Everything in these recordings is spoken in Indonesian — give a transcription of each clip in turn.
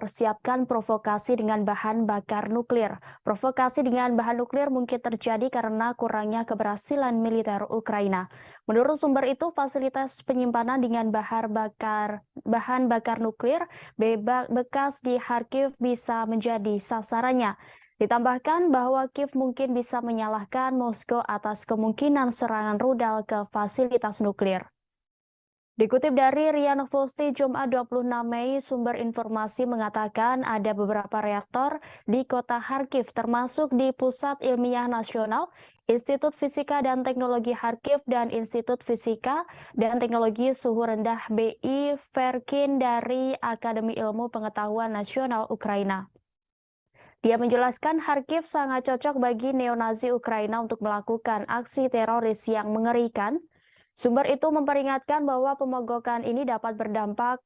mempersiapkan provokasi dengan bahan bakar nuklir. Provokasi dengan bahan nuklir mungkin terjadi karena kurangnya keberhasilan militer Ukraina. Menurut sumber itu, fasilitas penyimpanan dengan bahan bakar nuklir bekas di Kharkiv bisa menjadi sasarannya. Ditambahkan bahwa Kiev mungkin bisa menyalahkan Moskow atas kemungkinan serangan rudal ke fasilitas nuklir. Dikutip dari RIA Novosti Jumat 26 Mei, sumber informasi mengatakan ada beberapa reaktor di kota Kharkiv termasuk di Pusat Ilmiah Nasional, Institut Fisika dan Teknologi Kharkiv dan Institut Fisika dan Teknologi Suhu Rendah BI Verkin dari Akademi Ilmu Pengetahuan Nasional Ukraina. Dia menjelaskan Kharkiv sangat cocok bagi neonazi Ukraina untuk melakukan aksi teroris yang mengerikan. Sumber itu memperingatkan bahwa pemogokan ini dapat berdampak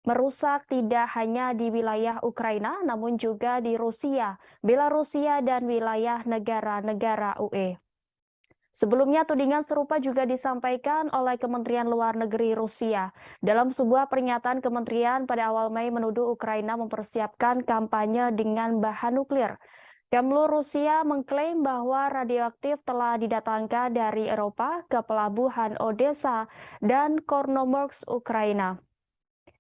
merusak tidak hanya di wilayah Ukraina, namun juga di Rusia, Belarusia, dan wilayah negara-negara UE. Sebelumnya, tudingan serupa juga disampaikan oleh Kementerian Luar Negeri Rusia. Dalam sebuah pernyataan kementerian pada awal Mei menuduh Ukraina mempersiapkan kampanye dengan bahan nuklir. Kemlu Rusia mengklaim bahwa radioaktif telah didatangkan dari Eropa ke pelabuhan Odessa dan Chornomorsk, Ukraina.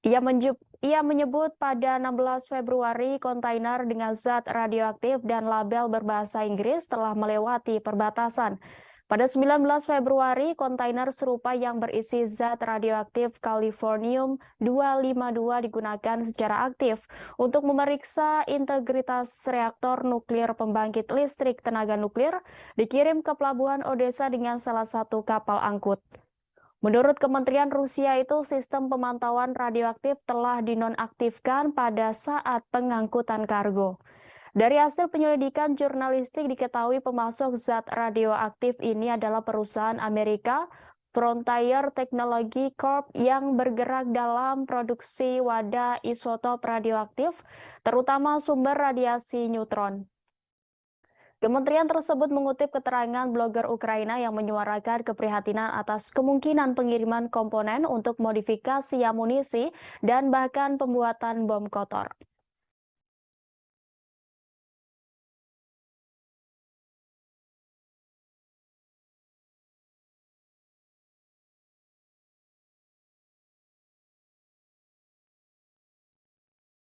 Ia menyebut pada 16 Februari kontainer dengan zat radioaktif dan label berbahasa Inggris telah melewati perbatasan. Pada 19 Februari, kontainer serupa yang berisi zat radioaktif Californium-252 digunakan secara aktif untuk memeriksa integritas reaktor nuklir pembangkit listrik tenaga nuklir dikirim ke pelabuhan Odessa dengan salah satu kapal angkut. Menurut Kementerian Rusia itu, sistem pemantauan radioaktif telah dinonaktifkan pada saat pengangkutan kargo. Dari hasil penyelidikan jurnalistik diketahui pemasok zat radioaktif ini adalah perusahaan Amerika Frontier Technology Corp yang bergerak dalam produksi wadah isotop radioaktif, terutama sumber radiasi neutron. Kementerian tersebut mengutip keterangan blogger Ukraina yang menyuarakan keprihatinan atas kemungkinan pengiriman komponen untuk modifikasi amunisi dan bahkan pembuatan bom kotor.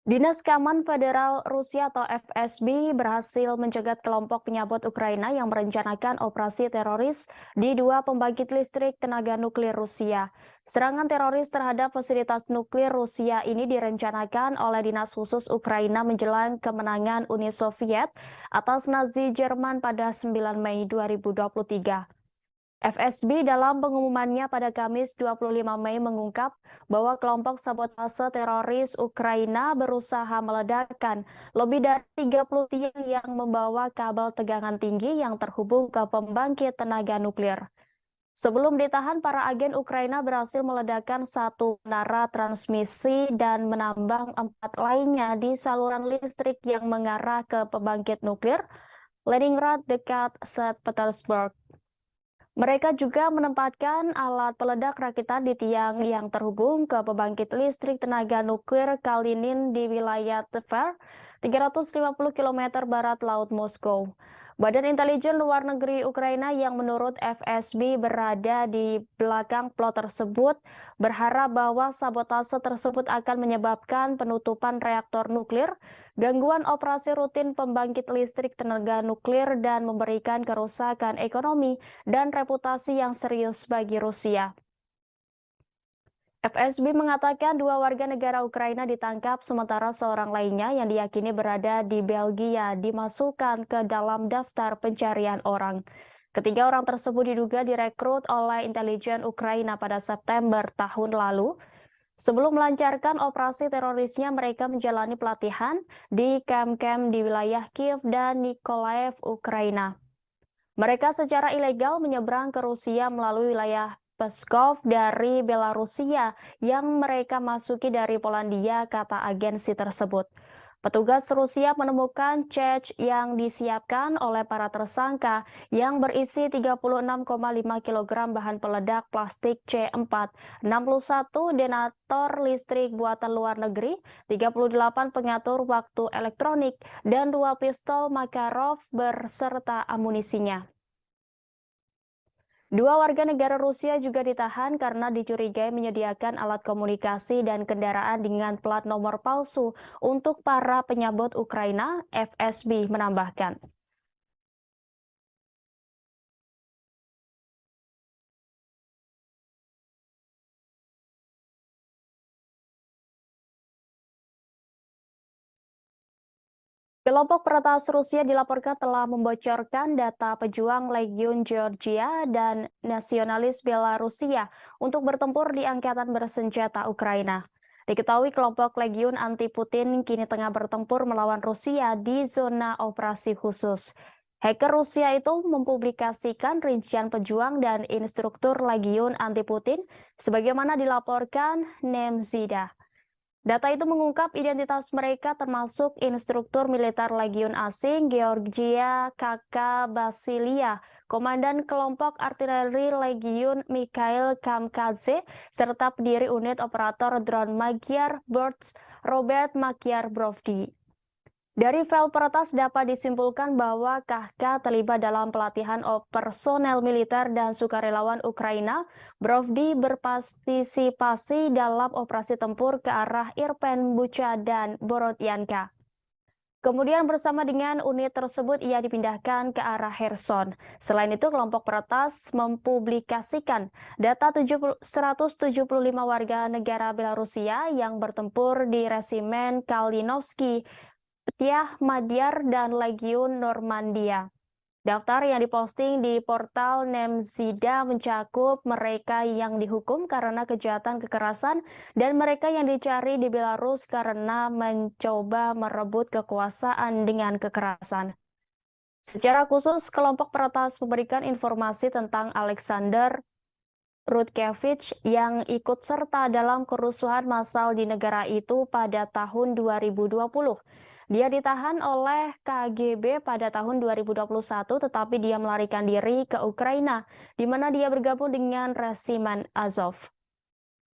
Dinas Keamanan Federal Rusia atau FSB berhasil mencegat kelompok penyabot Ukraina yang merencanakan operasi teroris di dua pembangkit listrik tenaga nuklir Rusia. Serangan teroris terhadap fasilitas nuklir Rusia ini direncanakan oleh Dinas Khusus Ukraina menjelang kemenangan Uni Soviet atas Nazi Jerman pada 9 Mei 2023. FSB dalam pengumumannya pada Kamis 25 Mei mengungkap bahwa kelompok sabotase teroris Ukraina berusaha meledakkan lebih dari 30 tiang yang membawa kabel tegangan tinggi yang terhubung ke pembangkit tenaga nuklir. Sebelum ditahan, para agen Ukraina berhasil meledakkan satu menara transmisi dan menambang 4 lainnya di saluran listrik yang mengarah ke pembangkit nuklir Leningrad dekat St. Petersburg. Mereka juga menempatkan alat peledak rakitan di tiang yang terhubung ke pembangkit listrik tenaga nuklir Kalinin di wilayah Tver, 350 km barat Laut Moskow. Badan Intelijen Luar Negeri Ukraina yang menurut FSB berada di belakang plot tersebut berharap bahwa sabotase tersebut akan menyebabkan penutupan reaktor nuklir, gangguan operasi rutin pembangkit listrik tenaga nuklir, dan memberikan kerusakan ekonomi dan reputasi yang serius bagi Rusia. FSB mengatakan dua warga negara Ukraina ditangkap sementara seorang lainnya yang diyakini berada di Belgia dimasukkan ke dalam daftar pencarian orang. Ketiga orang tersebut diduga direkrut oleh intelijen Ukraina pada September tahun lalu. Sebelum melancarkan operasi terorisnya, mereka menjalani pelatihan di kamp-kamp di wilayah Kiev dan Nikolaev, Ukraina. Mereka secara ilegal menyeberang ke Rusia melalui wilayah Pskov dari Belarusia yang mereka masuki dari Polandia, kata agensi tersebut. Petugas Rusia menemukan cache yang disiapkan oleh para tersangka yang berisi 36,5 kg bahan peledak plastik C4, 61 detonator listrik buatan luar negeri, 38 pengatur waktu elektronik, dan 2 pistol Makarov berserta amunisinya. Dua warga negara Rusia juga ditahan karena dicurigai menyediakan alat komunikasi dan kendaraan dengan plat nomor palsu untuk para penyabot Ukraina, FSB menambahkan. Kelompok peretas Rusia dilaporkan telah membocorkan data pejuang Legiun Georgia dan nasionalis Belarusia untuk bertempur di angkatan bersenjata Ukraina. Diketahui kelompok Legiun anti-Putin kini tengah bertempur melawan Rusia di zona operasi khusus. Hacker Rusia itu mempublikasikan rincian pejuang dan instruktur Legiun anti-Putin sebagaimana dilaporkan Nemzida. Data itu mengungkap identitas mereka termasuk instruktur militer Legiun asing Georgia Kaka Basilia, Komandan Kelompok Artileri Legiun Mikhail Kamkadze, serta pendiri unit operator drone Magyar Birds Robert Magyar Brovdi. Dari file peretas dapat disimpulkan bahwa Kahka terlibat dalam pelatihan personel militer dan sukarelawan Ukraina. Brovdi berpartisipasi dalam operasi tempur ke arah Irpen, Bucha, dan Borodyanka. Kemudian bersama dengan unit tersebut ia dipindahkan ke arah Kherson. Selain itu, kelompok peretas mempublikasikan data 175 warga negara Belarusia yang bertempur di resimen Kalinovsky, Petiah Madyar, dan Legiun Normandia. Daftar yang diposting di portal Nemzida mencakup mereka yang dihukum karena kejahatan kekerasan dan mereka yang dicari di Belarus karena mencoba merebut kekuasaan dengan kekerasan. Secara khusus, kelompok peretas memberikan informasi tentang Alexander Rutkevich yang ikut serta dalam kerusuhan massal di negara itu pada tahun 2020. Dia ditahan oleh KGB pada tahun 2021, tetapi dia melarikan diri ke Ukraina, di mana dia bergabung dengan resimen Azov.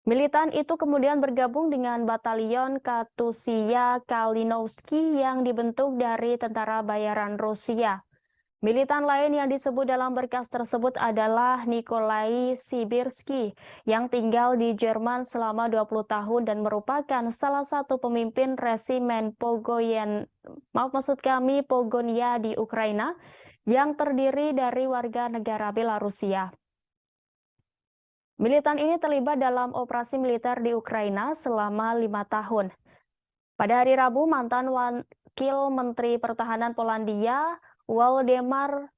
Militan itu kemudian bergabung dengan Batalion Katusia Kalinovsky yang dibentuk dari tentara bayaran Rusia. Militan lain yang disebut dalam berkas tersebut adalah Nikolai Sibirsky yang tinggal di Jerman selama 20 tahun dan merupakan salah satu pemimpin resimen Pogonia di Ukraina yang terdiri dari warga negara Belarusia. Militan ini terlibat dalam operasi militer di Ukraina selama 5 tahun. Pada hari Rabu, mantan Wakil Menteri Pertahanan Polandia Waldemar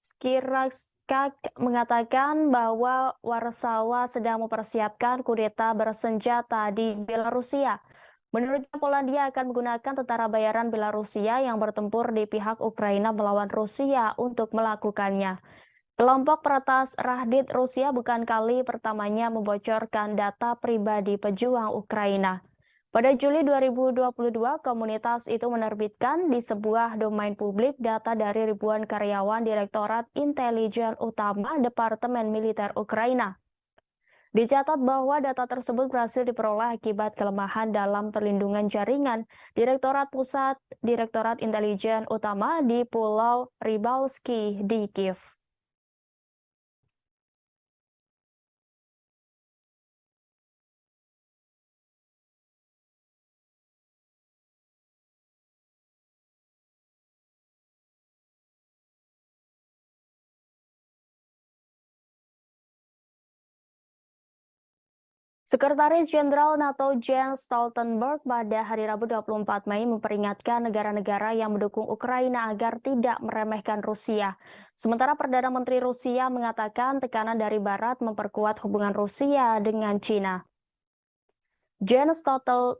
Skierczak mengatakan bahwa Warsawa sedang mempersiapkan kudeta bersenjata di Belarusia. Menurutnya, Polandia akan menggunakan tentara bayaran Belarusia yang bertempur di pihak Ukraina melawan Rusia untuk melakukannya. Kelompok peretas Rahdit Rusia bukan kali pertamanya membocorkan data pribadi pejuang Ukraina. Pada Juli 2022, komunitas itu menerbitkan di sebuah domain publik data dari ribuan karyawan Direktorat Intelijen Utama Departemen Militer Ukraina. Dicatat bahwa data tersebut berhasil diperoleh akibat kelemahan dalam perlindungan jaringan Direktorat Pusat Direktorat Intelijen Utama di Pulau Rybalski di Kiev. Sekretaris Jenderal NATO Jens Stoltenberg pada hari Rabu 24 Mei memperingatkan negara-negara yang mendukung Ukraina agar tidak meremehkan Rusia. Sementara Perdana Menteri Rusia mengatakan tekanan dari Barat memperkuat hubungan Rusia dengan China. Jens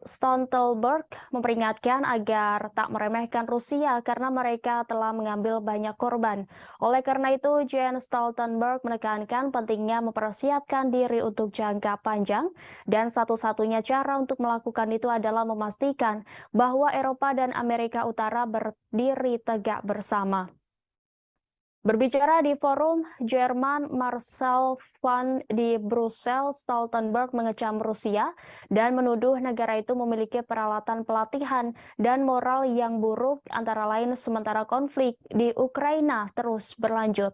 Stoltenberg memperingatkan agar tak meremehkan Rusia karena mereka telah mengambil banyak korban. Oleh karena itu, Jens Stoltenberg menekankan pentingnya mempersiapkan diri untuk jangka panjang, dan satu-satunya cara untuk melakukan itu adalah memastikan bahwa Eropa dan Amerika Utara berdiri tegak bersama. Berbicara di forum Jerman, Marcel van di Brussel, Stoltenberg mengecam Rusia dan menuduh negara itu memiliki peralatan pelatihan dan moral yang buruk, antara lain sementara konflik di Ukraina terus berlanjut.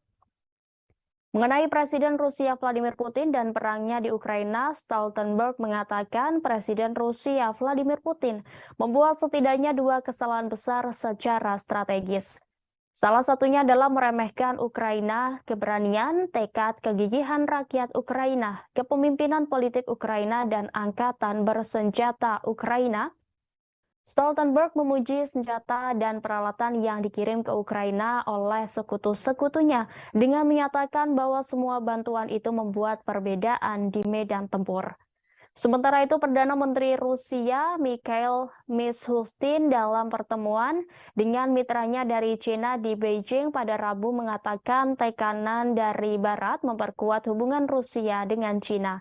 Mengenai Presiden Rusia Vladimir Putin dan perangnya di Ukraina, Stoltenberg mengatakan Presiden Rusia Vladimir Putin membuat setidaknya dua kesalahan besar secara strategis. Salah satunya adalah meremehkan Ukraina, keberanian, tekad, kegigihan rakyat Ukraina, kepemimpinan politik Ukraina, dan angkatan bersenjata Ukraina. Stoltenberg memuji senjata dan peralatan yang dikirim ke Ukraina oleh sekutu-sekutunya dengan menyatakan bahwa semua bantuan itu membuat perbedaan di medan tempur. Sementara itu, Perdana Menteri Rusia Mikhail Mishustin dalam pertemuan dengan mitranya dari China di Beijing pada Rabu mengatakan tekanan dari Barat memperkuat hubungan Rusia dengan China.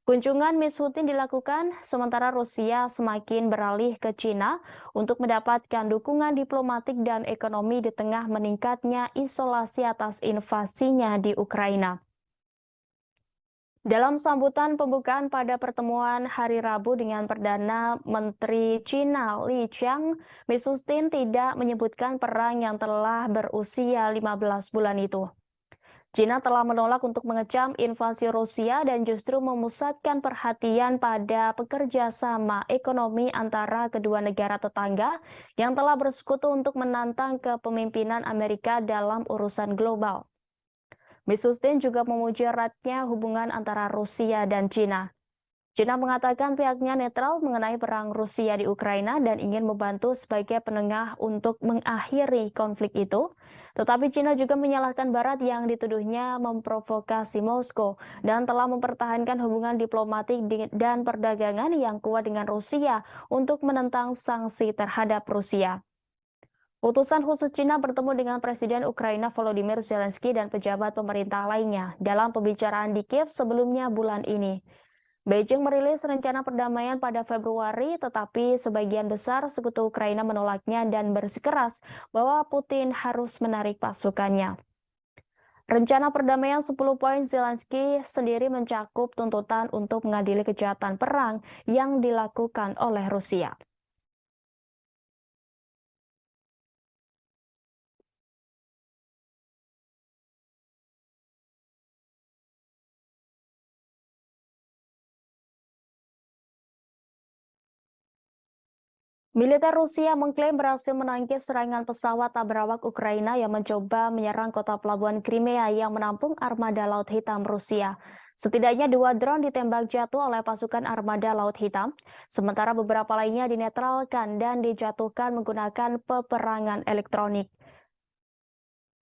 Kunjungan Mishustin dilakukan sementara Rusia semakin beralih ke China untuk mendapatkan dukungan diplomatik dan ekonomi di tengah meningkatnya isolasi atas invasinya di Ukraina. Dalam sambutan pembukaan pada pertemuan hari Rabu dengan Perdana Menteri China Li Qiang, Mishustin tidak menyebutkan perang yang telah berusia 15 bulan itu. China telah menolak untuk mengecam invasi Rusia dan justru memusatkan perhatian pada pekerja sama ekonomi antara kedua negara tetangga yang telah bersekutu untuk menantang kepemimpinan Amerika dalam urusan global. Mishustin juga memuji eratnya hubungan antara Rusia dan China. China mengatakan pihaknya netral mengenai perang Rusia di Ukraina dan ingin membantu sebagai penengah untuk mengakhiri konflik itu. Tetapi China juga menyalahkan Barat yang dituduhnya memprovokasi Moskow dan telah mempertahankan hubungan diplomatik dan perdagangan yang kuat dengan Rusia untuk menentang sanksi terhadap Rusia. Utusan khusus China bertemu dengan Presiden Ukraina Volodymyr Zelensky dan pejabat pemerintah lainnya dalam pembicaraan di Kiev sebelumnya bulan ini. Beijing merilis rencana perdamaian pada Februari, tetapi sebagian besar sekutu Ukraina menolaknya dan bersikeras bahwa Putin harus menarik pasukannya. Rencana perdamaian 10 poin Zelensky sendiri mencakup tuntutan untuk mengadili kejahatan perang yang dilakukan oleh Rusia. Militer Rusia mengklaim berhasil menangkis serangan pesawat tak berawak Ukraina yang mencoba menyerang kota pelabuhan Crimea yang menampung armada Laut Hitam Rusia. Setidaknya 2 drone ditembak jatuh oleh pasukan armada Laut Hitam, sementara beberapa lainnya dinetralkan dan dijatuhkan menggunakan peperangan elektronik.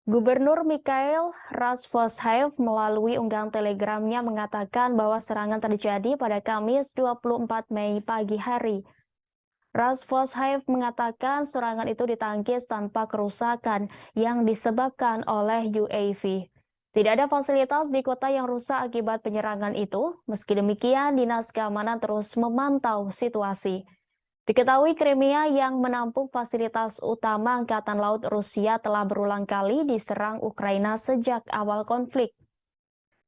Gubernur Mikhail Razvozhaev melalui unggahan telegramnya mengatakan bahwa serangan terjadi pada Kamis 24 Mei pagi hari. Razvozhaev mengatakan serangan itu ditangkis tanpa kerusakan yang disebabkan oleh UAV. Tidak ada fasilitas di kota yang rusak akibat penyerangan itu. Meski demikian, Dinas Keamanan terus memantau situasi. Diketahui Crimea yang menampung fasilitas utama Angkatan Laut Rusia telah berulang kali diserang Ukraina sejak awal konflik.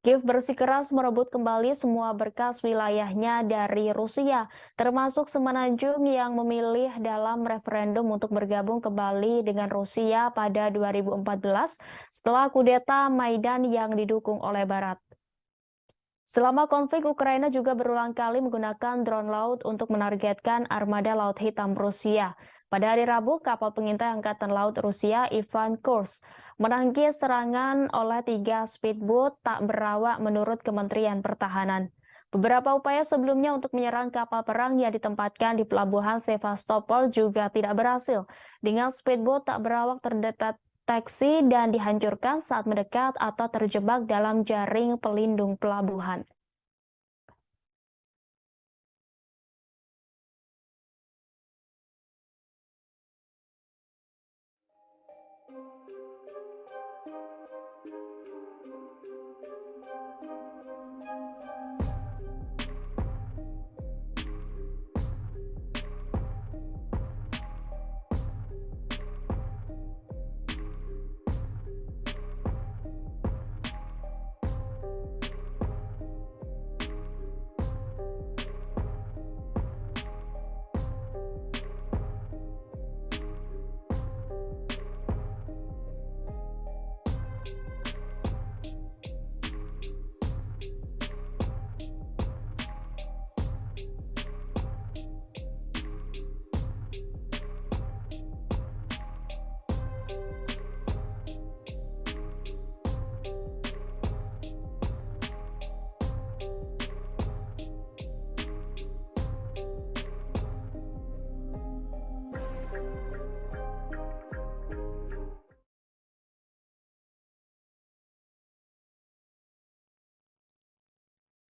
Kiev bersikeras merebut kembali semua berkas wilayahnya dari Rusia, termasuk Semenanjung yang memilih dalam referendum untuk bergabung kembali dengan Rusia pada 2014 setelah kudeta Maidan yang didukung oleh Barat. Selama konflik, Ukraina juga berulang kali menggunakan drone laut untuk menargetkan armada Laut Hitam Rusia. Pada hari Rabu, kapal pengintai Angkatan Laut Rusia Ivan Kurs menangkis serangan oleh 3 speedboat tak berawak menurut Kementerian Pertahanan. Beberapa upaya sebelumnya untuk menyerang kapal perang yang ditempatkan di pelabuhan Sevastopol juga tidak berhasil, dengan speedboat tak berawak terdeteksi dan dihancurkan saat mendekat atau terjebak dalam jaring pelindung pelabuhan.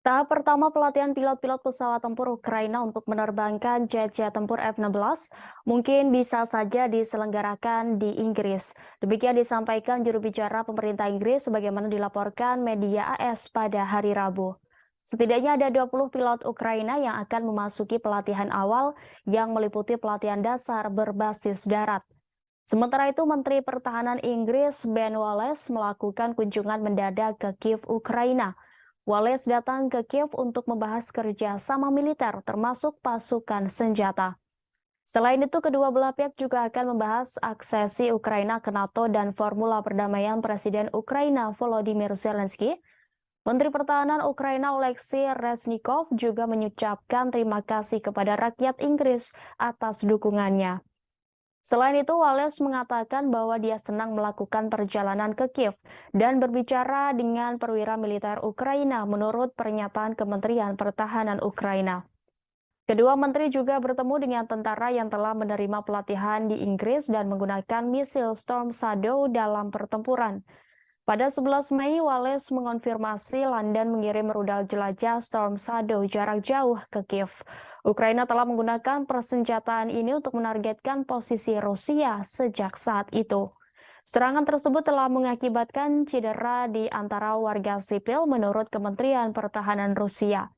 Tahap pertama pelatihan pilot-pilot pesawat tempur Ukraina untuk menerbangkan jet-jet tempur F-16 mungkin bisa saja diselenggarakan di Inggris. Demikian disampaikan juru bicara pemerintah Inggris sebagaimana dilaporkan media AS pada hari Rabu. Setidaknya ada 20 pilot Ukraina yang akan memasuki pelatihan awal yang meliputi pelatihan dasar berbasis darat. Sementara itu, Menteri Pertahanan Inggris Ben Wallace melakukan kunjungan mendadak ke Kiev, Ukraina. Wallace datang ke Kiev untuk membahas kerjasama militer termasuk pasukan senjata. Selain itu, kedua belah pihak juga akan membahas aksesi Ukraina ke NATO dan formula perdamaian Presiden Ukraina Volodymyr Zelensky. Menteri Pertahanan Ukraina Oleksiy Reznikov juga mengucapkan terima kasih kepada rakyat Inggris atas dukungannya. Selain itu, Wallace mengatakan bahwa dia senang melakukan perjalanan ke Kiev dan berbicara dengan perwira militer Ukraina menurut pernyataan Kementerian Pertahanan Ukraina. Kedua menteri juga bertemu dengan tentara yang telah menerima pelatihan di Inggris dan menggunakan misil Storm Shadow dalam pertempuran. Pada 11 Mei, Wallace mengonfirmasi London mengirim rudal jelajah Storm Shadow jarak jauh ke Kiev. Ukraina telah menggunakan persenjataan ini untuk menargetkan posisi Rusia sejak saat itu. Serangan tersebut telah mengakibatkan cedera di antara warga sipil menurut Kementerian Pertahanan Rusia.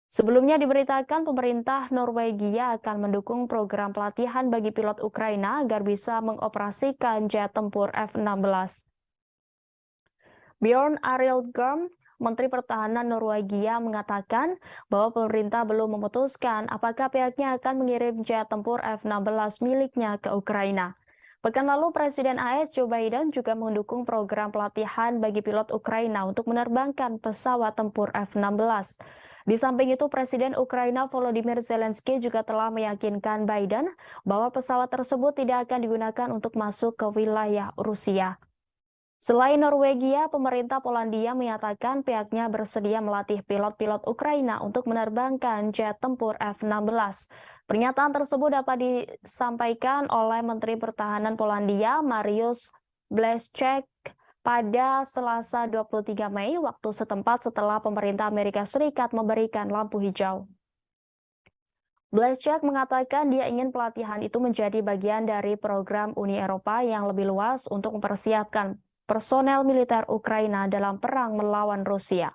Sebelumnya diberitakan pemerintah Norwegia akan mendukung program pelatihan bagi pilot Ukraina agar bisa mengoperasikan jet tempur F-16. Bjorn Arild Gorm, Menteri Pertahanan Norwegia, mengatakan bahwa pemerintah belum memutuskan apakah pihaknya akan mengirim jet tempur F-16 miliknya ke Ukraina. Pekan lalu, Presiden AS Joe Biden juga mendukung program pelatihan bagi pilot Ukraina untuk menerbangkan pesawat tempur F-16. Di samping itu, Presiden Ukraina Volodymyr Zelensky juga telah meyakinkan Biden bahwa pesawat tersebut tidak akan digunakan untuk masuk ke wilayah Rusia. Selain Norwegia, pemerintah Polandia menyatakan pihaknya bersedia melatih pilot-pilot Ukraina untuk menerbangkan jet tempur F-16. Pernyataan tersebut dapat disampaikan oleh Menteri Pertahanan Polandia, Mariusz Błaszczak, pada Selasa 23 Mei waktu setempat setelah pemerintah Amerika Serikat memberikan lampu hijau. Błaszczak mengatakan dia ingin pelatihan itu menjadi bagian dari program Uni Eropa yang lebih luas untuk mempersiapkan personel militer Ukraina dalam perang melawan Rusia.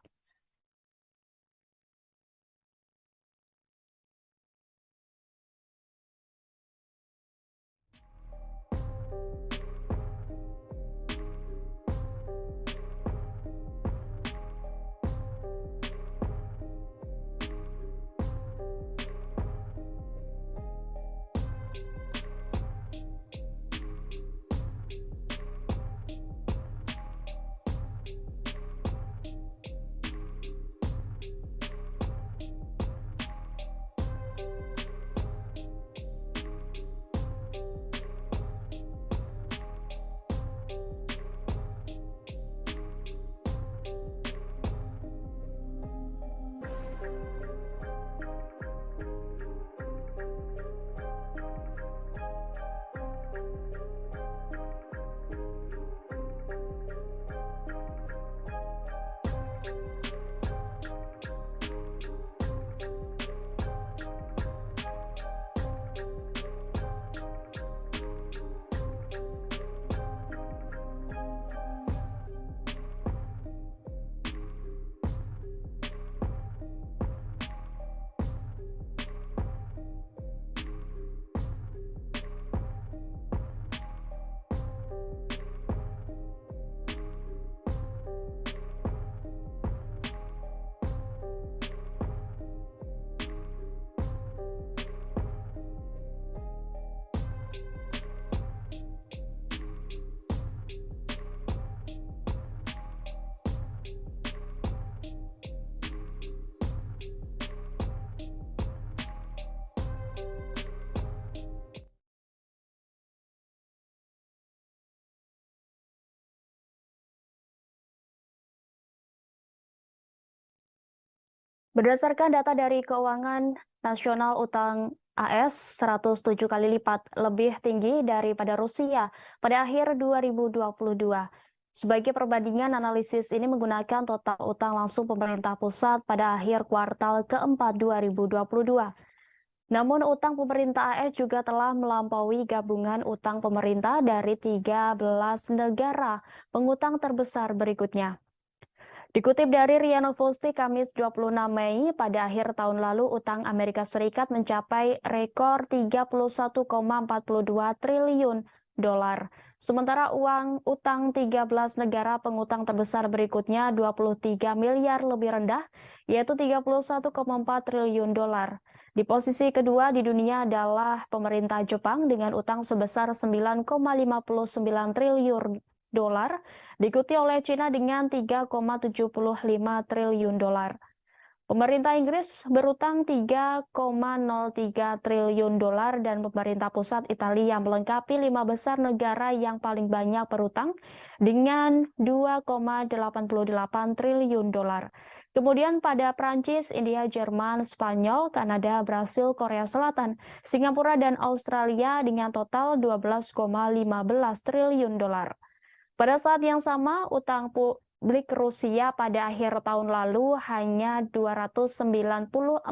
Berdasarkan data dari Keuangan Nasional, utang AS 107 kali lipat lebih tinggi daripada Rusia pada akhir 2022. Sebagai perbandingan, analisis ini menggunakan total utang langsung pemerintah pusat pada akhir kuartal keempat 2022. Namun utang pemerintah AS juga telah melampaui gabungan utang pemerintah dari 13 negara pengutang terbesar berikutnya. Dikutip dari RIA Novosti Kamis 26 Mei, pada akhir tahun lalu utang Amerika Serikat mencapai rekor 31,42 triliun dolar. Sementara utang 13 negara pengutang terbesar berikutnya 23 miliar lebih rendah, yaitu 31,4 triliun dolar. Di posisi kedua di dunia adalah pemerintah Jepang dengan utang sebesar 9,59 triliun dolar, diikuti oleh China dengan 3,75 triliun dolar. Pemerintah Inggris berutang 3,03 triliun dolar dan pemerintah pusat Italia melengkapi 5 besar negara yang paling banyak berutang dengan 2,88 triliun dolar. Kemudian pada Prancis, India, Jerman, Spanyol, Kanada, Brasil, Korea Selatan, Singapura, dan Australia dengan total 12,15 triliun dolar. Pada saat yang sama, utang publik Rusia pada akhir tahun lalu hanya 294,8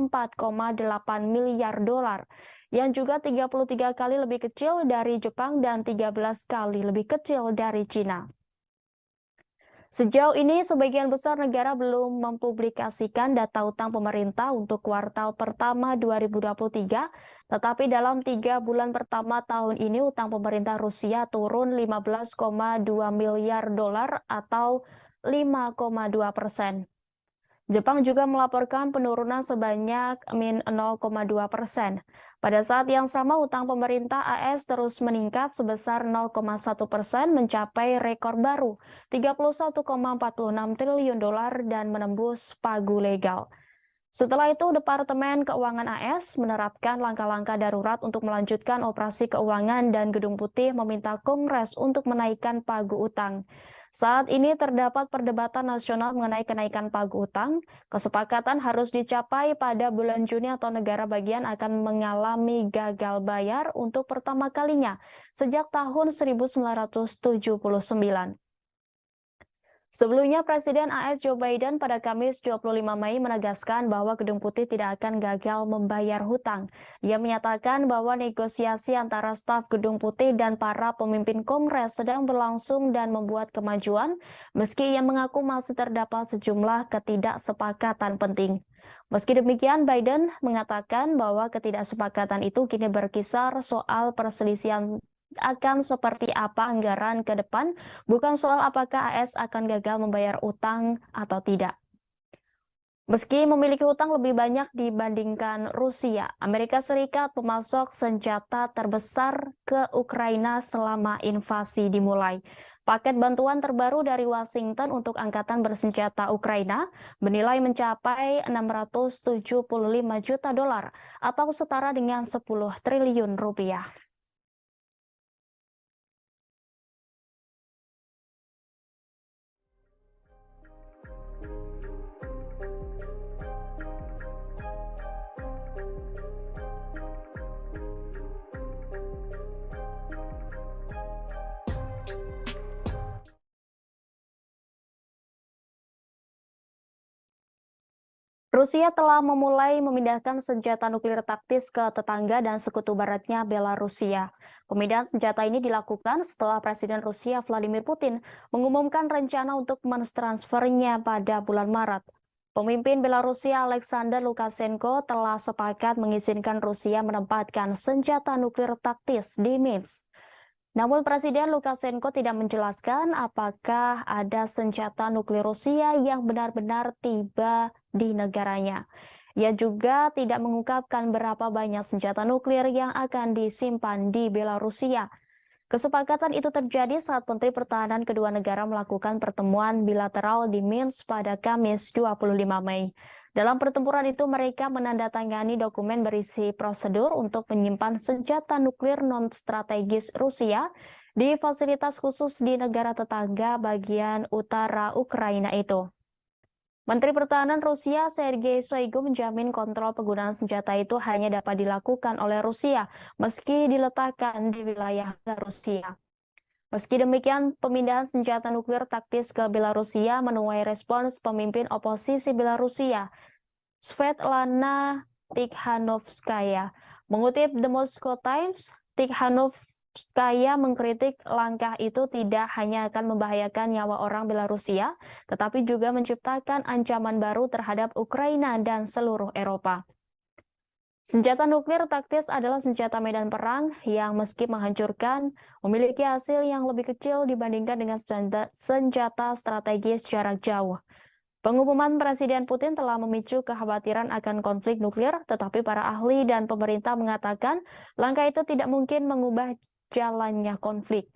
miliar dolar, yang juga 33 kali lebih kecil dari Jepang dan 13 kali lebih kecil dari Cina. Sejauh ini, sebagian besar negara belum mempublikasikan data utang pemerintah untuk kuartal pertama 2023, tetapi dalam 3 bulan pertama tahun ini utang pemerintah Rusia turun 15,2 miliar dolar atau 5,2%. Jepang juga melaporkan penurunan sebanyak -0,2%. Pada saat yang sama, utang pemerintah AS terus meningkat sebesar 0,1% mencapai rekor baru 31,46 triliun dolar dan menembus pagu legal. Setelah itu, Departemen Keuangan AS menerapkan langkah-langkah darurat untuk melanjutkan operasi keuangan dan Gedung Putih meminta Kongres untuk menaikkan pagu utang. Saat ini terdapat perdebatan nasional mengenai kenaikan pagu utang. Kesepakatan harus dicapai pada bulan Juni atau negara bagian akan mengalami gagal bayar untuk pertama kalinya sejak tahun 1979. Sebelumnya, Presiden AS Joe Biden pada Kamis 25 Mei menegaskan bahwa Gedung Putih tidak akan gagal membayar hutang. Ia menyatakan bahwa negosiasi antara staf Gedung Putih dan para pemimpin Kongres sedang berlangsung dan membuat kemajuan, meski ia mengaku masih terdapat sejumlah ketidaksepakatan penting. Meski demikian, Biden mengatakan bahwa ketidaksepakatan itu kini berkisar soal perselisihan akan seperti apa anggaran ke depan, bukan soal apakah AS akan gagal membayar utang atau tidak. Meski memiliki utang lebih banyak dibandingkan Rusia, Amerika Serikat pemasok senjata terbesar ke Ukraina selama invasi dimulai. Paket bantuan terbaru dari Washington untuk Angkatan Bersenjata Ukraina bernilai mencapai 675 juta dolar atau setara dengan 10 triliun rupiah. Rusia telah memulai memindahkan senjata nuklir taktis ke tetangga dan sekutu baratnya Belarusia. Pemindahan senjata ini dilakukan setelah Presiden Rusia Vladimir Putin mengumumkan rencana untuk mentransfernya pada bulan Maret. Pemimpin Belarusia Alexander Lukashenko telah sepakat mengizinkan Rusia menempatkan senjata nuklir taktis di Minsk. Namun Presiden Lukashenko tidak menjelaskan apakah ada senjata nuklir Rusia yang benar-benar tiba di negaranya. Ia juga tidak mengungkapkan berapa banyak senjata nuklir yang akan disimpan di Belarusia. Kesepakatan itu terjadi saat Menteri Pertahanan kedua negara melakukan pertemuan bilateral di Minsk pada Kamis 25 Mei. Dalam pertempuran itu, mereka menandatangani dokumen berisi prosedur untuk menyimpan senjata nuklir non-strategis Rusia di fasilitas khusus di negara tetangga bagian utara Ukraina itu. Menteri Pertahanan Rusia Sergei Shoigu menjamin kontrol penggunaan senjata itu hanya dapat dilakukan oleh Rusia meski diletakkan di wilayah Rusia. Meski demikian, pemindahan senjata nuklir taktis ke Belarusia menuai respons pemimpin oposisi Belarusia, Svetlana Tikhanovskaya. Mengutip The Moscow Times, Tikhanovskaya mengkritik langkah itu tidak hanya akan membahayakan nyawa orang Belarusia, tetapi juga menciptakan ancaman baru terhadap Ukraina dan seluruh Eropa. Senjata nuklir taktis adalah senjata medan perang yang meski menghancurkan, memiliki hasil yang lebih kecil dibandingkan dengan senjata strategis jarak jauh. Pengumuman Presiden Putin telah memicu kekhawatiran akan konflik nuklir, tetapi para ahli dan pemerintah mengatakan langkah itu tidak mungkin mengubah jalannya konflik.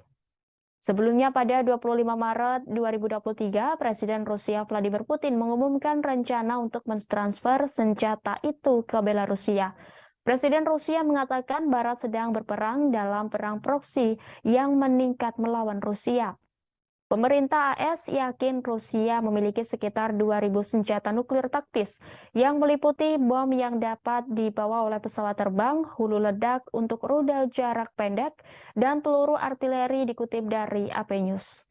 Sebelumnya pada 25 Maret 2023, Presiden Rusia Vladimir Putin mengumumkan rencana untuk mentransfer senjata itu ke Belarusia. Presiden Rusia mengatakan Barat sedang berperang dalam perang proksi yang meningkat melawan Rusia. Pemerintah AS yakin Rusia memiliki sekitar 2.000 senjata nuklir taktis yang meliputi bom yang dapat dibawa oleh pesawat terbang, hulu ledak untuk rudal jarak pendek, dan peluru artileri, dikutip dari AP News.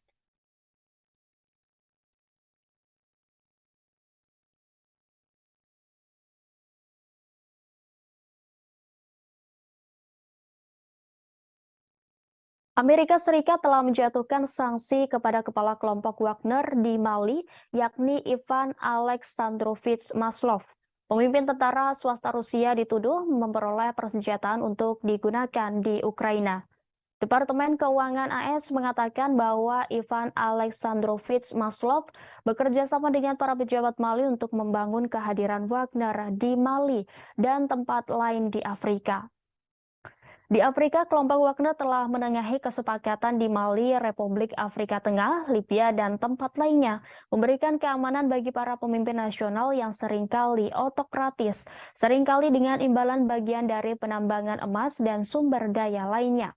Amerika Serikat telah menjatuhkan sanksi kepada kepala kelompok Wagner di Mali, yakni Ivan Alexandrovich Maslov. Pemimpin tentara swasta Rusia dituduh memperoleh persenjataan untuk digunakan di Ukraina. Departemen Keuangan AS mengatakan bahwa Ivan Alexandrovich Maslov bekerja sama dengan para pejabat Mali untuk membangun kehadiran Wagner di Mali dan tempat lain di Afrika. Di Afrika, kelompok Wagner telah menengahi kesepakatan di Mali, Republik Afrika Tengah, Libya, dan tempat lainnya, memberikan keamanan bagi para pemimpin nasional yang seringkali otokratis, seringkali dengan imbalan bagian dari penambangan emas dan sumber daya lainnya.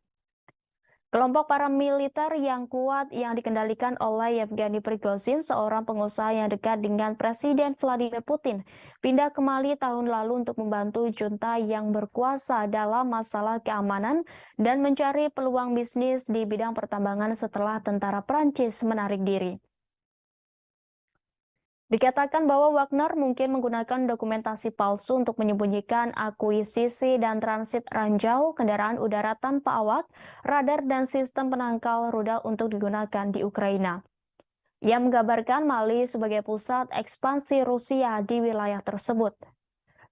Kelompok paramiliter yang kuat yang dikendalikan oleh Yevgeny Prigozhin, seorang pengusaha yang dekat dengan Presiden Vladimir Putin, pindah ke Mali tahun lalu untuk membantu junta yang berkuasa dalam masalah keamanan dan mencari peluang bisnis di bidang pertambangan setelah tentara Prancis menarik diri. Dikatakan bahwa Wagner mungkin menggunakan dokumentasi palsu untuk menyembunyikan akuisisi dan transit ranjau, kendaraan udara tanpa awak, radar, dan sistem penangkal rudal untuk digunakan di Ukraina. Ia menggambarkan Mali sebagai pusat ekspansi Rusia di wilayah tersebut.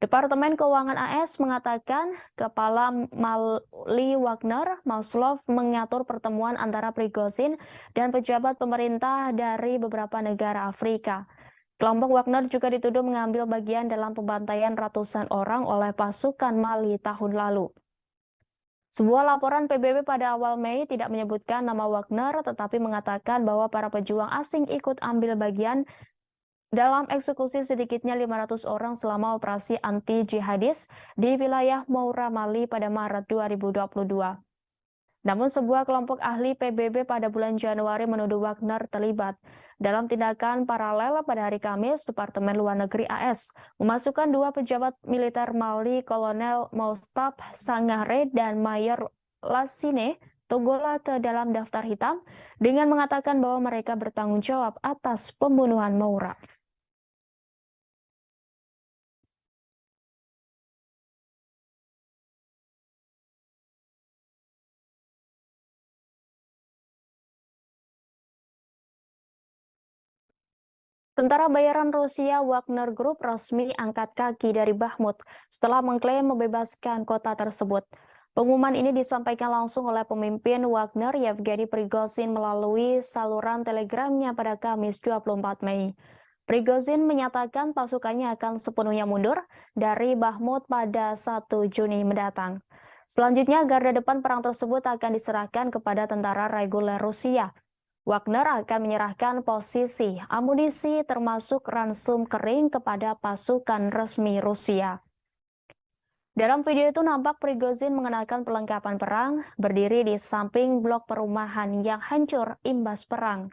Departemen Keuangan AS mengatakan Kepala Mali Wagner, Maslov, mengatur pertemuan antara Prigozhin dan pejabat pemerintah dari beberapa negara Afrika. Kelompok Wagner juga dituduh mengambil bagian dalam pembantaian ratusan orang oleh pasukan Mali tahun lalu. Sebuah laporan PBB pada awal Mei tidak menyebutkan nama Wagner, tetapi mengatakan bahwa para pejuang asing ikut ambil bagian dalam eksekusi sedikitnya 500 orang selama operasi anti-jihadis di wilayah Moura, Mali pada Maret 2022. Namun sebuah kelompok ahli PBB pada bulan Januari menuduh Wagner terlibat dalam tindakan paralel. Pada hari Kamis, Departemen Luar Negeri AS memasukkan dua pejabat militer Mali, Kolonel Moustapha Sangare dan Mayor Lassine Togola, ke dalam daftar hitam dengan mengatakan bahwa mereka bertanggung jawab atas pembunuhan Moura. Tentara bayaran Rusia Wagner Group resmi angkat kaki dari Bakhmut setelah mengklaim membebaskan kota tersebut. Pengumuman ini disampaikan langsung oleh pemimpin Wagner Yevgeny Prigozhin melalui saluran telegramnya pada Kamis 24 Mei. Prigozhin menyatakan pasukannya akan sepenuhnya mundur dari Bakhmut pada 1 Juni mendatang. Selanjutnya, garda depan perang tersebut akan diserahkan kepada tentara reguler Rusia. Wagner akan menyerahkan posisi amunisi termasuk ransum kering kepada pasukan resmi Rusia. Dalam video itu nampak Prigozhin mengenakan perlengkapan perang, berdiri di samping blok perumahan yang hancur imbas perang.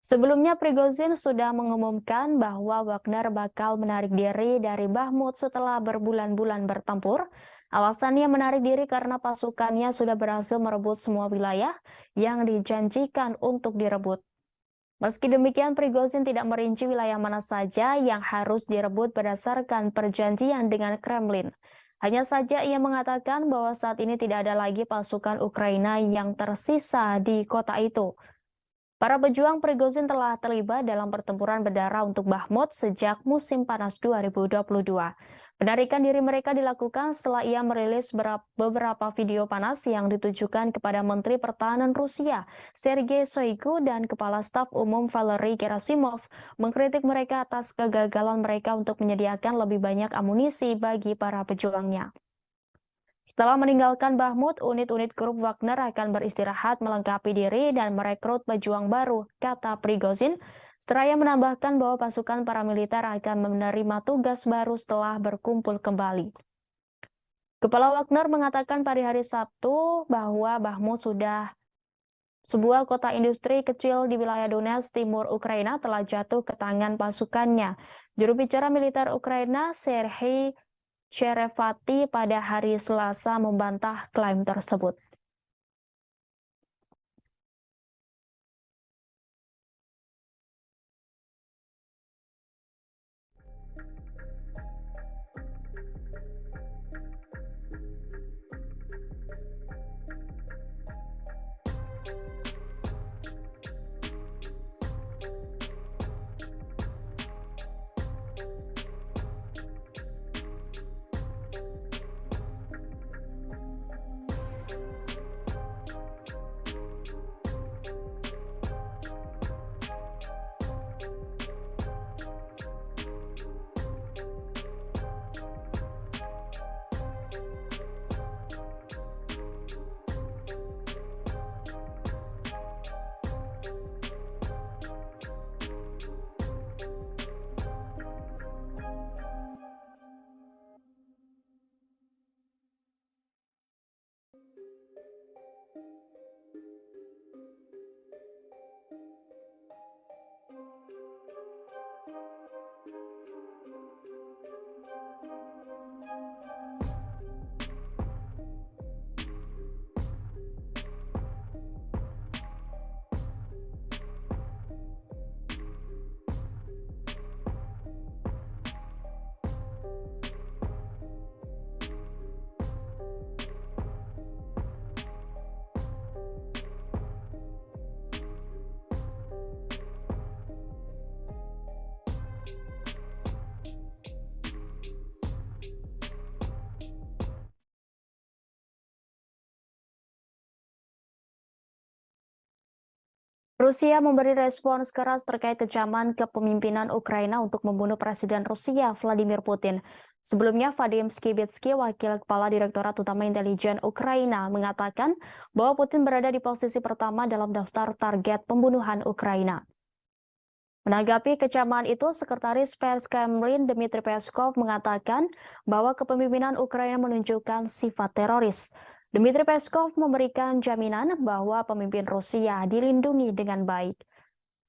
Sebelumnya Prigozhin sudah mengumumkan bahwa Wagner bakal menarik diri dari Bakhmut setelah berbulan-bulan bertempur. Alasannya menarik diri karena pasukannya sudah berhasil merebut semua wilayah yang dijanjikan untuk direbut. Meski demikian, Prigozhin tidak merinci wilayah mana saja yang harus direbut berdasarkan perjanjian dengan Kremlin. Hanya saja ia mengatakan bahwa saat ini tidak ada lagi pasukan Ukraina yang tersisa di kota itu. Para pejuang Prigozhin telah terlibat dalam pertempuran berdarah untuk Bakhmut sejak musim panas 2022. Penarikan diri mereka dilakukan setelah ia merilis beberapa video panas yang ditujukan kepada Menteri Pertahanan Rusia, Sergei Shoigu, dan Kepala Staf Umum Valery Gerasimov, mengkritik mereka atas kegagalan mereka untuk menyediakan lebih banyak amunisi bagi para pejuangnya. Setelah meninggalkan Bakhmut, unit-unit grup Wagner akan beristirahat melengkapi diri dan merekrut pejuang baru, kata Prigozhin. Seraya menambahkan bahwa pasukan paramiliter akan menerima tugas baru setelah berkumpul kembali. Kepala Wagner mengatakan pada hari Sabtu bahwa Bakhmut sudah sebuah kota industri kecil di wilayah Donetsk, timur Ukraina, telah jatuh ke tangan pasukannya. Juru bicara militer Ukraina, Serhiy Cherevati, pada hari Selasa membantah klaim tersebut. Rusia memberi respons keras terkait kecaman kepemimpinan Ukraina untuk membunuh Presiden Rusia Vladimir Putin. Sebelumnya, Vadim Skibitsky, wakil kepala Direktorat Utama Intelijen Ukraina, mengatakan bahwa Putin berada di posisi pertama dalam daftar target pembunuhan Ukraina. Menanggapi kecaman itu, Sekretaris Pers Kremlin Dmitry Peskov mengatakan bahwa kepemimpinan Ukraina menunjukkan sifat teroris. Dmitry Peskov memberikan jaminan bahwa pemimpin Rusia dilindungi dengan baik.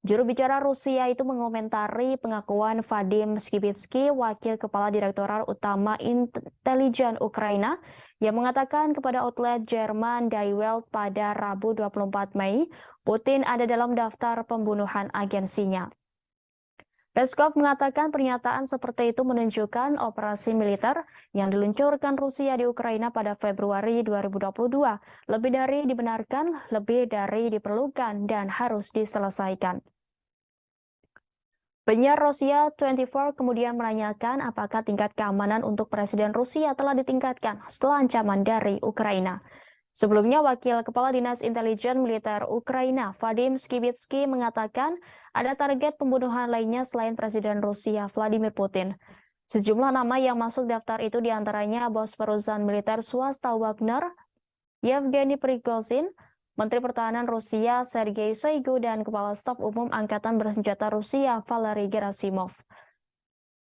Juru bicara Rusia itu mengomentari pengakuan Vadim Skibitsky, wakil kepala Direktorat Utama Intelijen Ukraina, yang mengatakan kepada outlet Jerman Die Welt pada Rabu 24 Mei, Putin ada dalam daftar pembunuhan agensinya. Peskov mengatakan pernyataan seperti itu menunjukkan operasi militer yang diluncurkan Rusia di Ukraina pada Februari 2022 lebih dari dibenarkan, lebih dari diperlukan, dan harus diselesaikan. Penyiar Rusia 24 kemudian menanyakan apakah tingkat keamanan untuk Presiden Rusia telah ditingkatkan setelah ancaman dari Ukraina. Sebelumnya, Wakil Kepala Dinas Intelijen Militer Ukraina, Vadim Skibitsky, mengatakan ada target pembunuhan lainnya selain Presiden Rusia Vladimir Putin. Sejumlah nama yang masuk daftar itu diantaranya bos perusahaan militer swasta Wagner, Yevgeny Prigozhin, Menteri Pertahanan Rusia Sergei Shoigu, dan Kepala Staf Umum Angkatan Bersenjata Rusia Valery Gerasimov.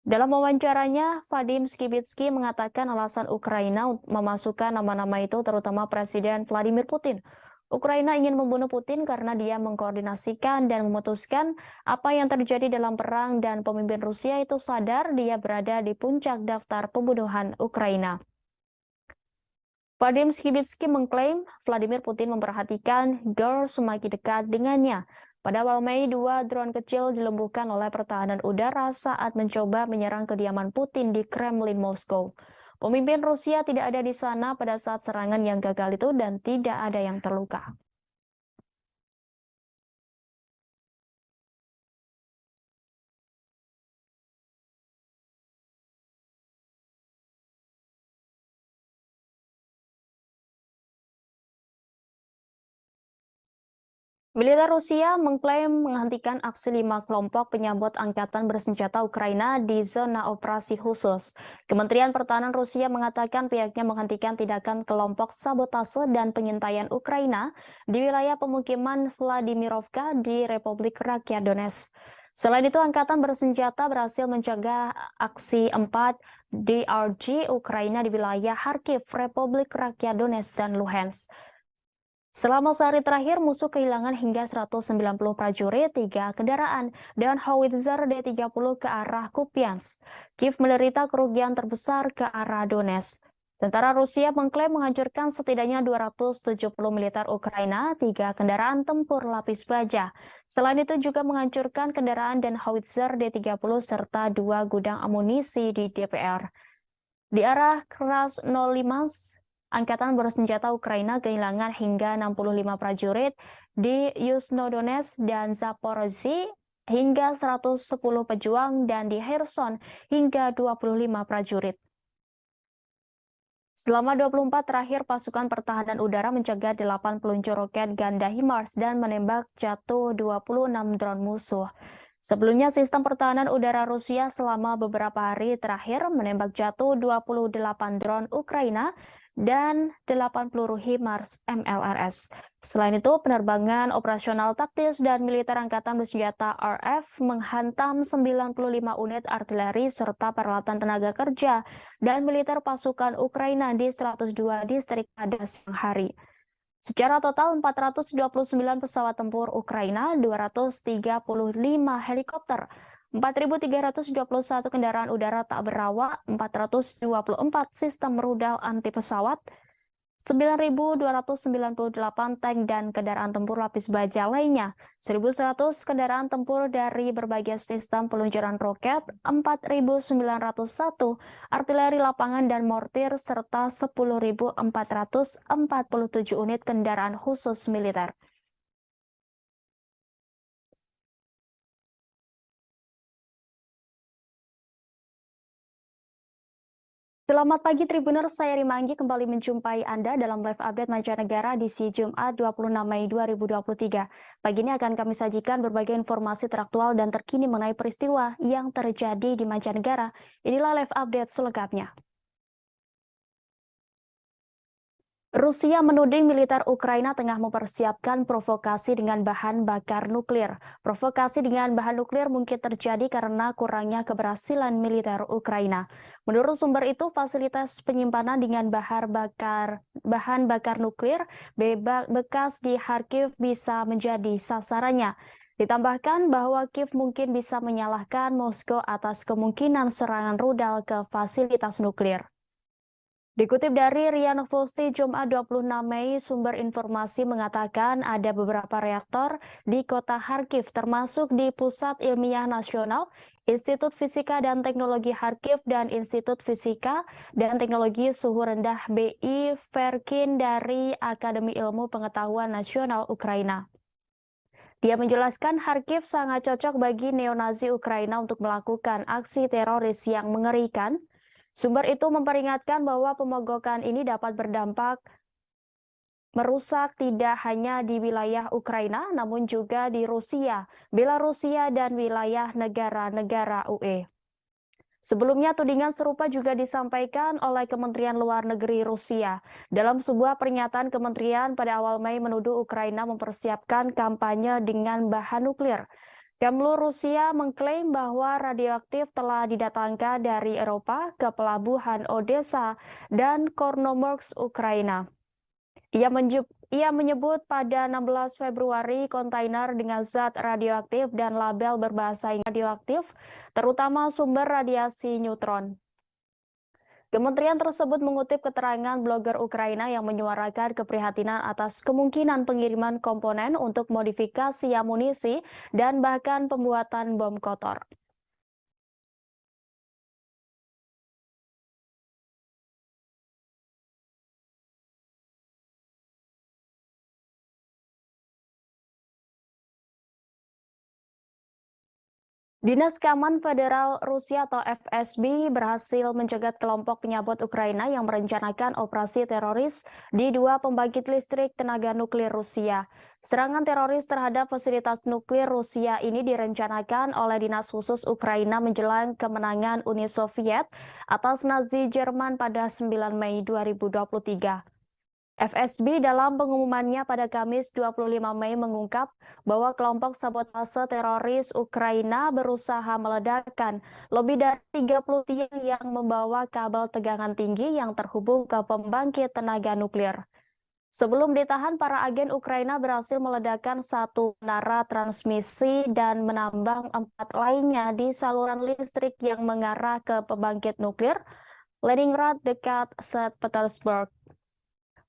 Dalam wawancaranya, Vadim Skibitsky mengatakan alasan Ukraina memasukkan nama-nama itu terutama Presiden Vladimir Putin. Ukraina ingin membunuh Putin karena dia mengkoordinasikan dan memutuskan apa yang terjadi dalam perang, dan pemimpin Rusia itu sadar dia berada di puncak daftar pembunuhan Ukraina. Vadim Skibitsky mengklaim Vladimir Putin memperhatikan GER semakin dekat dengannya. Pada awal Mei, 2 drone kecil dilumpuhkan oleh pertahanan udara saat mencoba menyerang kediaman Putin di Kremlin, Moskow. Pemimpin Rusia tidak ada di sana pada saat serangan yang gagal itu dan tidak ada yang terluka. Militer Rusia mengklaim menghentikan aksi 5 kelompok penyambut angkatan bersenjata Ukraina di zona operasi khusus. Kementerian Pertahanan Rusia mengatakan pihaknya menghentikan tindakan kelompok sabotase dan pengintaian Ukraina di wilayah pemukiman Vladimirovka di Republik Rakyat Donetsk. Selain itu, angkatan bersenjata berhasil mencegah aksi 4 DRG Ukraina di wilayah Kharkiv, Republik Rakyat Donetsk, dan Luhansk. Selama sehari terakhir, musuh kehilangan hingga 190 prajurit, 3 kendaraan, dan howitzer D-30 ke arah Kupiansk. Kiev menderita kerugian terbesar ke arah Donetsk. Tentara Rusia mengklaim menghancurkan setidaknya 270 militer Ukraina, 3 kendaraan tempur lapis baja. Selain itu juga menghancurkan kendaraan dan howitzer D-30 serta 2 gudang amunisi di DPR. Di arah Krasnolima, Angkatan bersenjata Ukraina kehilangan hingga 65 prajurit di Yuzhno-Donetsk dan Zaporozhye, hingga 110 pejuang, dan di Kherson hingga 25 prajurit. Selama 24 terakhir, pasukan pertahanan udara mencegah 8 peluncur roket ganda HIMARS dan menembak jatuh 26 drone musuh. Sebelumnya, sistem pertahanan udara Rusia selama beberapa hari terakhir menembak jatuh 28 drone Ukraina dan 8 peluru HIMARS MLRS. Selain itu, penerbangan operasional taktis dan militer angkatan bersenjata RF menghantam 95 unit artileri serta peralatan tenaga kerja dan militer pasukan Ukraina di 102 distrik pada siang hari. Secara total, 429 pesawat tempur Ukraina, 235 helikopter, 4.321 kendaraan udara tak berawak, 424 sistem rudal anti pesawat, 9.298 tank dan kendaraan tempur lapis baja lainnya, 1.100 kendaraan tempur dari berbagai sistem peluncuran roket, 4.901 artileri lapangan dan mortir, serta 10.447 unit kendaraan khusus militer. Selamat pagi Tribuners, saya Rima Anggi kembali menjumpai Anda dalam live update mancanegara di Jumat 26 Mei 2023. Pagi ini akan kami sajikan berbagai informasi teraktual dan terkini mengenai peristiwa yang terjadi di mancanegara. Inilah live update selengkapnya. Rusia menuding militer Ukraina tengah mempersiapkan provokasi dengan bahan bakar nuklir. Provokasi dengan bahan nuklir mungkin terjadi karena kurangnya keberhasilan militer Ukraina. Menurut sumber itu, fasilitas penyimpanan dengan bahan bakar nuklir bekas di Kharkiv bisa menjadi sasarannya. Ditambahkan bahwa Kiev mungkin bisa menyalahkan Moskow atas kemungkinan serangan rudal ke fasilitas nuklir. Dikutip dari RIA Novosti Jumat 26 Mei, sumber informasi mengatakan ada beberapa reaktor di kota Kharkiv, termasuk di Pusat Ilmiah Nasional, Institut Fisika dan Teknologi Kharkiv, dan Institut Fisika dan Teknologi Suhu Rendah BI Verkin dari Akademi Ilmu Pengetahuan Nasional Ukraina. Dia menjelaskan Kharkiv sangat cocok bagi neonazi Ukraina untuk melakukan aksi teroris yang mengerikan. Sumber itu memperingatkan bahwa pemogokan ini dapat berdampak merusak tidak hanya di wilayah Ukraina, namun juga di Rusia, Belarusia, dan wilayah negara-negara UE. Sebelumnya, tudingan serupa juga disampaikan oleh Kementerian Luar Negeri Rusia. Dalam sebuah pernyataan kementerian pada awal Mei menuduh Ukraina mempersiapkan kampanye dengan bahan nuklir. Kemlu Rusia mengklaim bahwa radioaktif telah didatangkan dari Eropa ke pelabuhan Odessa dan Kornomorsk, Ukraina. Ia menyebut pada 16 Februari kontainer dengan zat radioaktif dan label berbahasa Inggris radioaktif, terutama sumber radiasi neutron. Kementerian tersebut mengutip keterangan blogger Ukraina yang menyuarakan keprihatinan atas kemungkinan pengiriman komponen untuk modifikasi amunisi dan bahkan pembuatan bom kotor. Dinas Keamanan Federal Rusia atau FSB berhasil mencegat kelompok penyabot Ukraina yang merencanakan operasi teroris di dua pembangkit listrik tenaga nuklir Rusia. Serangan teroris terhadap fasilitas nuklir Rusia ini direncanakan oleh Dinas Khusus Ukraina menjelang kemenangan Uni Soviet atas Nazi Jerman pada 9 Mei 2023. FSB dalam pengumumannya pada Kamis 25 Mei mengungkap bahwa kelompok sabotase teroris Ukraina berusaha meledakkan lebih dari 30 tiang yang membawa kabel tegangan tinggi yang terhubung ke pembangkit tenaga nuklir. Sebelum ditahan, para agen Ukraina berhasil meledakkan satu menara transmisi dan menambang 4 lainnya di saluran listrik yang mengarah ke pembangkit nuklir Leningrad dekat St. Petersburg.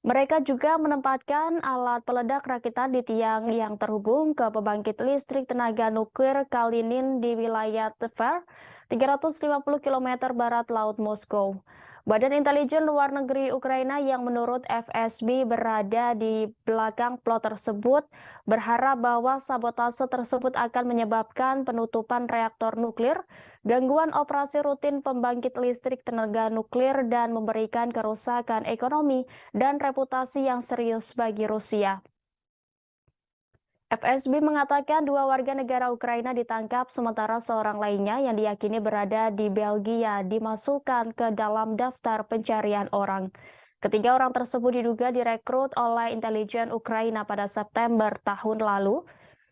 Mereka juga menempatkan alat peledak rakitan di tiang yang terhubung ke pembangkit listrik tenaga nuklir Kalinin di wilayah Tver, 350 km barat Laut Moskow. Badan Intelijen Luar Negeri Ukraina yang menurut FSB berada di belakang plot tersebut berharap bahwa sabotase tersebut akan menyebabkan penutupan reaktor nuklir, gangguan operasi rutin pembangkit listrik tenaga nuklir, dan memberikan kerusakan ekonomi dan reputasi yang serius bagi Rusia. FSB mengatakan dua warga negara Ukraina ditangkap sementara seorang lainnya yang diyakini berada di Belgia dimasukkan ke dalam daftar pencarian orang. Ketiga orang tersebut diduga direkrut oleh intelijen Ukraina pada September tahun lalu.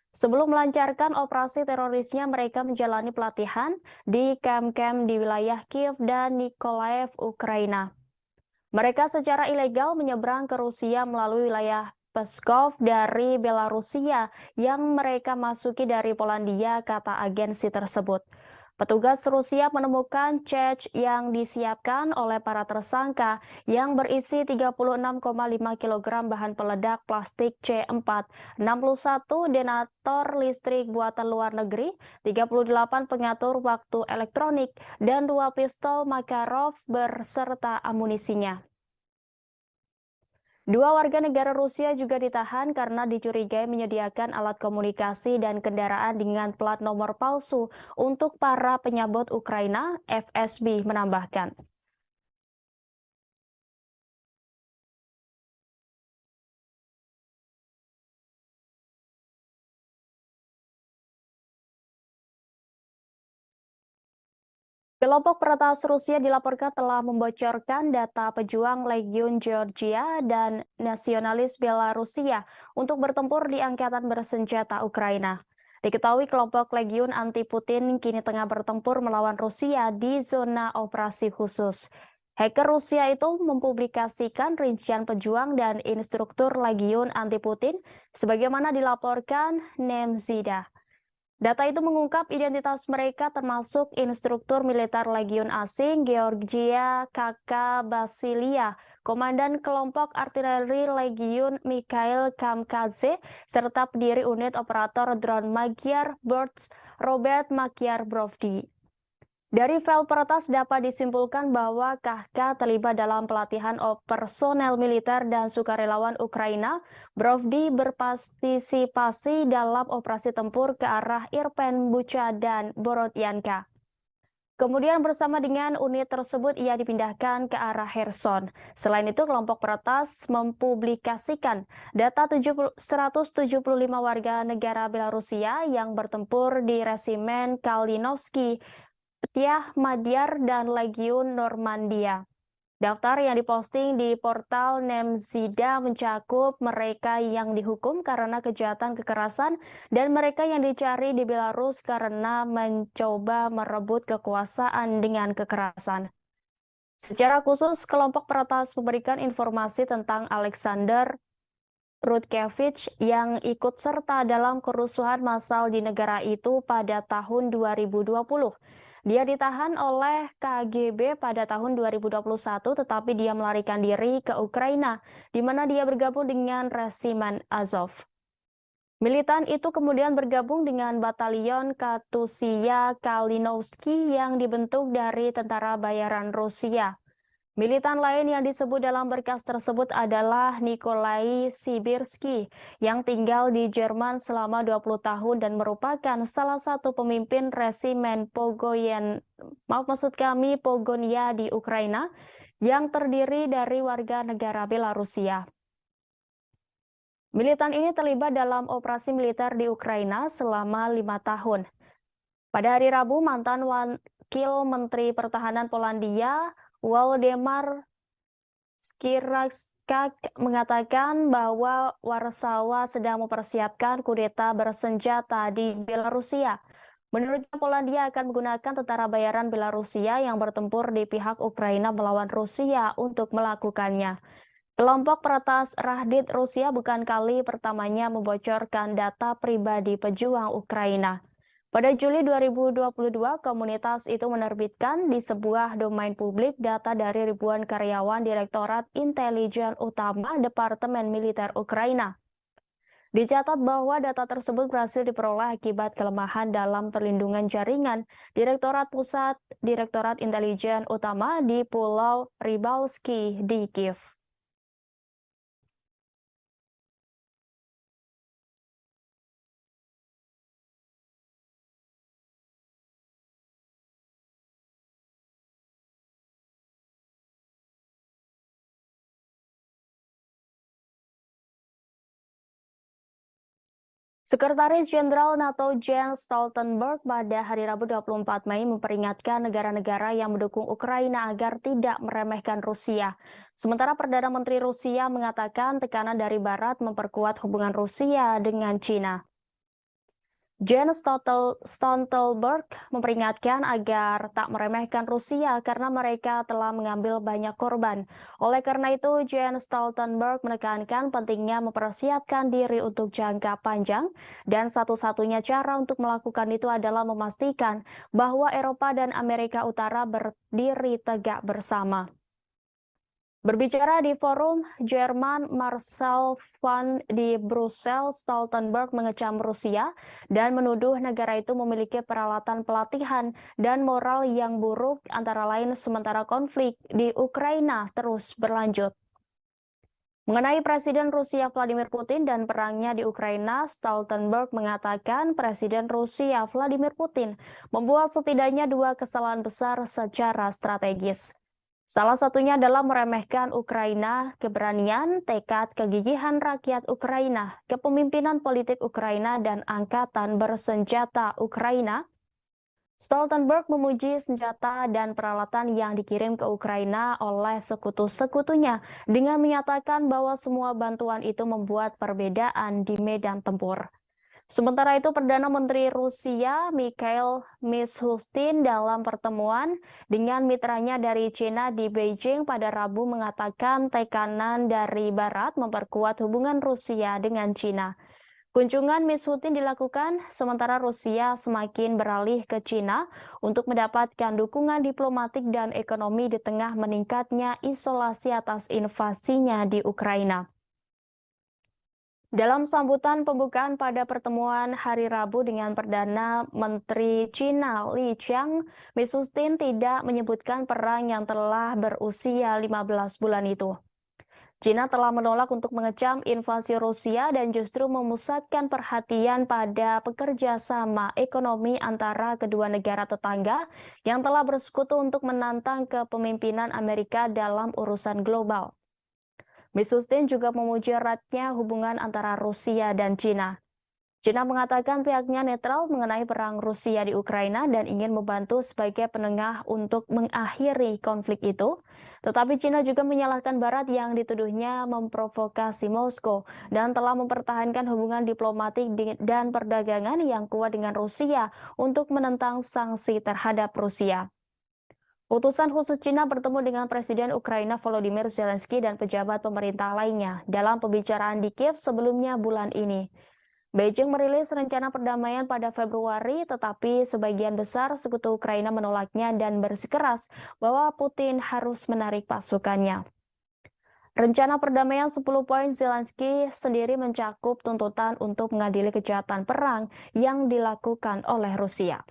Sebelum melancarkan operasi terorisnya, mereka menjalani pelatihan di kamp-kamp di wilayah Kiev dan Nikolaev, Ukraina. Mereka secara ilegal menyeberang ke Rusia melalui wilayah Pskov dari Belarusia yang mereka masuki dari Polandia, kata agensi tersebut. Petugas Rusia menemukan cek yang disiapkan oleh para tersangka yang berisi 36,5 kg bahan peledak plastik C4, 61 detonator listrik buatan luar negeri, 38 pengatur waktu elektronik, dan 2 pistol Makarov berserta amunisinya. Dua warga negara Rusia juga ditahan karena dicurigai menyediakan alat komunikasi dan kendaraan dengan plat nomor palsu untuk para penyabot Ukraina, FSB menambahkan. Kelompok peretas Rusia dilaporkan telah membocorkan data pejuang Legiun Georgia dan nasionalis Belarusia untuk bertempur di angkatan bersenjata Ukraina. Diketahui kelompok Legiun anti-Putin kini tengah bertempur melawan Rusia di zona operasi khusus. Hacker Rusia itu mempublikasikan rincian pejuang dan instruktur Legiun anti-Putin sebagaimana dilaporkan Nemzida. Data itu mengungkap identitas mereka termasuk instruktur militer Legiun asing Georgia Kaka Basilia, Komandan Kelompok Artileri Legiun Mikhail Kamkadze, serta pendiri unit operator drone Magyar Birds Robert Magyar Brovdi. Dari file peretas dapat disimpulkan bahwa Kahka terlibat dalam pelatihan personel militer dan sukarelawan Ukraina. Brovdi berpartisipasi dalam operasi tempur ke arah Irpen, Bucha, dan Borodyanka. Kemudian bersama dengan unit tersebut ia dipindahkan ke arah Kherson. Selain itu, kelompok peretas mempublikasikan data 175 warga negara Belarusia yang bertempur di resimen Kalinovsky, Petiah Madyar, dan Legiun Normandia. Daftar yang diposting di portal Nemzida mencakup mereka yang dihukum karena kejahatan kekerasan dan mereka yang dicari di Belarus karena mencoba merebut kekuasaan dengan kekerasan. Secara khusus, kelompok peretas memberikan informasi tentang Alexander Rutkevich yang ikut serta dalam kerusuhan massal di negara itu pada tahun 2020. Dia ditahan oleh KGB pada tahun 2021, tetapi dia melarikan diri ke Ukraina, di mana dia bergabung dengan resimen Azov. Militan itu kemudian bergabung dengan Batalion Katusia Kalinovsky yang dibentuk dari tentara bayaran Rusia. Militan lain yang disebut dalam berkas tersebut adalah Nikolai Sibirsky yang tinggal di Jerman selama 20 tahun dan merupakan salah satu pemimpin resimen Pogonia di Ukraina yang terdiri dari warga negara Belarusia. Militan ini terlibat dalam operasi militer di Ukraina selama 5 tahun. Pada hari Rabu, mantan Wakil Menteri Pertahanan Polandia, Waldemar Skiracka mengatakan bahwa Warsawa sedang mempersiapkan kudeta bersenjata di Belarusia. Menurutnya, Polandia akan menggunakan tentara bayaran Belarusia yang bertempur di pihak Ukraina melawan Rusia untuk melakukannya. Kelompok peretas Rahdit Rusia bukan kali pertamanya membocorkan data pribadi pejuang Ukraina. Pada Juli 2022, komunitas itu menerbitkan di sebuah domain publik data dari ribuan karyawan Direktorat Intelijen Utama Departemen Militer Ukraina. Dicatat bahwa data tersebut berhasil diperoleh akibat kelemahan dalam perlindungan jaringan Direktorat Pusat Direktorat Intelijen Utama di Pulau Rybalski di Kiev. Sekretaris Jenderal NATO Jens Stoltenberg pada hari Rabu 24 Mei memperingatkan negara-negara yang mendukung Ukraina agar tidak meremehkan Rusia. Sementara Perdana Menteri Rusia mengatakan tekanan dari Barat memperkuat hubungan Rusia dengan China. Jens Stoltenberg memperingatkan agar tak meremehkan Rusia karena mereka telah mengambil banyak korban. Oleh karena itu, Jens Stoltenberg menekankan pentingnya mempersiapkan diri untuk jangka panjang dan satu-satunya cara untuk melakukan itu adalah memastikan bahwa Eropa dan Amerika Utara berdiri tegak bersama. Berbicara di forum Jerman Marshall Fund di Brussels, Stoltenberg mengecam Rusia dan menuduh negara itu memiliki peralatan pelatihan dan moral yang buruk, antara lain sementara konflik di Ukraina terus berlanjut. Mengenai Presiden Rusia Vladimir Putin dan perangnya di Ukraina, Stoltenberg mengatakan Presiden Rusia Vladimir Putin membuat setidaknya dua kesalahan besar secara strategis. Salah satunya adalah meremehkan Ukraina, keberanian, tekad, kegigihan rakyat Ukraina, kepemimpinan politik Ukraina, dan angkatan bersenjata Ukraina. Stoltenberg memuji senjata dan peralatan yang dikirim ke Ukraina oleh sekutu-sekutunya dengan menyatakan bahwa semua bantuan itu membuat perbedaan di medan tempur. Sementara itu, Perdana Menteri Rusia Mikhail Mishustin dalam pertemuan dengan mitranya dari China di Beijing pada Rabu mengatakan tekanan dari Barat memperkuat hubungan Rusia dengan China. Kunjungan Mishustin dilakukan sementara Rusia semakin beralih ke China untuk mendapatkan dukungan diplomatik dan ekonomi di tengah meningkatnya isolasi atas invasinya di Ukraina. Dalam sambutan pembukaan pada pertemuan hari Rabu dengan Perdana Menteri China Li Qiang, Mishustin tidak menyebutkan perang yang telah berusia 15 bulan itu. China telah menolak untuk mengecam invasi Rusia dan justru memusatkan perhatian pada pekerja sama ekonomi antara kedua negara tetangga yang telah bersekutu untuk menantang kepemimpinan Amerika dalam urusan global. Mishustin juga memuji eratnya hubungan antara Rusia dan China. China mengatakan pihaknya netral mengenai perang Rusia di Ukraina dan ingin membantu sebagai penengah untuk mengakhiri konflik itu. Tetapi China juga menyalahkan Barat yang dituduhnya memprovokasi Moskow dan telah mempertahankan hubungan diplomatik dan perdagangan yang kuat dengan Rusia untuk menentang sanksi terhadap Rusia. Utusan khusus China bertemu dengan Presiden Ukraina Volodymyr Zelensky dan pejabat pemerintah lainnya dalam pembicaraan di Kiev sebelumnya bulan ini. Beijing merilis rencana perdamaian pada Februari, tetapi sebagian besar sekutu Ukraina menolaknya dan bersikeras bahwa Putin harus menarik pasukannya. Rencana perdamaian 10 poin Zelensky sendiri mencakup tuntutan untuk mengadili kejahatan perang yang dilakukan oleh Rusia.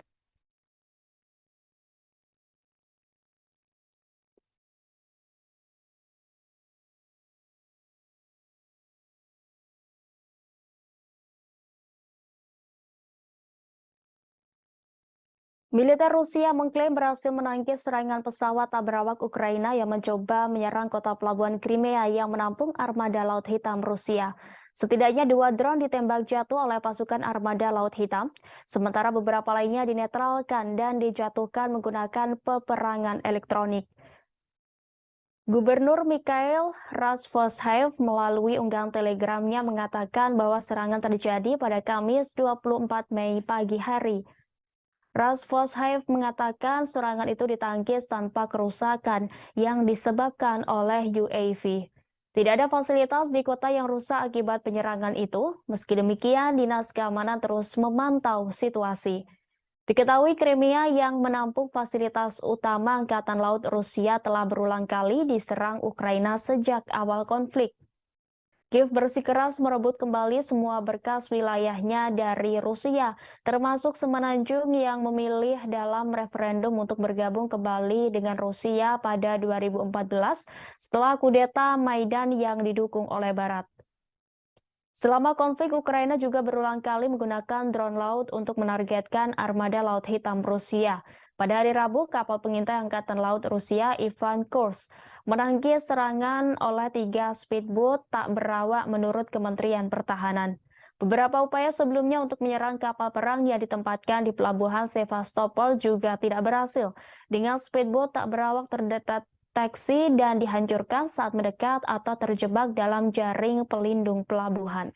Militer Rusia mengklaim berhasil menangkis serangan pesawat tak berawak Ukraina yang mencoba menyerang kota pelabuhan Crimea yang menampung armada Laut Hitam Rusia. Setidaknya 2 drone ditembak jatuh oleh pasukan armada Laut Hitam, sementara beberapa lainnya dinetralkan dan dijatuhkan menggunakan peperangan elektronik. Gubernur Mikhail Razvozhaev melalui unggahan telegramnya mengatakan bahwa serangan terjadi pada Kamis 24 Mei pagi hari. Razvozhaev mengatakan serangan itu ditangkis tanpa kerusakan yang disebabkan oleh UAV. Tidak ada fasilitas di kota yang rusak akibat penyerangan itu. Meski demikian, Dinas Keamanan terus memantau situasi. Diketahui Crimea yang menampung fasilitas utama Angkatan Laut Rusia telah berulang kali diserang Ukraina sejak awal konflik. Kiev bersikeras merebut kembali semua berkas wilayahnya dari Rusia, termasuk Semenanjung yang memilih dalam referendum untuk bergabung kembali dengan Rusia pada 2014 setelah kudeta Maidan yang didukung oleh Barat. Selama konflik, Ukraina juga berulang kali menggunakan drone laut untuk menargetkan armada Laut Hitam Rusia. Pada hari Rabu, kapal pengintai Angkatan Laut Rusia Ivan Kurs menangkis serangan oleh 3 speedboat tak berawak menurut Kementerian Pertahanan. Beberapa upaya sebelumnya untuk menyerang kapal perang yang ditempatkan di pelabuhan Sevastopol juga tidak berhasil, dengan speedboat tak berawak terdeteksi dan dihancurkan saat mendekat atau terjebak dalam jaring pelindung pelabuhan.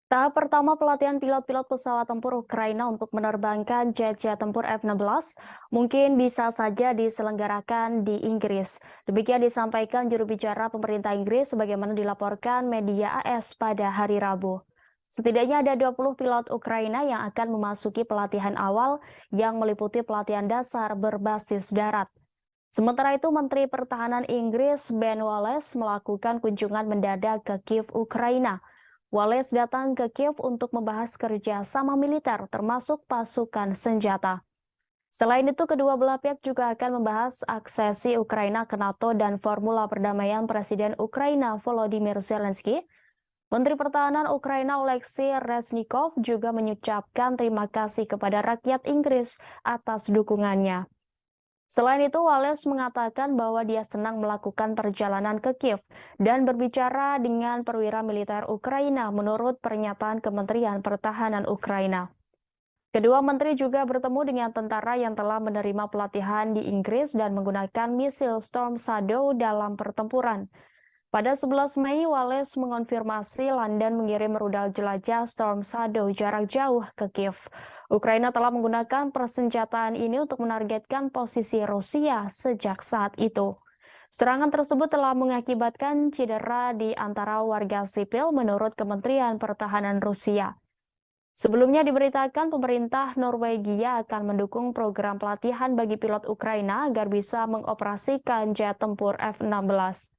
Tahap pertama pelatihan pilot-pilot pesawat tempur Ukraina untuk menerbangkan jet-jet tempur F-16 mungkin bisa saja diselenggarakan di Inggris. Demikian disampaikan juru bicara pemerintah Inggris sebagaimana dilaporkan media AS pada hari Rabu. Setidaknya ada 20 pilot Ukraina yang akan memasuki pelatihan awal yang meliputi pelatihan dasar berbasis darat. Sementara itu, Menteri Pertahanan Inggris Ben Wallace melakukan kunjungan mendadak ke Kiev, Ukraina. Wallace datang ke Kiev untuk membahas kerjasama militer termasuk pasukan senjata. Selain itu, kedua belah pihak juga akan membahas aksesi Ukraina ke NATO dan formula perdamaian Presiden Ukraina Volodymyr Zelensky. Menteri Pertahanan Ukraina Oleksiy Reznikov juga mengucapkan terima kasih kepada rakyat Inggris atas dukungannya. Selain itu, Wallace mengatakan bahwa dia senang melakukan perjalanan ke Kiev dan berbicara dengan perwira militer Ukraina menurut pernyataan Kementerian Pertahanan Ukraina. Kedua menteri juga bertemu dengan tentara yang telah menerima pelatihan di Inggris dan menggunakan misil Storm Shadow dalam pertempuran. Pada 11 Mei, Wallace mengonfirmasi London mengirim rudal jelajah Storm Shadow jarak jauh ke Kiev. Ukraina telah menggunakan persenjataan ini untuk menargetkan posisi Rusia sejak saat itu. Serangan tersebut telah mengakibatkan cedera di antara warga sipil menurut Kementerian Pertahanan Rusia. Sebelumnya diberitakan pemerintah Norwegia akan mendukung program pelatihan bagi pilot Ukraina agar bisa mengoperasikan jet tempur F-16.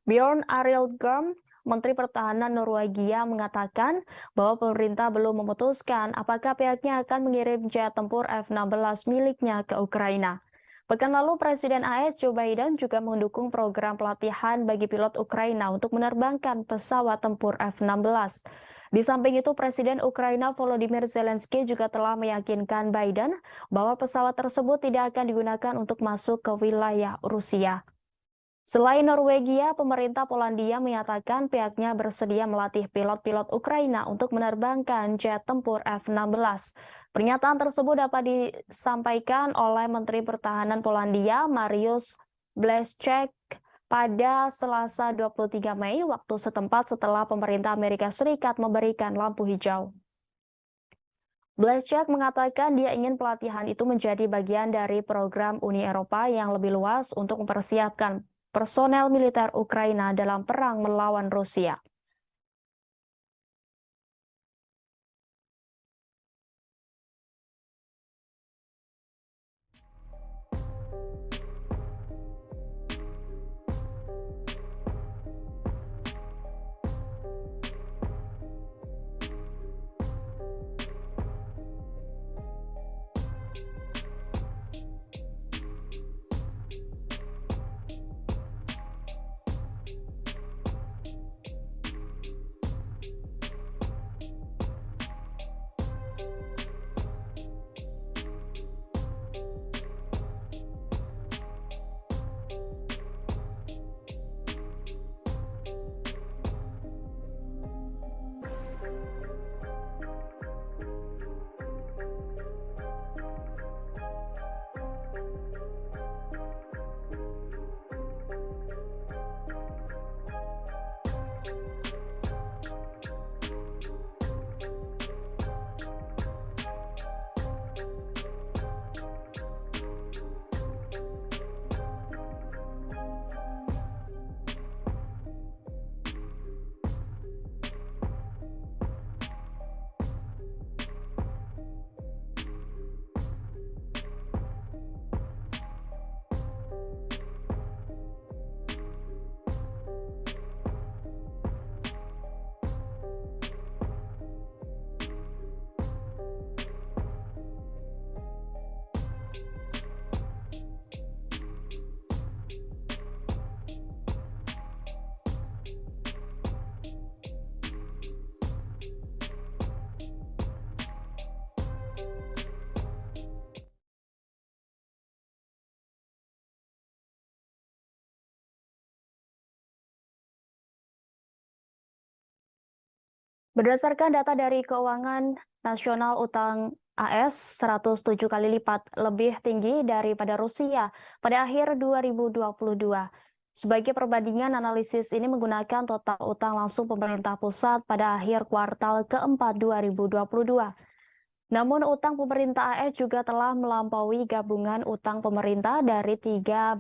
Bjorn Arild Gorm, Menteri Pertahanan Norwegia, mengatakan bahwa pemerintah belum memutuskan apakah pihaknya akan mengirim jet tempur F-16 miliknya ke Ukraina. Pekan lalu, Presiden AS Joe Biden juga mendukung program pelatihan bagi pilot Ukraina untuk menerbangkan pesawat tempur F-16. Di samping itu, Presiden Ukraina Volodymyr Zelensky juga telah meyakinkan Biden bahwa pesawat tersebut tidak akan digunakan untuk masuk ke wilayah Rusia. Selain Norwegia, pemerintah Polandia menyatakan pihaknya bersedia melatih pilot-pilot Ukraina untuk menerbangkan jet tempur F-16. Pernyataan tersebut dapat disampaikan oleh Menteri Pertahanan Polandia, Mariusz Błaszczak, pada Selasa 23 Mei waktu setempat setelah pemerintah Amerika Serikat memberikan lampu hijau. Błaszczak mengatakan dia ingin pelatihan itu menjadi bagian dari program Uni Eropa yang lebih luas untuk mempersiapkan personel militer Ukraina dalam perang melawan Rusia. Berdasarkan data dari Keuangan Nasional, utang AS 107 kali lipat lebih tinggi daripada Rusia pada akhir 2022. Sebagai perbandingan, analisis ini menggunakan total utang langsung pemerintah pusat pada akhir kuartal keempat 2022. Namun utang pemerintah AS juga telah melampaui gabungan utang pemerintah dari 13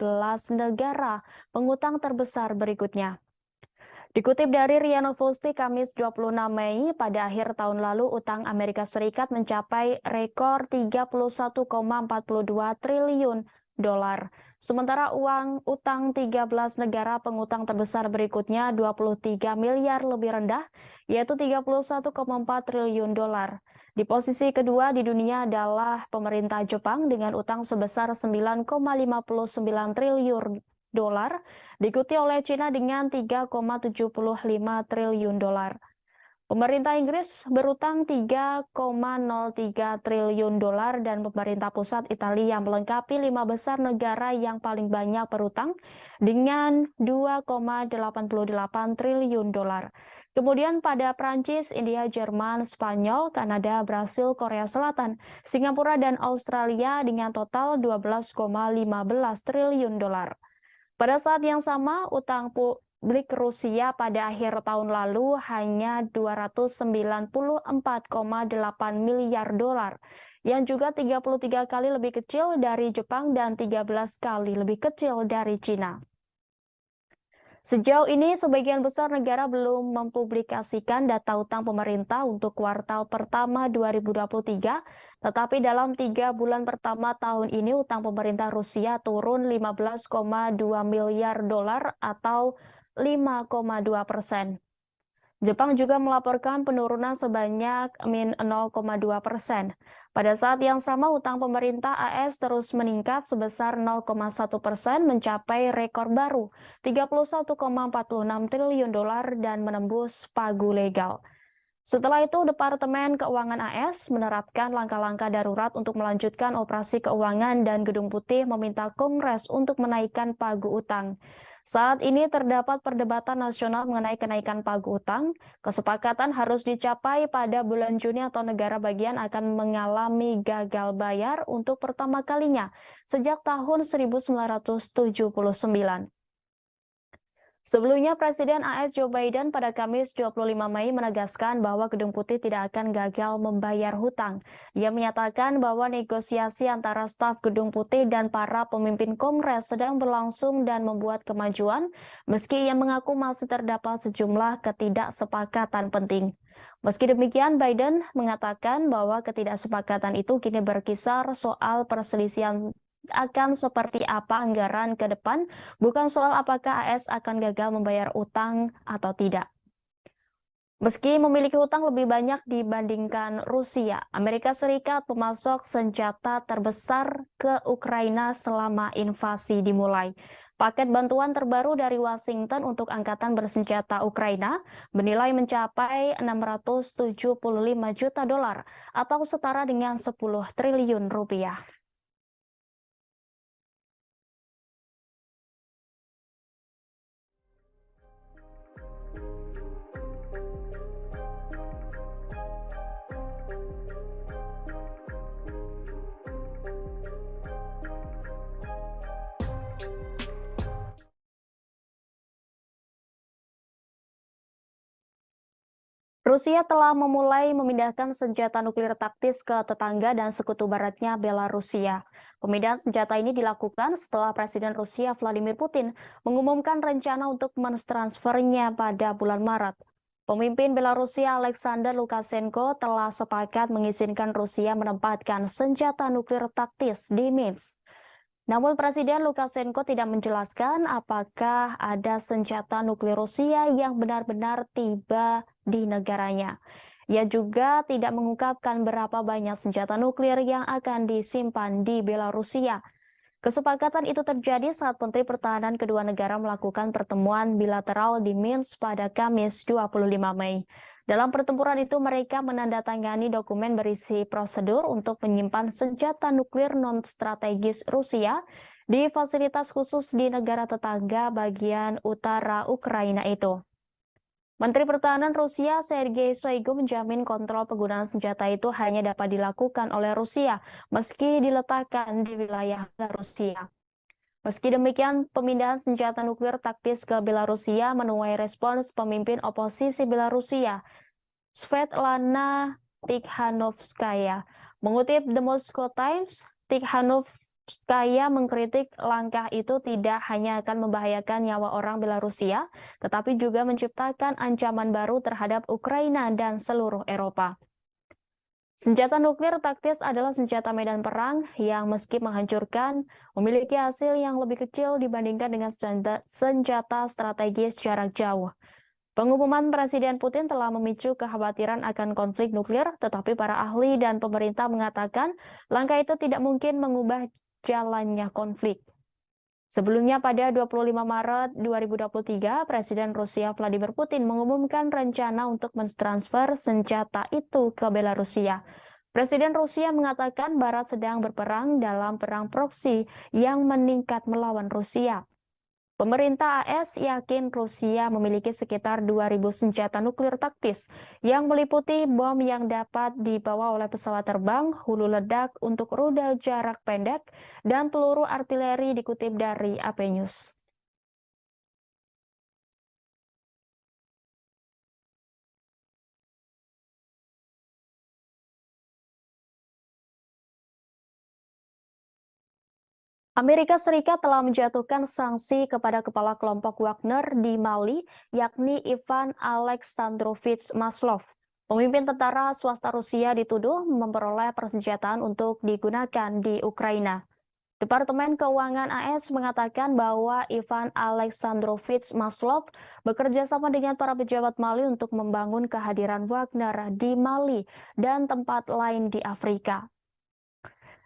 negara pengutang terbesar berikutnya. Dikutip dari RIA Novosti Kamis 26 Mei, pada akhir tahun lalu utang Amerika Serikat mencapai rekor 31,42 triliun dolar. Sementara utang 13 negara pengutang terbesar berikutnya 23 miliar lebih rendah, yaitu 31,4 triliun dolar. Di posisi kedua di dunia adalah pemerintah Jepang dengan utang sebesar 9,59 triliun dolar, diikuti oleh China dengan 3,75 triliun dolar. Pemerintah Inggris berutang 3,03 triliun dolar dan pemerintah pusat Italia melengkapi 5 besar negara yang paling banyak berutang dengan 2,88 triliun dolar. Kemudian pada Prancis, India, Jerman, Spanyol, Kanada, Brasil, Korea Selatan, Singapura, dan Australia dengan total 12,15 triliun dolar. Pada saat yang sama, utang publik Rusia pada akhir tahun lalu hanya 294,8 miliar dolar, yang juga 33 kali lebih kecil dari Jepang dan 13 kali lebih kecil dari Cina. Sejauh ini, sebagian besar negara belum mempublikasikan data utang pemerintah untuk kuartal pertama 2023, tetapi dalam 3 bulan pertama tahun ini utang pemerintah Rusia turun 15,2 miliar dolar atau 5,2%. Jepang juga melaporkan penurunan sebanyak -0,2%. Pada saat yang sama, utang pemerintah AS terus meningkat sebesar 0,1% mencapai rekor baru 31,46 triliun dolar dan menembus pagu legal. Setelah itu, Departemen Keuangan AS menerapkan langkah-langkah darurat untuk melanjutkan operasi keuangan dan Gedung Putih meminta Kongres untuk menaikkan pagu utang. Saat ini terdapat perdebatan nasional mengenai kenaikan pagu utang. Kesepakatan harus dicapai pada bulan Juni atau negara bagian akan mengalami gagal bayar untuk pertama kalinya sejak tahun 1979. Sebelumnya, Presiden AS Joe Biden pada Kamis 25 Mei menegaskan bahwa Gedung Putih tidak akan gagal membayar hutang. Ia menyatakan bahwa negosiasi antara staf Gedung Putih dan para pemimpin Kongres sedang berlangsung dan membuat kemajuan, meski ia mengaku masih terdapat sejumlah ketidaksepakatan penting. Meski demikian, Biden mengatakan bahwa ketidaksepakatan itu kini berkisar soal perselisihan akan seperti apa anggaran ke depan, bukan soal apakah AS akan gagal membayar utang atau tidak. Meski memiliki utang lebih banyak dibandingkan Rusia, Amerika Serikat pemasok senjata terbesar ke Ukraina selama invasi dimulai. Paket bantuan terbaru dari Washington untuk Angkatan Bersenjata Ukraina bernilai mencapai 675 juta dolar atau setara dengan 10 triliun rupiah. Rusia telah memulai memindahkan senjata nuklir taktis ke tetangga dan sekutu baratnya Belarusia. Pemindahan senjata ini dilakukan setelah Presiden Rusia Vladimir Putin mengumumkan rencana untuk mentransfernya pada bulan Maret. Pemimpin Belarusia Alexander Lukashenko telah sepakat mengizinkan Rusia menempatkan senjata nuklir taktis di Minsk. Namun Presiden Lukashenko tidak menjelaskan apakah ada senjata nuklir Rusia yang benar-benar tiba di negaranya. Ia juga tidak mengungkapkan berapa banyak senjata nuklir yang akan disimpan di Belarusia. Kesepakatan itu terjadi saat Menteri Pertahanan kedua negara melakukan pertemuan bilateral di Minsk pada Kamis 25 Mei. Dalam pertempuran itu, mereka menandatangani dokumen berisi prosedur untuk menyimpan senjata nuklir non-strategis Rusia di fasilitas khusus di negara tetangga bagian utara Ukraina itu. Menteri Pertahanan Rusia Sergei Shoigu menjamin kontrol penggunaan senjata itu hanya dapat dilakukan oleh Rusia meski diletakkan di wilayah Rusia. Meski demikian, pemindahan senjata nuklir taktis ke Belarusia menuai respons pemimpin oposisi Belarusia, Svetlana Tikhanovskaya. Mengutip The Moscow Times, Tikhanovskaya mengkritik langkah itu tidak hanya akan membahayakan nyawa orang Belarusia, tetapi juga menciptakan ancaman baru terhadap Ukraina dan seluruh Eropa. Senjata nuklir taktis adalah senjata medan perang yang meski menghancurkan, memiliki hasil yang lebih kecil dibandingkan dengan senjata strategis jarak jauh. Pengumuman Presiden Putin telah memicu kekhawatiran akan konflik nuklir, tetapi para ahli dan pemerintah mengatakan langkah itu tidak mungkin mengubah jalannya konflik. Sebelumnya pada 25 Maret 2023, Presiden Rusia Vladimir Putin mengumumkan rencana untuk mentransfer senjata itu ke Belarusia. Presiden Rusia mengatakan Barat sedang berperang dalam perang proksi yang meningkat melawan Rusia. Pemerintah AS yakin Rusia memiliki sekitar 2.000 senjata nuklir taktis yang meliputi bom yang dapat dibawa oleh pesawat terbang, hulu ledak untuk rudal jarak pendek, dan peluru artileri dikutip dari AP News. Amerika Serikat telah menjatuhkan sanksi kepada kepala kelompok Wagner di Mali, yakni Ivan Alexandrovich Maslov. Pemimpin tentara swasta Rusia dituduh memperoleh persenjataan untuk digunakan di Ukraina. Departemen Keuangan AS mengatakan bahwa Ivan Alexandrovich Maslov bekerja sama dengan para pejabat Mali untuk membangun kehadiran Wagner di Mali dan tempat lain di Afrika.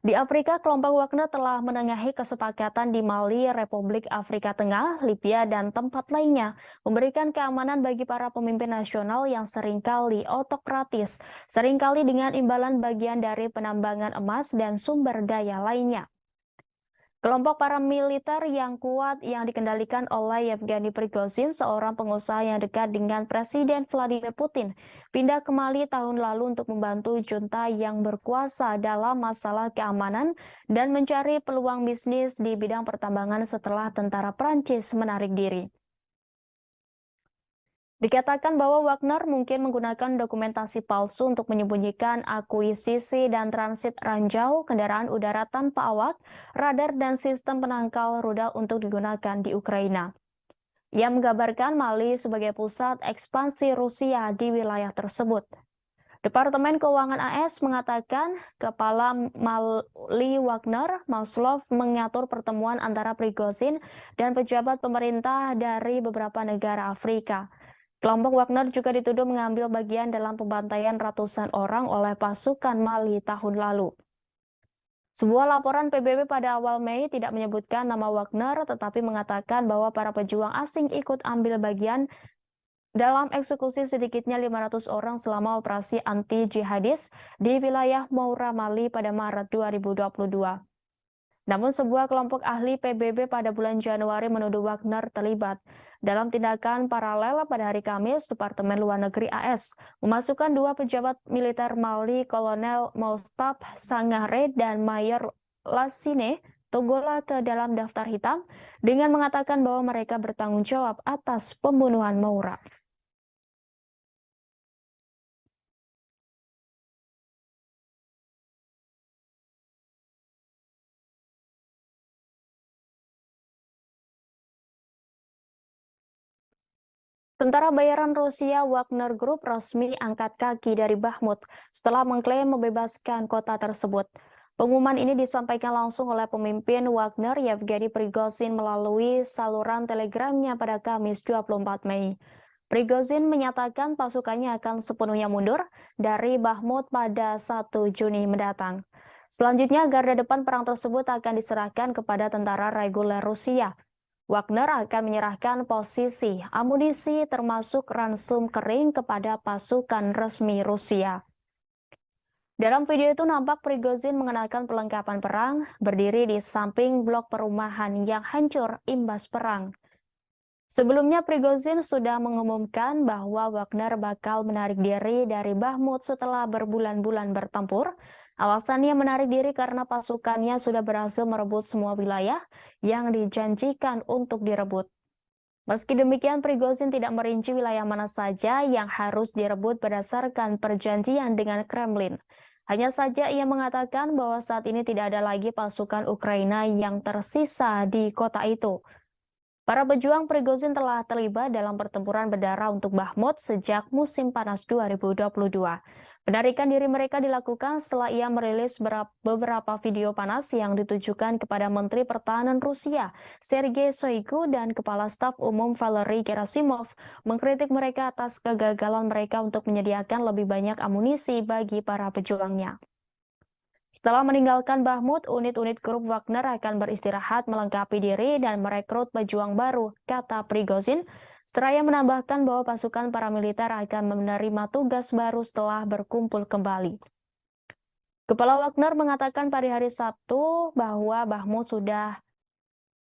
Di Afrika, kelompok Wagner telah menengahi kesepakatan di Mali, Republik Afrika Tengah, Libya, dan tempat lainnya, memberikan keamanan bagi para pemimpin nasional yang seringkali otokratis, seringkali dengan imbalan bagian dari penambangan emas dan sumber daya lainnya. Kelompok paramiliter yang kuat yang dikendalikan oleh Yevgeny Prigozhin, seorang pengusaha yang dekat dengan Presiden Vladimir Putin, pindah ke Mali tahun lalu untuk membantu junta yang berkuasa dalam masalah keamanan dan mencari peluang bisnis di bidang pertambangan setelah tentara Prancis menarik diri. Dikatakan bahwa Wagner mungkin menggunakan dokumentasi palsu untuk menyembunyikan akuisisi dan transit ranjau, kendaraan udara tanpa awak, radar, dan sistem penangkal rudal untuk digunakan di Ukraina. Ia menggambarkan Mali sebagai pusat ekspansi Rusia di wilayah tersebut. Departemen Keuangan AS mengatakan Kepala Mali Wagner, Maslov, mengatur pertemuan antara Prigozhin dan pejabat pemerintah dari beberapa negara Afrika. Kelompok Wagner juga dituduh mengambil bagian dalam pembantaian ratusan orang oleh pasukan Mali tahun lalu. Sebuah laporan PBB pada awal Mei tidak menyebutkan nama Wagner, tetapi mengatakan bahwa para pejuang asing ikut ambil bagian dalam eksekusi sedikitnya 500 orang selama operasi anti-jihadis di wilayah Moura, Mali pada Maret 2022. Namun sebuah kelompok ahli PBB pada bulan Januari menuduh Wagner terlibat dalam tindakan paralel. Pada hari Kamis, Departemen Luar Negeri AS memasukkan dua pejabat militer Mali, Kolonel Moustapha Sangare dan Mayor Lassine Togola ke dalam daftar hitam dengan mengatakan bahwa mereka bertanggung jawab atas pembunuhan Moura. Tentara bayaran Rusia Wagner Group resmi angkat kaki dari Bakhmut setelah mengklaim membebaskan kota tersebut. Pengumuman ini disampaikan langsung oleh pemimpin Wagner Yevgeny Prigozhin melalui saluran telegramnya pada Kamis 24 Mei. Prigozhin menyatakan pasukannya akan sepenuhnya mundur dari Bakhmut pada 1 Juni mendatang. Selanjutnya, garda depan perang tersebut akan diserahkan kepada tentara reguler Rusia. Wagner akan menyerahkan posisi amunisi termasuk ransum kering kepada pasukan resmi Rusia. Dalam video itu nampak Prigozhin mengenakan perlengkapan perang, berdiri di samping blok perumahan yang hancur imbas perang. Sebelumnya Prigozhin sudah mengumumkan bahwa Wagner bakal menarik diri dari Bakhmut setelah berbulan-bulan bertempur. Alasannya menarik diri karena pasukannya sudah berhasil merebut semua wilayah yang dijanjikan untuk direbut. Meski demikian, Prigozhin tidak merinci wilayah mana saja yang harus direbut berdasarkan perjanjian dengan Kremlin. Hanya saja ia mengatakan bahwa saat ini tidak ada lagi pasukan Ukraina yang tersisa di kota itu. Para pejuang Prigozhin telah terlibat dalam pertempuran berdarah untuk Bakhmut sejak musim panas 2022. Penarikan diri mereka dilakukan setelah ia merilis beberapa video panas yang ditujukan kepada Menteri Pertahanan Rusia, Sergei Shoigu, dan Kepala Staf Umum Valery Gerasimov, mengkritik mereka atas kegagalan mereka untuk menyediakan lebih banyak amunisi bagi para pejuangnya. Setelah meninggalkan Bakhmut, unit-unit grup Wagner akan beristirahat, melengkapi diri, dan merekrut pejuang baru, kata Prigozhin. Seraya menambahkan bahwa pasukan paramiliter akan menerima tugas baru setelah berkumpul kembali. Kepala Wagner mengatakan pada hari Sabtu bahwa Bakhmut sudah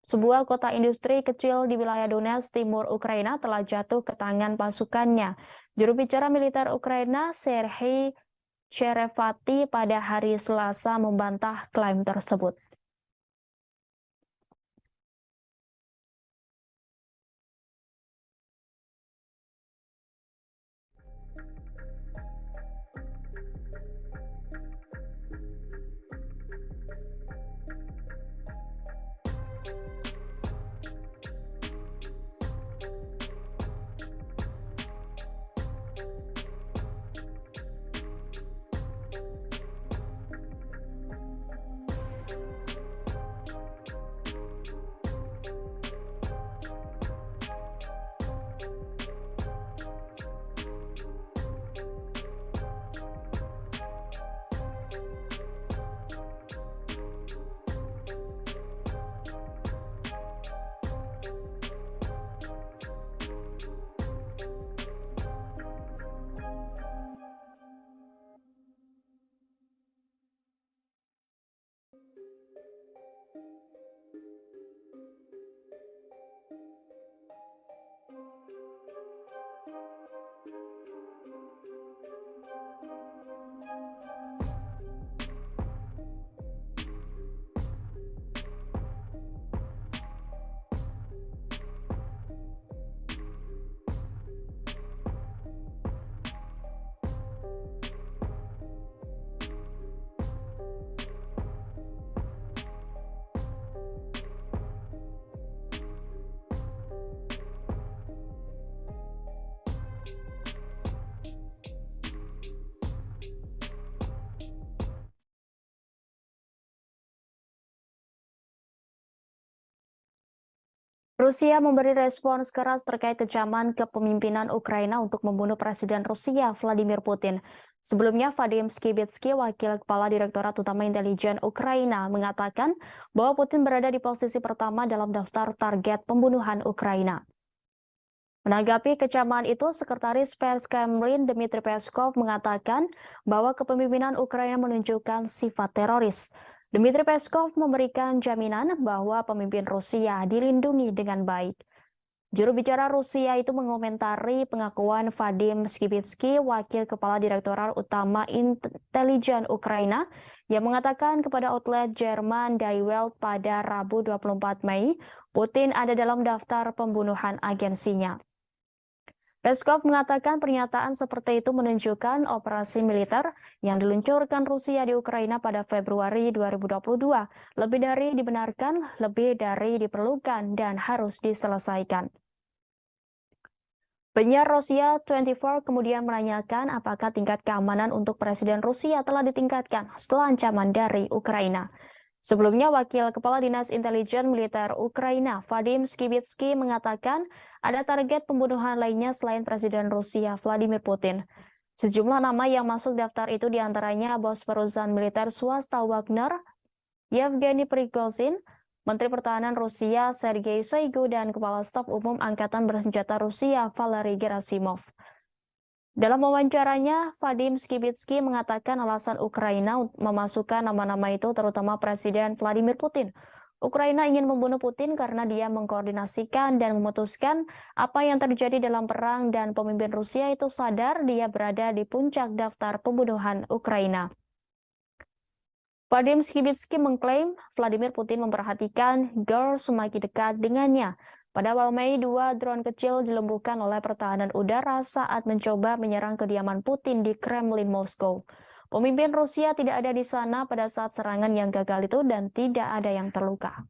sebuah kota industri kecil di wilayah Donetsk, timur Ukraina, telah jatuh ke tangan pasukannya. Juru bicara militer Ukraina, Serhiy Cherevati, pada hari Selasa membantah klaim tersebut. Rusia memberi respons keras terkait kecaman kepemimpinan Ukraina untuk membunuh Presiden Rusia Vladimir Putin. Sebelumnya, Vadim Skibitsky, wakil kepala Direktorat Utama Intelijen Ukraina, mengatakan bahwa Putin berada di posisi pertama dalam daftar target pembunuhan Ukraina. Menanggapi kecaman itu, Sekretaris Pers Kremlin Dmitry Peskov mengatakan bahwa kepemimpinan Ukraina menunjukkan sifat teroris. Dmitry Peskov memberikan jaminan bahwa pemimpin Rusia dilindungi dengan baik. Juru bicara Rusia itu mengomentari pengakuan Vadim Skibitsky, wakil kepala Direktorat Utama Intelijen Ukraina, yang mengatakan kepada outlet Jerman Die Welt pada Rabu 24 Mei, Putin ada dalam daftar pembunuhan agensinya. Peskov mengatakan pernyataan seperti itu menunjukkan operasi militer yang diluncurkan Rusia di Ukraina pada Februari 2022 lebih dari dibenarkan, lebih dari diperlukan, dan harus diselesaikan. Penyiar Rusia 24 kemudian menanyakan apakah tingkat keamanan untuk Presiden Rusia telah ditingkatkan setelah ancaman dari Ukraina. Sebelumnya, Wakil Kepala Dinas Intelijen Militer Ukraina, Vadim Skibitsky, mengatakan ada target pembunuhan lainnya selain Presiden Rusia Vladimir Putin. Sejumlah nama yang masuk daftar itu diantaranya bos perusahaan militer swasta Wagner, Yevgeny Prigozhin, Menteri Pertahanan Rusia Sergei Shoigu, dan Kepala Staf Umum Angkatan Bersenjata Rusia Valery Gerasimov. Dalam wawancaranya, Vadim Skibitsky mengatakan alasan Ukraina memasukkan nama-nama itu terutama Presiden Vladimir Putin. Ukraina ingin membunuh Putin karena dia mengkoordinasikan dan memutuskan apa yang terjadi dalam perang dan pemimpin Rusia itu sadar dia berada di puncak daftar pembunuhan Ukraina. Vadim Skibitsky mengklaim Vladimir Putin memperhatikan GER semakin dekat dengannya. Pada awal Mei, 2 drone kecil dilumpuhkan oleh pertahanan udara saat mencoba menyerang kediaman Putin di Kremlin, Moskow. Pemimpin Rusia tidak ada di sana pada saat serangan yang gagal itu dan tidak ada yang terluka.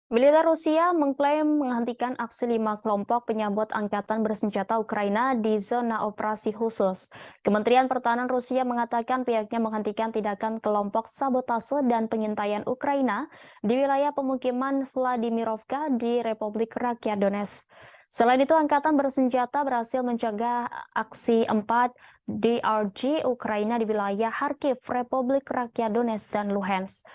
Militer Rusia mengklaim menghentikan aksi 5 kelompok penyambut angkatan bersenjata Ukraina di zona operasi khusus. Kementerian Pertahanan Rusia mengatakan pihaknya menghentikan tindakan kelompok sabotase dan pengintaian Ukraina di wilayah pemukiman Vladimirovka di Republik Rakyat Donetsk. Selain itu, angkatan bersenjata berhasil mencegah aksi 4 DRG Ukraina di wilayah Kharkiv, Republik Rakyat Donetsk, dan Luhansk.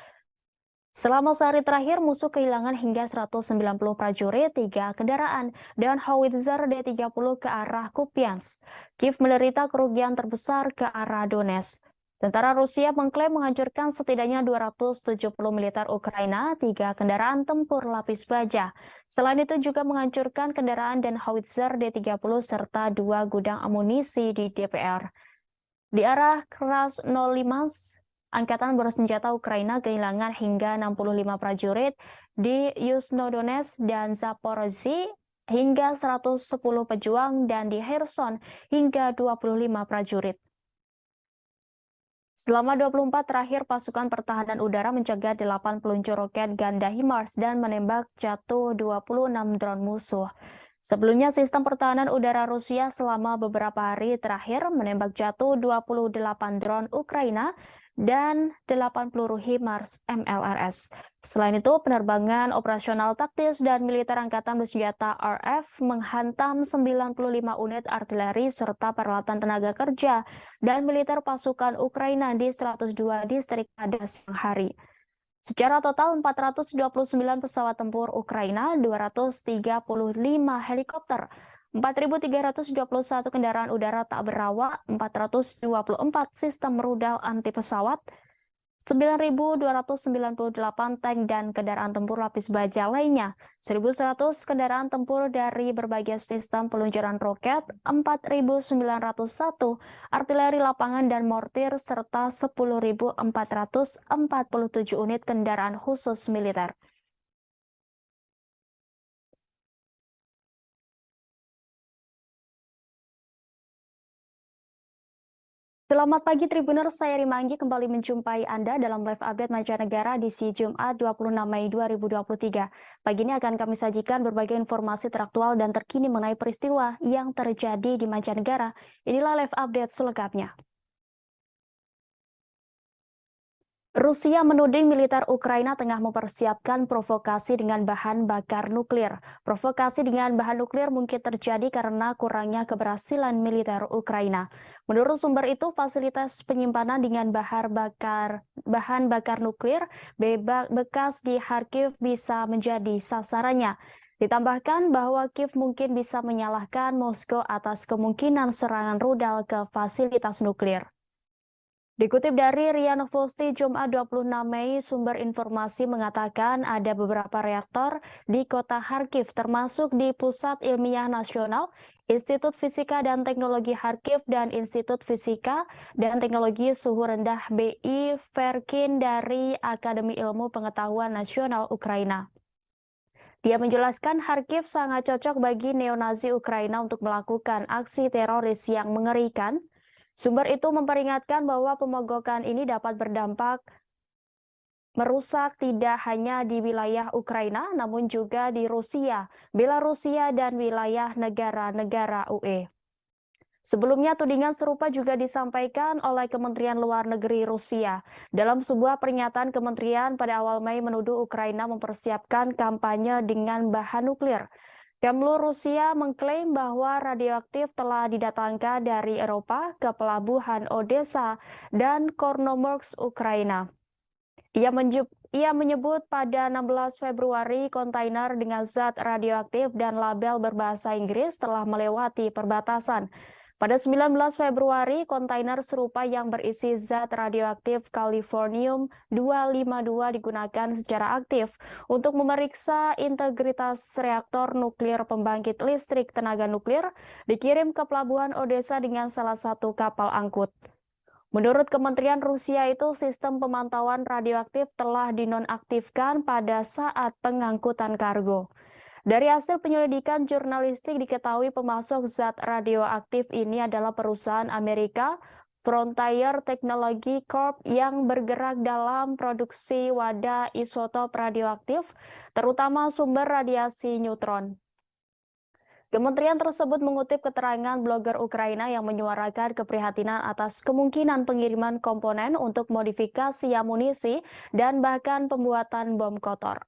Selama sehari terakhir, musuh kehilangan hingga 190 prajurit, 3 kendaraan, dan howitzer D-30 ke arah Kupiansk. Kiev menderita kerugian terbesar ke arah Donetsk. Tentara Rusia mengklaim menghancurkan setidaknya 270 militer Ukraina, 3 kendaraan tempur lapis baja. Selain itu juga menghancurkan kendaraan dan howitzer D-30 serta 2 gudang amunisi di DPR. Di arah Krasnolimansk, Angkatan Bersenjata Ukraina kehilangan hingga 65 prajurit di Yuzhno-Donetsk dan Zaporozhye, hingga 110 pejuang, dan di Kherson hingga 25 prajurit. Selama 24 terakhir, pasukan pertahanan udara mencegah 8 peluncur roket ganda HIMARS dan menembak jatuh 26 drone musuh. Sebelumnya, sistem pertahanan udara Rusia selama beberapa hari terakhir menembak jatuh 28 drone Ukraina dan 8 peluru HIMARS MLRS. Selain itu, penerbangan operasional taktis dan militer Angkatan Bersenjata RF menghantam 95 unit artileri serta peralatan tenaga kerja dan militer pasukan Ukraina di 102 distrik pada siang hari. Secara total 429 pesawat tempur Ukraina, 235 helikopter, 4.321 kendaraan udara tak berawak, 424 sistem rudal anti pesawat, 9.298 tank dan kendaraan tempur lapis baja lainnya, 1.100 kendaraan tempur dari berbagai sistem peluncuran roket, 4.901 artileri lapangan dan mortir, serta 10.447 unit kendaraan khusus militer. Selamat pagi Tribuners, saya Rima Anggi kembali menjumpai Anda dalam live update mancanegara di Jumat 26 Mei 2023. Pagi ini akan kami sajikan berbagai informasi teraktual dan terkini mengenai peristiwa yang terjadi di mancanegara. Inilah live update selengkapnya. Rusia menuding militer Ukraina tengah mempersiapkan provokasi dengan bahan bakar nuklir. Provokasi dengan bahan nuklir mungkin terjadi karena kurangnya keberhasilan militer Ukraina. Menurut sumber itu, fasilitas penyimpanan dengan bahan bakar nuklir bekas di Kharkiv bisa menjadi sasarannya. Ditambahkan bahwa Kiev mungkin bisa menyalahkan Moskow atas kemungkinan serangan rudal ke fasilitas nuklir. Dikutip dari RIA Novosti Jumat 26 Mei, sumber informasi mengatakan ada beberapa reaktor di kota Kharkiv termasuk di Pusat Ilmiah Nasional, Institut Fisika dan Teknologi Kharkiv dan Institut Fisika dan Teknologi Suhu Rendah BI Verkin dari Akademi Ilmu Pengetahuan Nasional Ukraina. Dia menjelaskan Kharkiv sangat cocok bagi neonazi Ukraina untuk melakukan aksi teroris yang mengerikan. Sumber itu memperingatkan bahwa pemogokan ini dapat berdampak merusak tidak hanya di wilayah Ukraina, namun juga di Rusia, Belarusia, dan wilayah negara-negara UE. Sebelumnya, tudingan serupa juga disampaikan oleh Kementerian Luar Negeri Rusia. Dalam sebuah pernyataan kementerian pada awal Mei menuduh Ukraina mempersiapkan kampanye dengan bahan nuklir. Kemlu Rusia mengklaim bahwa radioaktif telah didatangkan dari Eropa ke pelabuhan Odessa dan Kornomorsk, Ukraina. Ia menyebut pada 16 Februari kontainer dengan zat radioaktif dan label berbahasa Inggris telah melewati perbatasan. Pada 19 Februari, kontainer serupa yang berisi zat radioaktif Californium-252 digunakan secara aktif untuk memeriksa integritas reaktor nuklir pembangkit listrik tenaga nuklir dikirim ke pelabuhan Odessa dengan salah satu kapal angkut. Menurut Kementerian Rusia itu, sistem pemantauan radioaktif telah dinonaktifkan pada saat pengangkutan kargo. Dari hasil penyelidikan jurnalistik diketahui pemasok zat radioaktif ini adalah perusahaan Amerika Frontier Technology Corp yang bergerak dalam produksi wadah isotop radioaktif, terutama sumber radiasi neutron. Kementerian tersebut mengutip keterangan blogger Ukraina yang menyuarakan keprihatinan atas kemungkinan pengiriman komponen untuk modifikasi amunisi dan bahkan pembuatan bom kotor.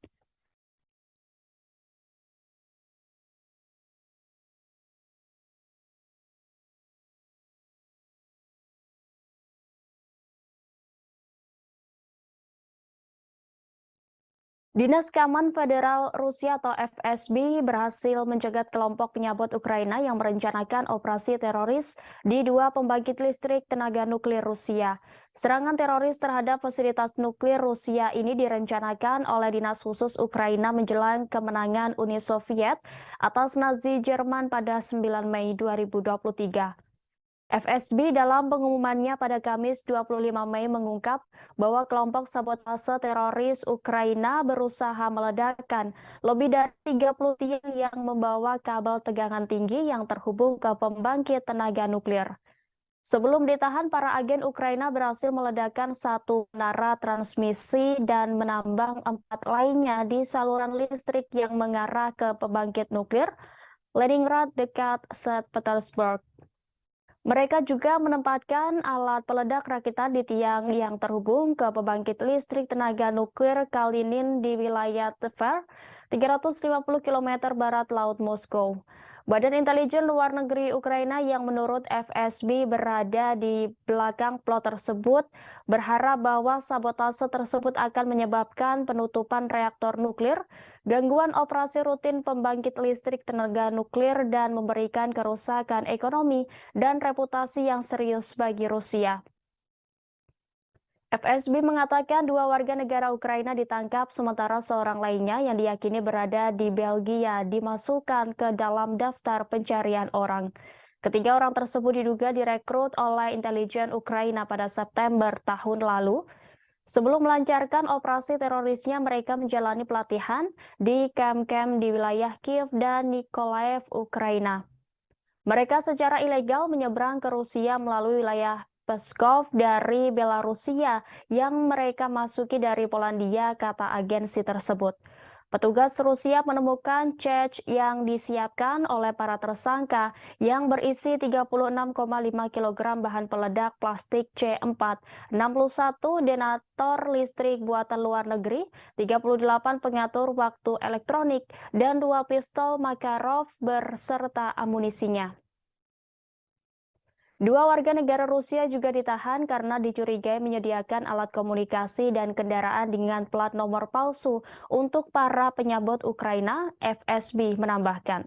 Dinas Keamanan Federal Rusia atau FSB berhasil mencegat kelompok penyabot Ukraina yang merencanakan operasi teroris di dua pembangkit listrik tenaga nuklir Rusia. Serangan teroris terhadap fasilitas nuklir Rusia ini direncanakan oleh Dinas Khusus Ukraina menjelang kemenangan Uni Soviet atas Nazi Jerman pada 9 Mei 2023. FSB dalam pengumumannya pada Kamis 25 Mei mengungkap bahwa kelompok sabotase teroris Ukraina berusaha meledakkan lebih dari 30 tiang yang membawa kabel tegangan tinggi yang terhubung ke pembangkit tenaga nuklir. Sebelum ditahan, para agen Ukraina berhasil meledakkan satu menara transmisi dan menambang 4 lainnya di saluran listrik yang mengarah ke pembangkit nuklir Leningrad dekat St. Petersburg. Mereka juga menempatkan alat peledak rakitan di tiang yang terhubung ke pembangkit listrik tenaga nuklir Kalinin di wilayah Tver, 350 km barat Laut Moskow. Badan Intelijen Luar Negeri Ukraina yang menurut FSB berada di belakang plot tersebut berharap bahwa sabotase tersebut akan menyebabkan penutupan reaktor nuklir, gangguan operasi rutin pembangkit listrik tenaga nuklir, dan memberikan kerusakan ekonomi dan reputasi yang serius bagi Rusia. FSB mengatakan dua warga negara Ukraina ditangkap, sementara seorang lainnya yang diyakini berada di Belgia dimasukkan ke dalam daftar pencarian orang. Ketiga orang tersebut diduga direkrut oleh intelijen Ukraina pada September tahun lalu. Sebelum melancarkan operasi terorisnya, mereka menjalani pelatihan di kamp-kamp di wilayah Kiev dan Nikolaev, Ukraina. Mereka secara ilegal menyeberang ke Rusia melalui wilayah Peskov dari Belarusia yang mereka masuki dari Polandia, kata agensi tersebut. Petugas Rusia menemukan cache yang disiapkan oleh para tersangka yang berisi 36,5 kg bahan peledak plastik C4, 61 detonator listrik buatan luar negeri, 38 pengatur waktu elektronik, dan 2 pistol Makarov berserta amunisinya. Dua warga negara Rusia juga ditahan karena dicurigai menyediakan alat komunikasi dan kendaraan dengan plat nomor palsu untuk para penyabot Ukraina, FSB menambahkan.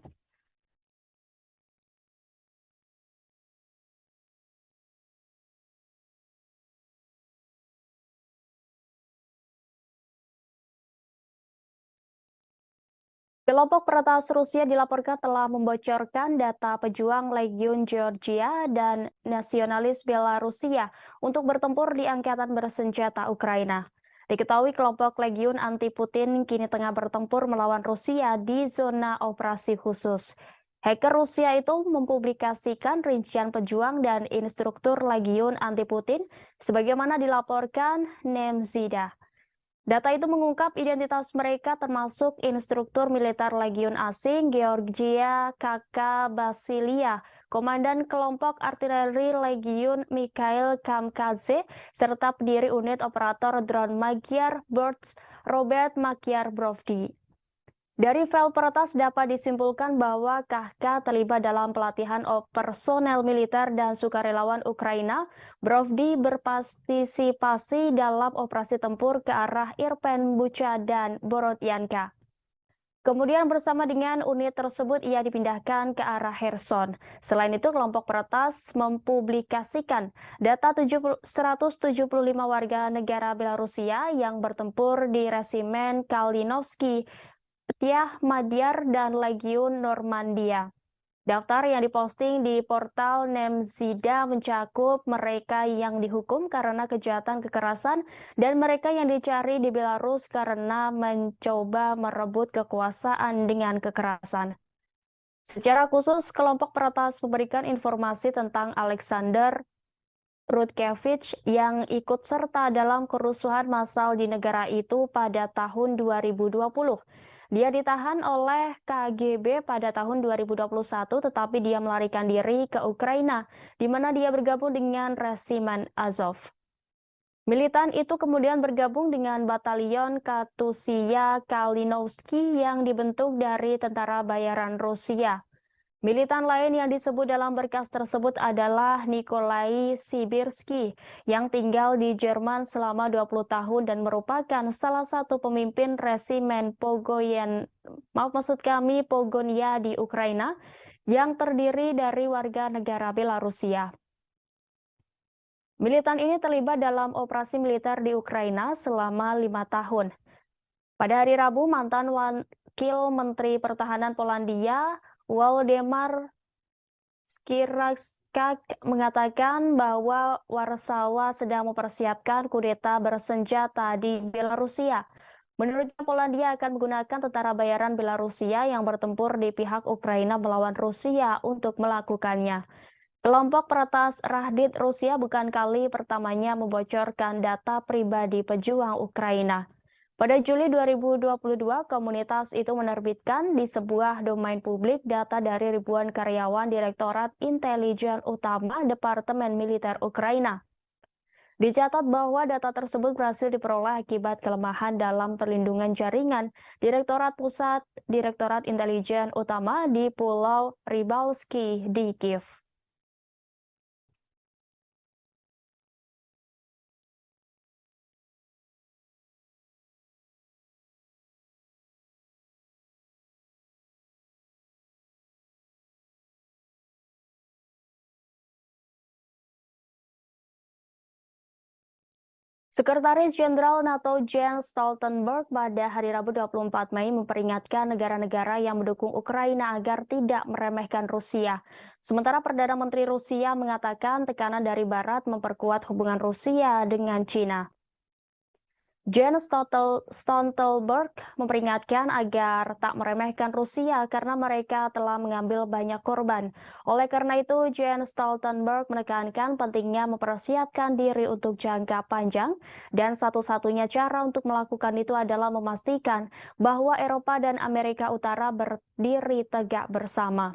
Kelompok peretas Rusia dilaporkan telah membocorkan data pejuang Legiun Georgia dan nasionalis Belarusia untuk bertempur di angkatan bersenjata Ukraina. Diketahui kelompok Legiun anti-Putin kini tengah bertempur melawan Rusia di zona operasi khusus. Hacker Rusia itu mempublikasikan rincian pejuang dan instruktur Legiun anti-Putin sebagaimana dilaporkan Nemzida. Data itu mengungkap identitas mereka termasuk instruktur militer Legiun asing Georgia Kaka Basilia, Komandan Kelompok Artileri Legiun Mikhail Kamkadze, serta pendiri unit operator drone Magyar Birds Robert Magyar Brovdi. Dari file peretas dapat disimpulkan bahwa Kahka terlibat dalam pelatihan personel militer dan sukarelawan Ukraina. Brovdi berpartisipasi dalam operasi tempur ke arah Irpen, Bucha, dan Borodyanka. Kemudian bersama dengan unit tersebut ia dipindahkan ke arah Kherson. Selain itu, kelompok peretas mempublikasikan data 175 warga negara Belarusia yang bertempur di resimen Kalinovsky, Petiah Madyar, dan Legiun Normandia. Daftar yang diposting di portal Nemzida mencakup mereka yang dihukum karena kejahatan kekerasan dan mereka yang dicari di Belarus karena mencoba merebut kekuasaan dengan kekerasan. Secara khusus, kelompok peretas memberikan informasi tentang Alexander Rutkevich yang ikut serta dalam kerusuhan massal di negara itu pada tahun 2020. Dia ditahan oleh KGB pada tahun 2021, tetapi dia melarikan diri ke Ukraina, di mana dia bergabung dengan resimen Azov. Militan itu kemudian bergabung dengan Batalion Katusia Kalinovsky yang dibentuk dari tentara bayaran Rusia. Militan lain yang disebut dalam berkas tersebut adalah Nikolai Sibirsky yang tinggal di Jerman selama 20 tahun dan merupakan salah satu pemimpin resimen Pogonia di Ukraina yang terdiri dari warga negara Belarusia. Militan ini terlibat dalam operasi militer di Ukraina selama 5 tahun. Pada hari Rabu, mantan Wakil Menteri Pertahanan Polandia Waldemar Skierczak mengatakan bahwa Warsawa sedang mempersiapkan kudeta bersenjata di Belarusia. Menurutnya, Polandia akan menggunakan tentara bayaran Belarusia yang bertempur di pihak Ukraina melawan Rusia untuk melakukannya. Kelompok peretas Rahdit Rusia bukan kali pertamanya membocorkan data pribadi pejuang Ukraina. Pada Juli 2022, komunitas itu menerbitkan di sebuah domain publik data dari ribuan karyawan Direktorat Intelijen Utama Departemen Militer Ukraina. Dicatat bahwa data tersebut berhasil diperoleh akibat kelemahan dalam perlindungan jaringan Direktorat Pusat Direktorat Intelijen Utama di Pulau Rybalski di Kiev. Sekretaris Jenderal NATO Jens Stoltenberg pada hari Rabu 24 Mei memperingatkan negara-negara yang mendukung Ukraina agar tidak meremehkan Rusia. Sementara Perdana Menteri Rusia mengatakan tekanan dari Barat memperkuat hubungan Rusia dengan China. Jens Stoltenberg memperingatkan agar tak meremehkan Rusia karena mereka telah mengambil banyak korban. Oleh karena itu, Jens Stoltenberg menekankan pentingnya mempersiapkan diri untuk jangka panjang dan satu-satunya cara untuk melakukan itu adalah memastikan bahwa Eropa dan Amerika Utara berdiri tegak bersama.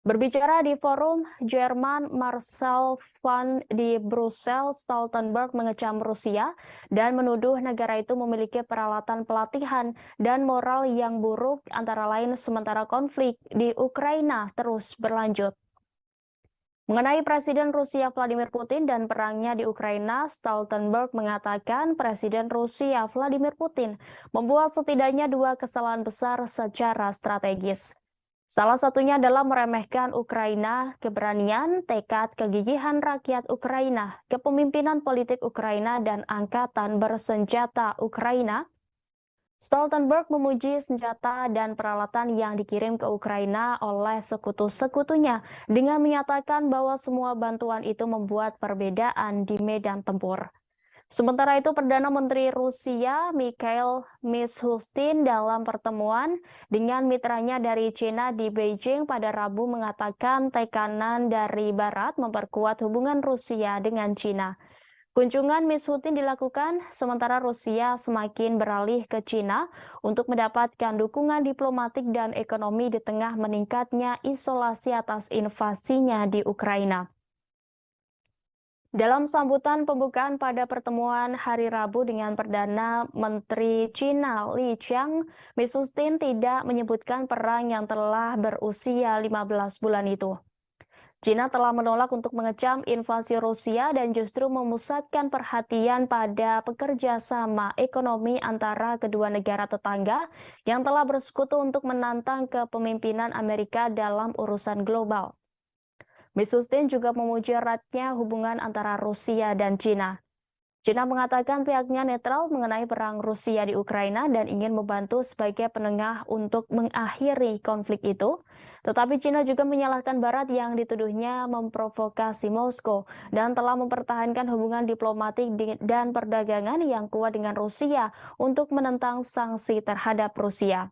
Berbicara di forum Jerman, Marcel van di Brussel, Stoltenberg mengecam Rusia dan menuduh negara itu memiliki peralatan pelatihan dan moral yang buruk, antara lain sementara konflik di Ukraina terus berlanjut. Mengenai Presiden Rusia Vladimir Putin dan perangnya di Ukraina, Stoltenberg mengatakan Presiden Rusia Vladimir Putin membuat setidaknya dua kesalahan besar secara strategis. Salah satunya adalah meremehkan Ukraina, keberanian, tekad, kegigihan rakyat Ukraina, kepemimpinan politik Ukraina, dan angkatan bersenjata Ukraina. Stoltenberg memuji senjata dan peralatan yang dikirim ke Ukraina oleh sekutu-sekutunya dengan menyatakan bahwa semua bantuan itu membuat perbedaan di medan tempur. Sementara itu, Perdana Menteri Rusia Mikhail Mishustin dalam pertemuan dengan mitranya dari China di Beijing pada Rabu mengatakan tekanan dari Barat memperkuat hubungan Rusia dengan China. Kunjungan Mishustin dilakukan sementara Rusia semakin beralih ke China untuk mendapatkan dukungan diplomatik dan ekonomi di tengah meningkatnya isolasi atas invasinya di Ukraina. Dalam sambutan pembukaan pada pertemuan hari Rabu dengan Perdana Menteri China Li Qiang, Mishustin tidak menyebutkan perang yang telah berusia 15 bulan itu. China telah menolak untuk mengecam invasi Rusia dan justru memusatkan perhatian pada pekerja sama ekonomi antara kedua negara tetangga yang telah bersekutu untuk menantang kepemimpinan Amerika dalam urusan global. Mishustin juga memuji eratnya hubungan antara Rusia dan China. China mengatakan pihaknya netral mengenai perang Rusia di Ukraina dan ingin membantu sebagai penengah untuk mengakhiri konflik itu. Tetapi China juga menyalahkan Barat yang dituduhnya memprovokasi Moskow dan telah mempertahankan hubungan diplomatik dan perdagangan yang kuat dengan Rusia untuk menentang sanksi terhadap Rusia.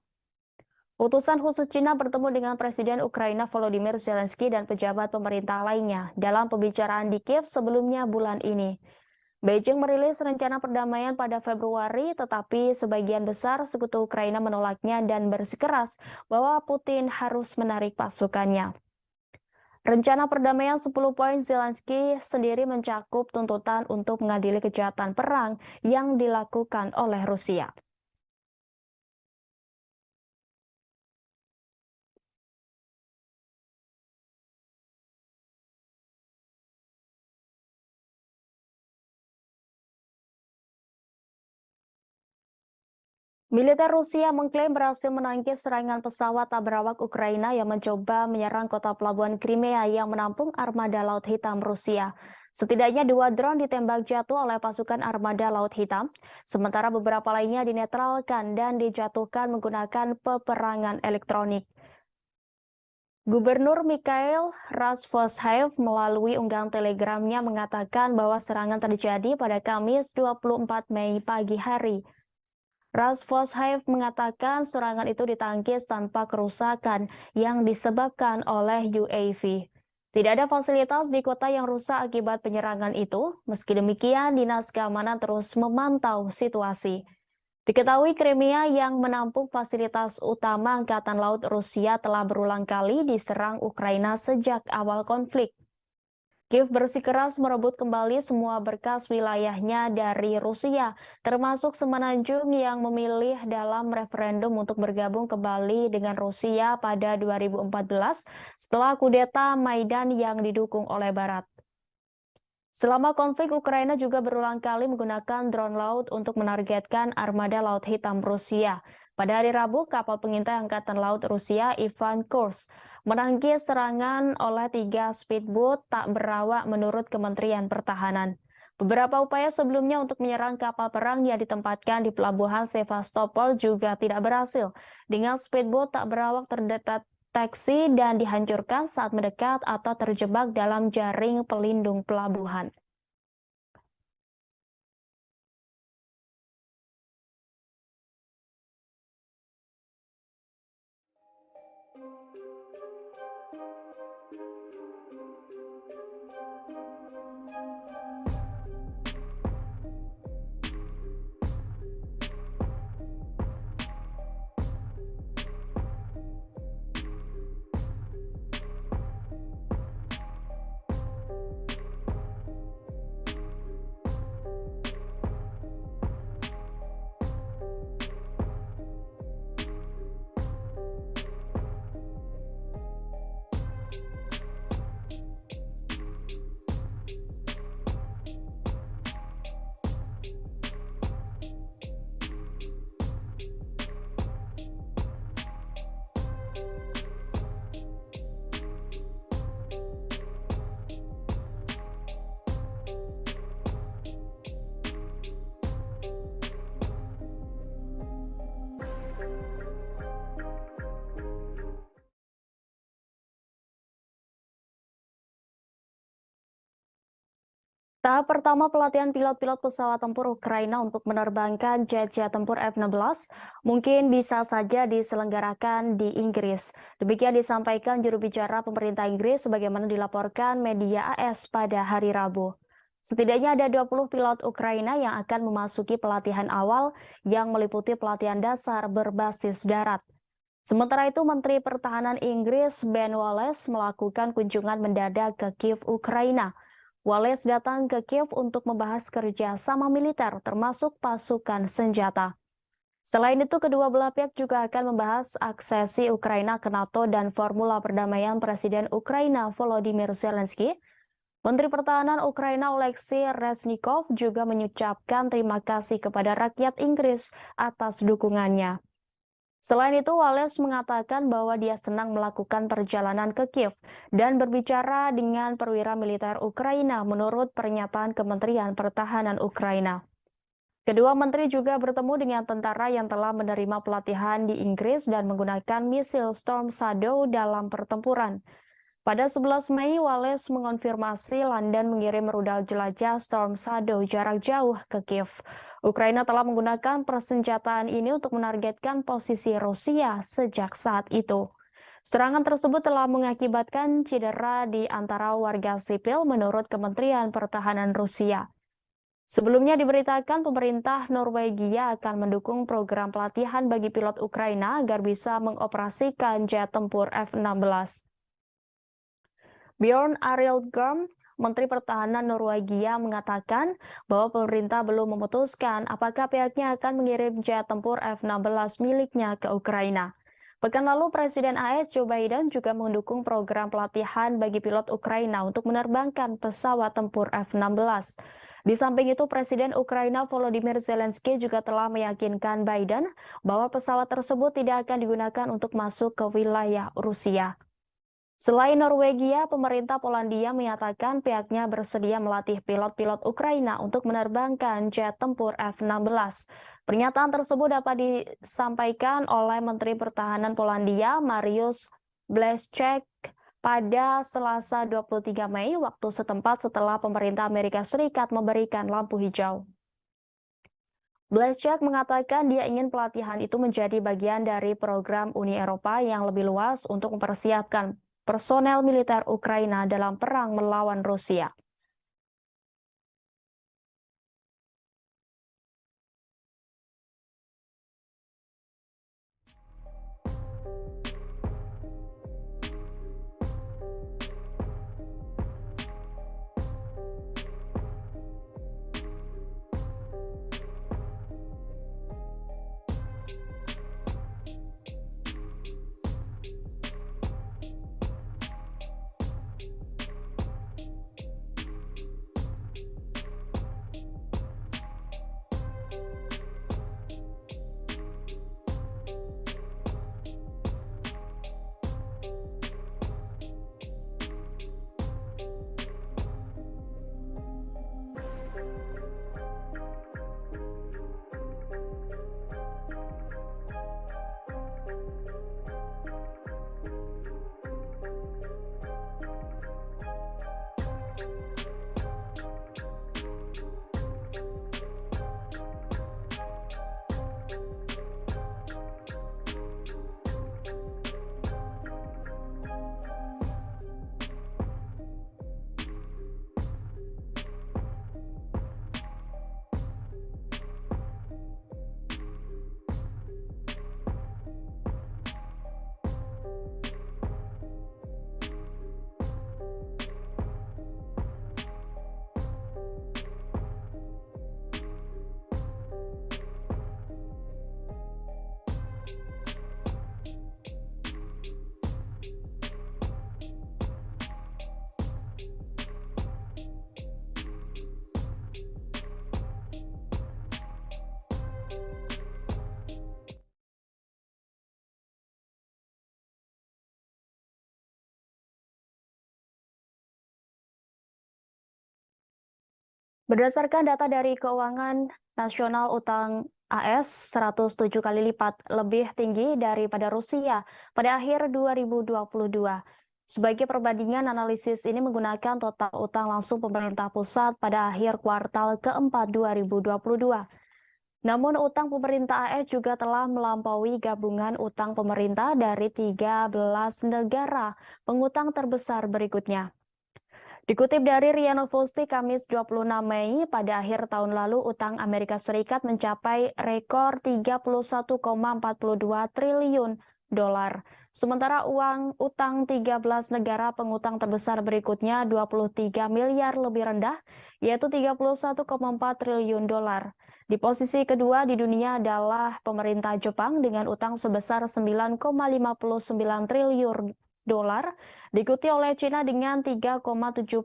Utusan khusus China bertemu dengan Presiden Ukraina Volodymyr Zelensky dan pejabat pemerintah lainnya dalam pembicaraan di Kiev sebelumnya bulan ini. Beijing merilis rencana perdamaian pada Februari, tetapi sebagian besar sekutu Ukraina menolaknya dan bersikeras bahwa Putin harus menarik pasukannya. Rencana perdamaian 10 poin Zelensky sendiri mencakup tuntutan untuk mengadili kejahatan perang yang dilakukan oleh Rusia. Militer Rusia mengklaim berhasil menangkis serangan pesawat tak berawak Ukraina yang mencoba menyerang kota pelabuhan Crimea yang menampung armada Laut Hitam Rusia. Setidaknya 2 drone ditembak jatuh oleh pasukan armada Laut Hitam, sementara beberapa lainnya dinetralkan dan dijatuhkan menggunakan peperangan elektronik. Gubernur Mikhail Razvozhaev melalui unggahan telegramnya mengatakan bahwa serangan terjadi pada Kamis 24 Mei pagi hari. Razvozhaev mengatakan serangan itu ditangkis tanpa kerusakan yang disebabkan oleh UAV. Tidak ada fasilitas di kota yang rusak akibat penyerangan itu. Meski demikian, Dinas Keamanan terus memantau situasi. Diketahui Crimea yang menampung fasilitas utama Angkatan Laut Rusia telah berulang kali diserang Ukraina sejak awal konflik. Kiev bersikeras merebut kembali semua berkas wilayahnya dari Rusia, termasuk Semenanjung yang memilih dalam referendum untuk bergabung kembali dengan Rusia pada 2014 setelah kudeta Maidan yang didukung oleh Barat. Selama konflik, Ukraina juga berulang kali menggunakan drone laut untuk menargetkan armada Laut Hitam Rusia. Pada hari Rabu, kapal pengintai Angkatan Laut Rusia Ivan Kurs menangkis serangan oleh 3 speedboat tak berawak menurut Kementerian Pertahanan. Beberapa upaya sebelumnya untuk menyerang kapal perang yang ditempatkan di pelabuhan Sevastopol juga tidak berhasil, dengan speedboat tak berawak terdeteksi dan dihancurkan saat mendekat atau terjebak dalam jaring pelindung pelabuhan. Tahap pertama pelatihan pilot-pilot pesawat tempur Ukraina untuk menerbangkan jet-jet tempur F-16 mungkin bisa saja diselenggarakan di Inggris. Demikian disampaikan juru bicara pemerintah Inggris sebagaimana dilaporkan media AS pada hari Rabu. Setidaknya ada 20 pilot Ukraina yang akan memasuki pelatihan awal yang meliputi pelatihan dasar berbasis darat. Sementara itu, Menteri Pertahanan Inggris Ben Wallace melakukan kunjungan mendadak ke Kiev, Ukraina. Wallace datang ke Kiev untuk membahas kerjasama militer termasuk pasukan senjata. Selain itu, kedua belah pihak juga akan membahas aksesi Ukraina ke NATO dan formula perdamaian Presiden Ukraina Volodymyr Zelensky. Menteri Pertahanan Ukraina Oleksiy Reznikov juga mengucapkan terima kasih kepada rakyat Inggris atas dukungannya. Selain itu, Wallace mengatakan bahwa dia senang melakukan perjalanan ke Kiev dan berbicara dengan perwira militer Ukraina menurut pernyataan Kementerian Pertahanan Ukraina. Kedua menteri juga bertemu dengan tentara yang telah menerima pelatihan di Inggris dan menggunakan misil Storm Shadow dalam pertempuran. Pada 11 Mei, Wallace mengonfirmasi London mengirim rudal jelajah Storm Shadow jarak jauh ke Kiev. Ukraina telah menggunakan persenjataan ini untuk menargetkan posisi Rusia sejak saat itu. Serangan tersebut telah mengakibatkan cedera di antara warga sipil menurut Kementerian Pertahanan Rusia. Sebelumnya diberitakan pemerintah Norwegia akan mendukung program pelatihan bagi pilot Ukraina agar bisa mengoperasikan jet tempur F-16. Bjorn Arild Gram, Menteri Pertahanan Norwegia, mengatakan bahwa pemerintah belum memutuskan apakah pihaknya akan mengirim jet tempur F-16 miliknya ke Ukraina. Pekan lalu, Presiden AS Joe Biden juga mendukung program pelatihan bagi pilot Ukraina untuk menerbangkan pesawat tempur F-16. Di samping itu, Presiden Ukraina Volodymyr Zelensky juga telah meyakinkan Biden bahwa pesawat tersebut tidak akan digunakan untuk masuk ke wilayah Rusia. Selain Norwegia, pemerintah Polandia menyatakan pihaknya bersedia melatih pilot-pilot Ukraina untuk menerbangkan jet tempur F-16. Pernyataan tersebut dapat disampaikan oleh Menteri Pertahanan Polandia, Mariusz Błaszczak, pada Selasa 23 Mei waktu setempat setelah pemerintah Amerika Serikat memberikan lampu hijau. Błaszczak mengatakan dia ingin pelatihan itu menjadi bagian dari program Uni Eropa yang lebih luas untuk mempersiapkan personel militer Ukraina dalam perang melawan Rusia. Berdasarkan data dari Keuangan Nasional, utang AS 107 kali lipat lebih tinggi daripada Rusia pada akhir 2022. Sebagai perbandingan, analisis ini menggunakan total utang langsung pemerintah pusat pada akhir kuartal keempat 2022. Namun utang pemerintah AS juga telah melampaui gabungan utang pemerintah dari 13 negara pengutang terbesar berikutnya. Dikutip dari RIA Novosti Kamis 26 Mei, pada akhir tahun lalu utang Amerika Serikat mencapai rekor 31,42 triliun dolar. Sementara utang 13 negara pengutang terbesar berikutnya 23 miliar lebih rendah, yaitu 31,4 triliun dolar. Di posisi kedua di dunia adalah pemerintah Jepang dengan utang sebesar 9,59 triliun dolar, diikuti oleh China dengan 3,75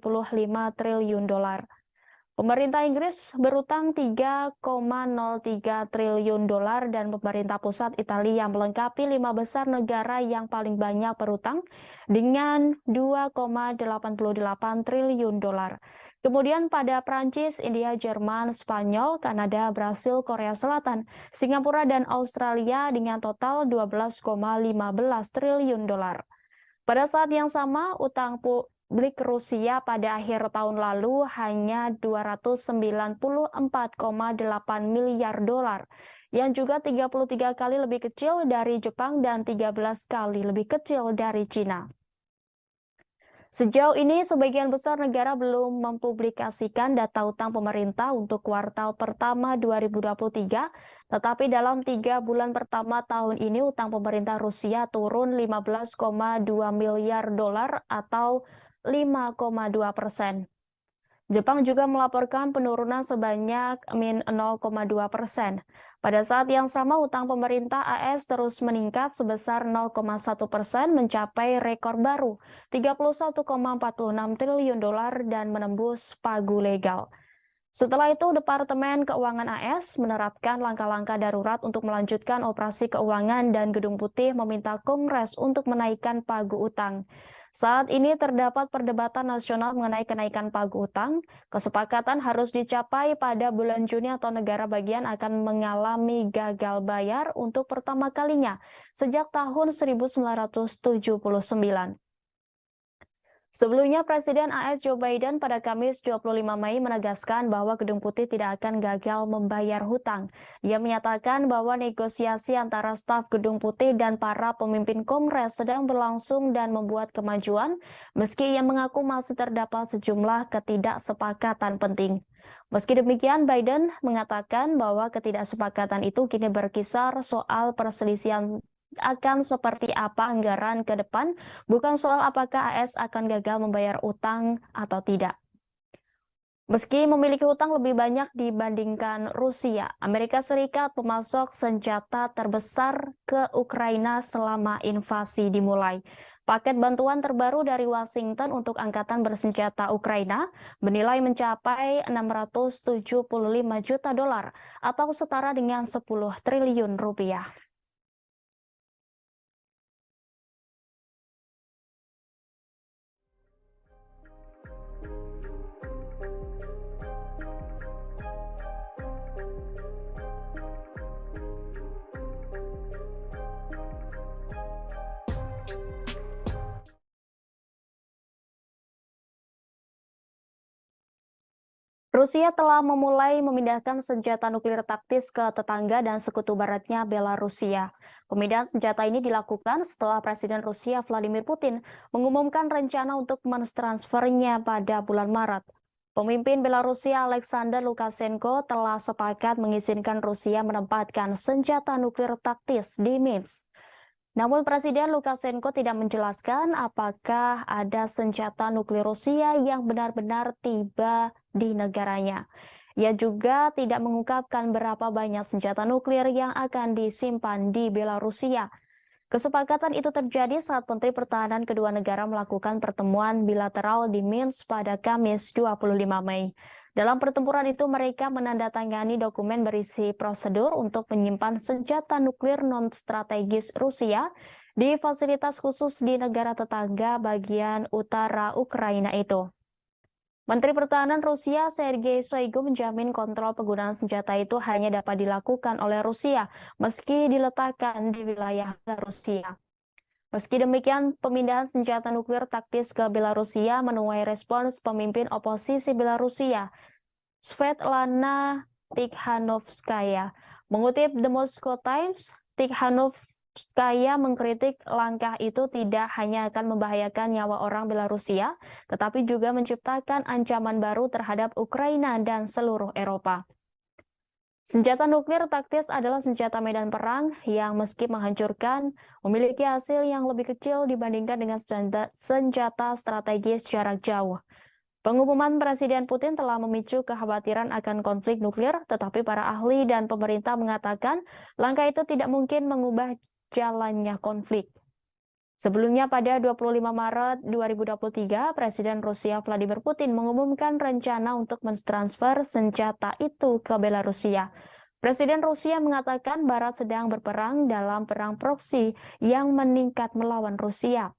triliun dolar. Pemerintah Inggris berutang 3,03 triliun dolar dan pemerintah pusat Italia yang melengkapi 5 besar negara yang paling banyak berutang dengan 2,88 triliun dolar. Kemudian pada Prancis, India, Jerman, Spanyol, Kanada, Brasil, Korea Selatan, Singapura, dan Australia dengan total 12,15 triliun dolar. Pada saat yang sama, utang publik Rusia pada akhir tahun lalu hanya 294,8 miliar dolar, yang juga 33 kali lebih kecil dari Jepang dan 13 kali lebih kecil dari Cina. Sejauh ini, sebagian besar negara belum mempublikasikan data utang pemerintah untuk kuartal pertama 2023, tetapi dalam 3 bulan pertama tahun ini, utang pemerintah Rusia turun 15,2 miliar dolar atau 5,2%. Jepang juga melaporkan penurunan sebanyak -0,2%. Pada saat yang sama, utang pemerintah AS terus meningkat sebesar 0,1% mencapai rekor baru 31,46 triliun dolar dan menembus pagu legal. Setelah itu, Departemen Keuangan AS menerapkan langkah-langkah darurat untuk melanjutkan operasi keuangan dan Gedung Putih meminta Kongres untuk menaikkan pagu utang. Saat ini terdapat perdebatan nasional mengenai kenaikan pagu utang. Kesepakatan harus dicapai pada bulan Juni atau negara bagian akan mengalami gagal bayar untuk pertama kalinya sejak tahun 1979. Sebelumnya, Presiden AS Joe Biden pada Kamis 25 Mei menegaskan bahwa Gedung Putih tidak akan gagal membayar hutang. Ia menyatakan bahwa negosiasi antara staf Gedung Putih dan para pemimpin Kongres sedang berlangsung dan membuat kemajuan, meski ia mengaku masih terdapat sejumlah ketidaksepakatan penting. Meski demikian, Biden mengatakan bahwa ketidaksepakatan itu kini berkisar soal perselisihan akan seperti apa anggaran ke depan, bukan soal apakah AS akan gagal membayar utang atau tidak. Meski memiliki utang lebih banyak dibandingkan Rusia, Amerika Serikat pemasok senjata terbesar ke Ukraina selama invasi dimulai. Paket bantuan terbaru dari Washington untuk Angkatan Bersenjata Ukraina bernilai mencapai 675 juta dolar atau setara dengan 10 triliun rupiah. Rusia telah memulai memindahkan senjata nuklir taktis ke tetangga dan sekutu baratnya Belarusia. Pemindahan senjata ini dilakukan setelah Presiden Rusia Vladimir Putin mengumumkan rencana untuk mentransfernya pada bulan Maret. Pemimpin Belarusia Alexander Lukashenko telah sepakat mengizinkan Rusia menempatkan senjata nuklir taktis di Minsk. Namun Presiden Lukashenko tidak menjelaskan apakah ada senjata nuklir Rusia yang benar-benar tiba di negaranya. Ia juga tidak mengungkapkan berapa banyak senjata nuklir yang akan disimpan di Belarusia. Kesepakatan itu terjadi saat Menteri Pertahanan kedua negara melakukan pertemuan bilateral di Minsk pada Kamis 25 Mei. Dalam pertempuran itu, mereka menandatangani dokumen berisi prosedur untuk menyimpan senjata nuklir non-strategis Rusia di fasilitas khusus di negara tetangga bagian utara Ukraina itu. Menteri Pertahanan Rusia Sergei Shoigu menjamin kontrol penggunaan senjata itu hanya dapat dilakukan oleh Rusia meski diletakkan di wilayah Rusia. Meski demikian, pemindahan senjata nuklir taktis ke Belarusia menuai respons pemimpin oposisi Belarusia, Svetlana Tikhanovskaya. Mengutip The Moscow Times, Tikhanovskaya mengkritik langkah itu tidak hanya akan membahayakan nyawa orang Belarusia, tetapi juga menciptakan ancaman baru terhadap Ukraina dan seluruh Eropa. Senjata nuklir taktis adalah senjata medan perang yang meski menghancurkan, memiliki hasil yang lebih kecil dibandingkan dengan senjata strategis jarak jauh. Pengumuman Presiden Putin telah memicu kekhawatiran akan konflik nuklir, tetapi para ahli dan pemerintah mengatakan langkah itu tidak mungkin mengubah jalannya konflik. Sebelumnya pada 25 Maret 2023, Presiden Rusia Vladimir Putin mengumumkan rencana untuk mentransfer senjata itu ke Belarusia. Presiden Rusia mengatakan Barat sedang berperang dalam perang proksi yang meningkat melawan Rusia.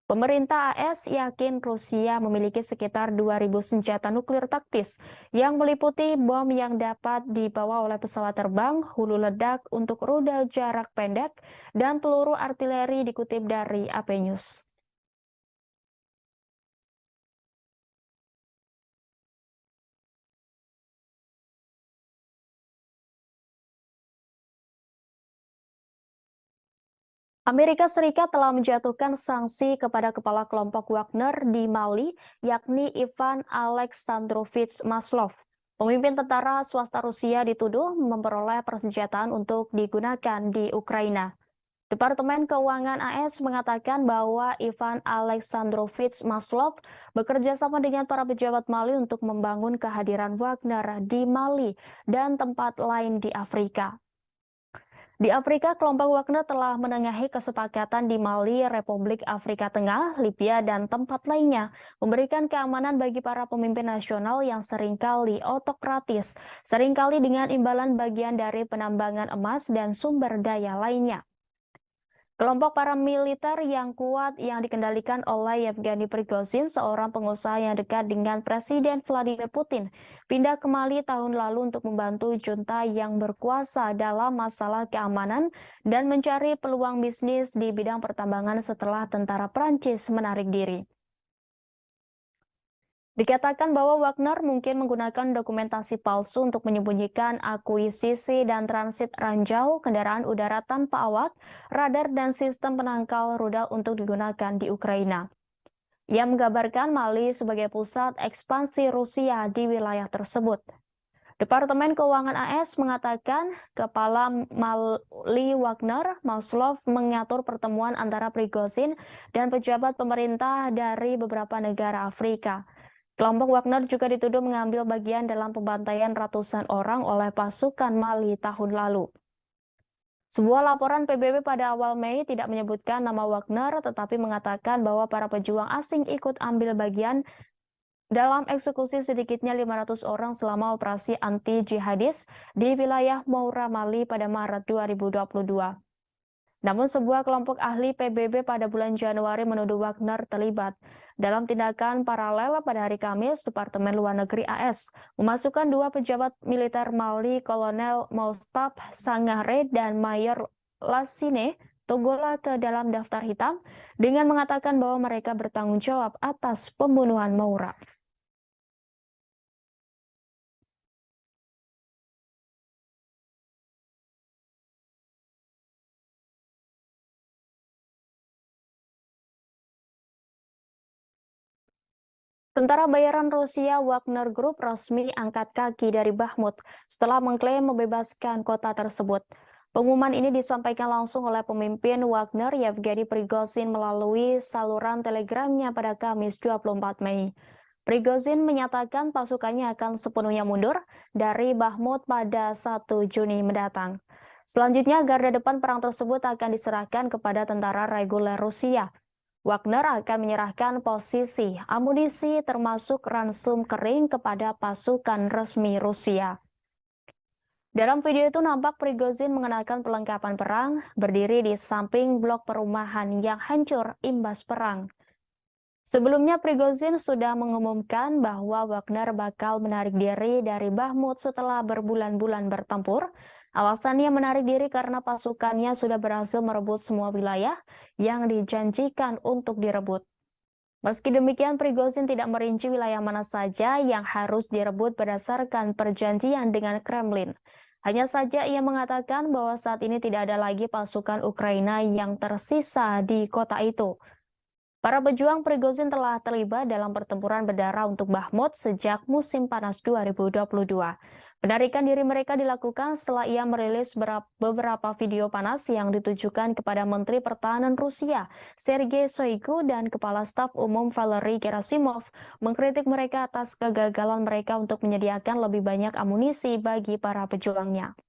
Pemerintah AS yakin Rusia memiliki sekitar 2.000 senjata nuklir taktis yang meliputi bom yang dapat dibawa oleh pesawat terbang, hulu ledak untuk rudal jarak pendek, dan peluru artileri dikutip dari AP News. Amerika Serikat telah menjatuhkan sanksi kepada kepala kelompok Wagner di Mali, yakni Ivan Alexandrovich Maslov. Pemimpin tentara swasta Rusia dituduh memperoleh persenjataan untuk digunakan di Ukraina. Departemen Keuangan AS mengatakan bahwa Ivan Alexandrovich Maslov bekerja sama dengan para pejabat Mali untuk membangun kehadiran Wagner di Mali dan tempat lain di Afrika. Di Afrika, kelompok Wagner telah menengahi kesepakatan di Mali, Republik Afrika Tengah, Libya, dan tempat lainnya, memberikan keamanan bagi para pemimpin nasional yang seringkali otokratis, seringkali dengan imbalan bagian dari penambangan emas dan sumber daya lainnya. Kelompok paramiliter yang kuat yang dikendalikan oleh Yevgeny Prigozhin, seorang pengusaha yang dekat dengan Presiden Vladimir Putin, pindah ke Mali tahun lalu untuk membantu junta yang berkuasa dalam masalah keamanan dan mencari peluang bisnis di bidang pertambangan setelah tentara Prancis menarik diri. Dikatakan bahwa Wagner mungkin menggunakan dokumentasi palsu untuk menyembunyikan akuisisi dan transit ranjau, kendaraan udara tanpa awak, radar, dan sistem penangkal rudal untuk digunakan di Ukraina. Ia menggambarkan Mali sebagai pusat ekspansi Rusia di wilayah tersebut. Departemen Keuangan AS mengatakan Kepala Mali Wagner, Maslov, mengatur pertemuan antara Prigozhin dan pejabat pemerintah dari beberapa negara Afrika. Kelompok Wagner juga dituduh mengambil bagian dalam pembantaian ratusan orang oleh pasukan Mali tahun lalu. Sebuah laporan PBB pada awal Mei tidak menyebutkan nama Wagner, tetapi mengatakan bahwa para pejuang asing ikut ambil bagian dalam eksekusi sedikitnya 500 orang selama operasi anti-jihadis di wilayah Moura, Mali pada Maret 2022. Namun sebuah kelompok ahli PBB pada bulan Januari menuduh Wagner terlibat dalam tindakan paralel. Pada hari Kamis, Departemen Luar Negeri AS memasukkan dua pejabat militer Mali, Kolonel Moustapha Sangare dan Mayor Lassine Togola ke dalam daftar hitam dengan mengatakan bahwa mereka bertanggung jawab atas pembunuhan Moura. Tentara bayaran Rusia Wagner Group resmi angkat kaki dari Bakhmut setelah mengklaim membebaskan kota tersebut. Pengumuman ini disampaikan langsung oleh pemimpin Wagner Yevgeny Prigozhin melalui saluran telegramnya pada Kamis 24 Mei. Prigozhin menyatakan pasukannya akan sepenuhnya mundur dari Bakhmut pada 1 Juni mendatang. Selanjutnya, garda depan perang tersebut akan diserahkan kepada tentara reguler Rusia. Wagner akan menyerahkan posisi amunisi termasuk ransum kering kepada pasukan resmi Rusia. Dalam video itu nampak Prigozhin mengenakan perlengkapan perang, berdiri di samping blok perumahan yang hancur imbas perang. Sebelumnya, Prigozhin sudah mengumumkan bahwa Wagner bakal menarik diri dari Bakhmut setelah berbulan-bulan bertempur. Alasannya menarik diri karena pasukannya sudah berhasil merebut semua wilayah yang dijanjikan untuk direbut. Meski demikian, Prigozhin tidak merinci wilayah mana saja yang harus direbut berdasarkan perjanjian dengan Kremlin. Hanya saja ia mengatakan bahwa saat ini tidak ada lagi pasukan Ukraina yang tersisa di kota itu. Para pejuang Prigozhin telah terlibat dalam pertempuran berdarah untuk Bakhmut sejak musim panas 2022. Penarikan diri mereka dilakukan setelah ia merilis beberapa video panas yang ditujukan kepada Menteri Pertahanan Rusia, Sergei Shoigu, dan Kepala Staf Umum Valery Gerasimov, mengkritik mereka atas kegagalan mereka untuk menyediakan lebih banyak amunisi bagi para pejuangnya.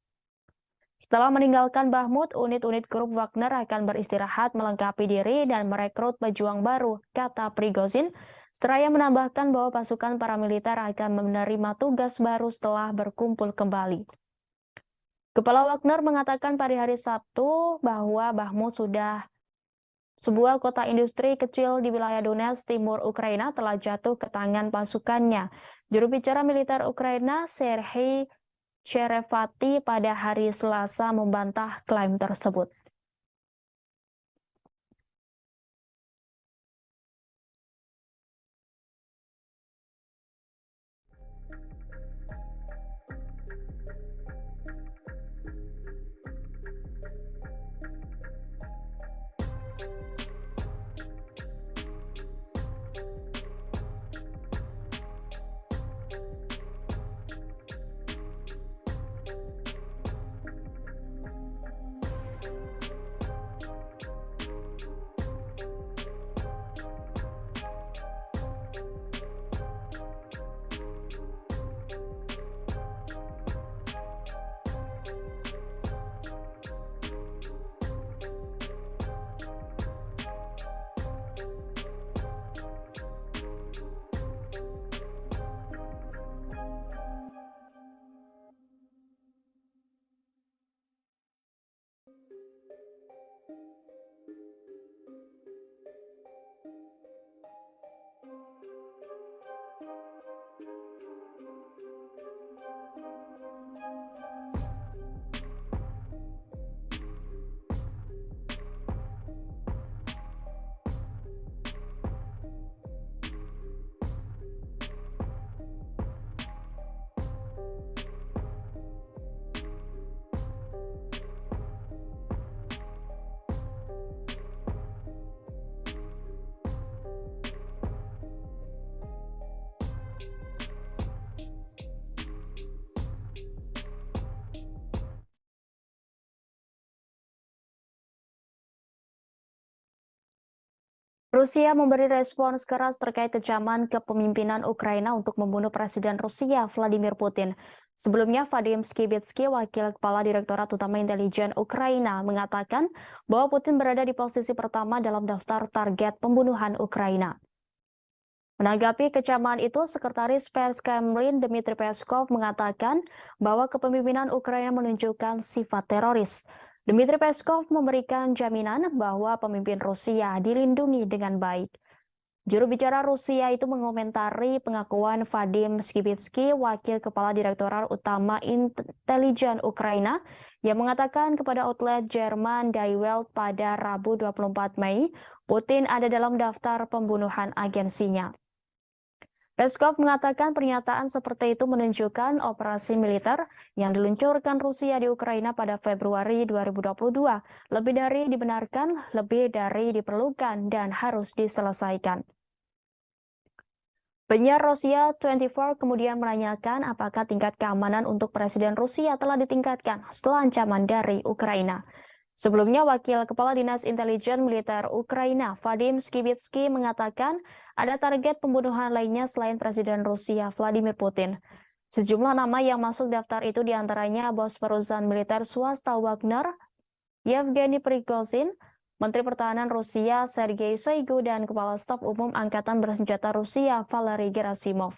Setelah meninggalkan Bakhmut, unit-unit grup Wagner akan beristirahat melengkapi diri dan merekrut pejuang baru, kata Prigozhin. Seraya menambahkan bahwa pasukan paramiliter akan menerima tugas baru setelah berkumpul kembali. Kepala Wagner mengatakan pada hari Sabtu bahwa Bakhmut sudah sebuah kota industri kecil di wilayah Donetsk, timur Ukraina, telah jatuh ke tangan pasukannya. Juru bicara militer Ukraina, Serhiy Cherevati, pada hari Selasa membantah klaim tersebut. Rusia memberi respons keras terkait kecaman kepemimpinan Ukraina untuk membunuh Presiden Rusia Vladimir Putin. Sebelumnya, Vadim Skibitsky, Wakil Kepala Direktorat Utama Intelijen Ukraina, mengatakan bahwa Putin berada di posisi pertama dalam daftar target pembunuhan Ukraina. Menanggapi kecaman itu, Sekretaris Pers Kremlin Dmitry Peskov mengatakan bahwa kepemimpinan Ukraina menunjukkan sifat teroris. Dmitry Peskov memberikan jaminan bahwa pemimpin Rusia dilindungi dengan baik. Juru bicara Rusia itu mengomentari pengakuan Vadim Skibitsky, Wakil Kepala Direktorat Utama Intelijen Ukraina, yang mengatakan kepada outlet Jerman Die Welt pada Rabu 24 Mei, Putin ada dalam daftar pembunuhan agensinya. Peskov mengatakan pernyataan seperti itu menunjukkan operasi militer yang diluncurkan Rusia di Ukraina pada Februari 2022 lebih dari dibenarkan, lebih dari diperlukan, dan harus diselesaikan. Penyiar Rusia 24 kemudian menanyakan apakah tingkat keamanan untuk Presiden Rusia telah ditingkatkan setelah ancaman dari Ukraina. Sebelumnya, Wakil Kepala Dinas Intelijen Militer Ukraina, Vadim Skibitsky, mengatakan ada target pembunuhan lainnya selain Presiden Rusia Vladimir Putin. Sejumlah nama yang masuk daftar itu diantaranya bos perusahaan militer swasta Wagner, Yevgeny Prigozhin, Menteri Pertahanan Rusia Sergei Shoigu, dan Kepala Staf Umum Angkatan Bersenjata Rusia Valery Gerasimov.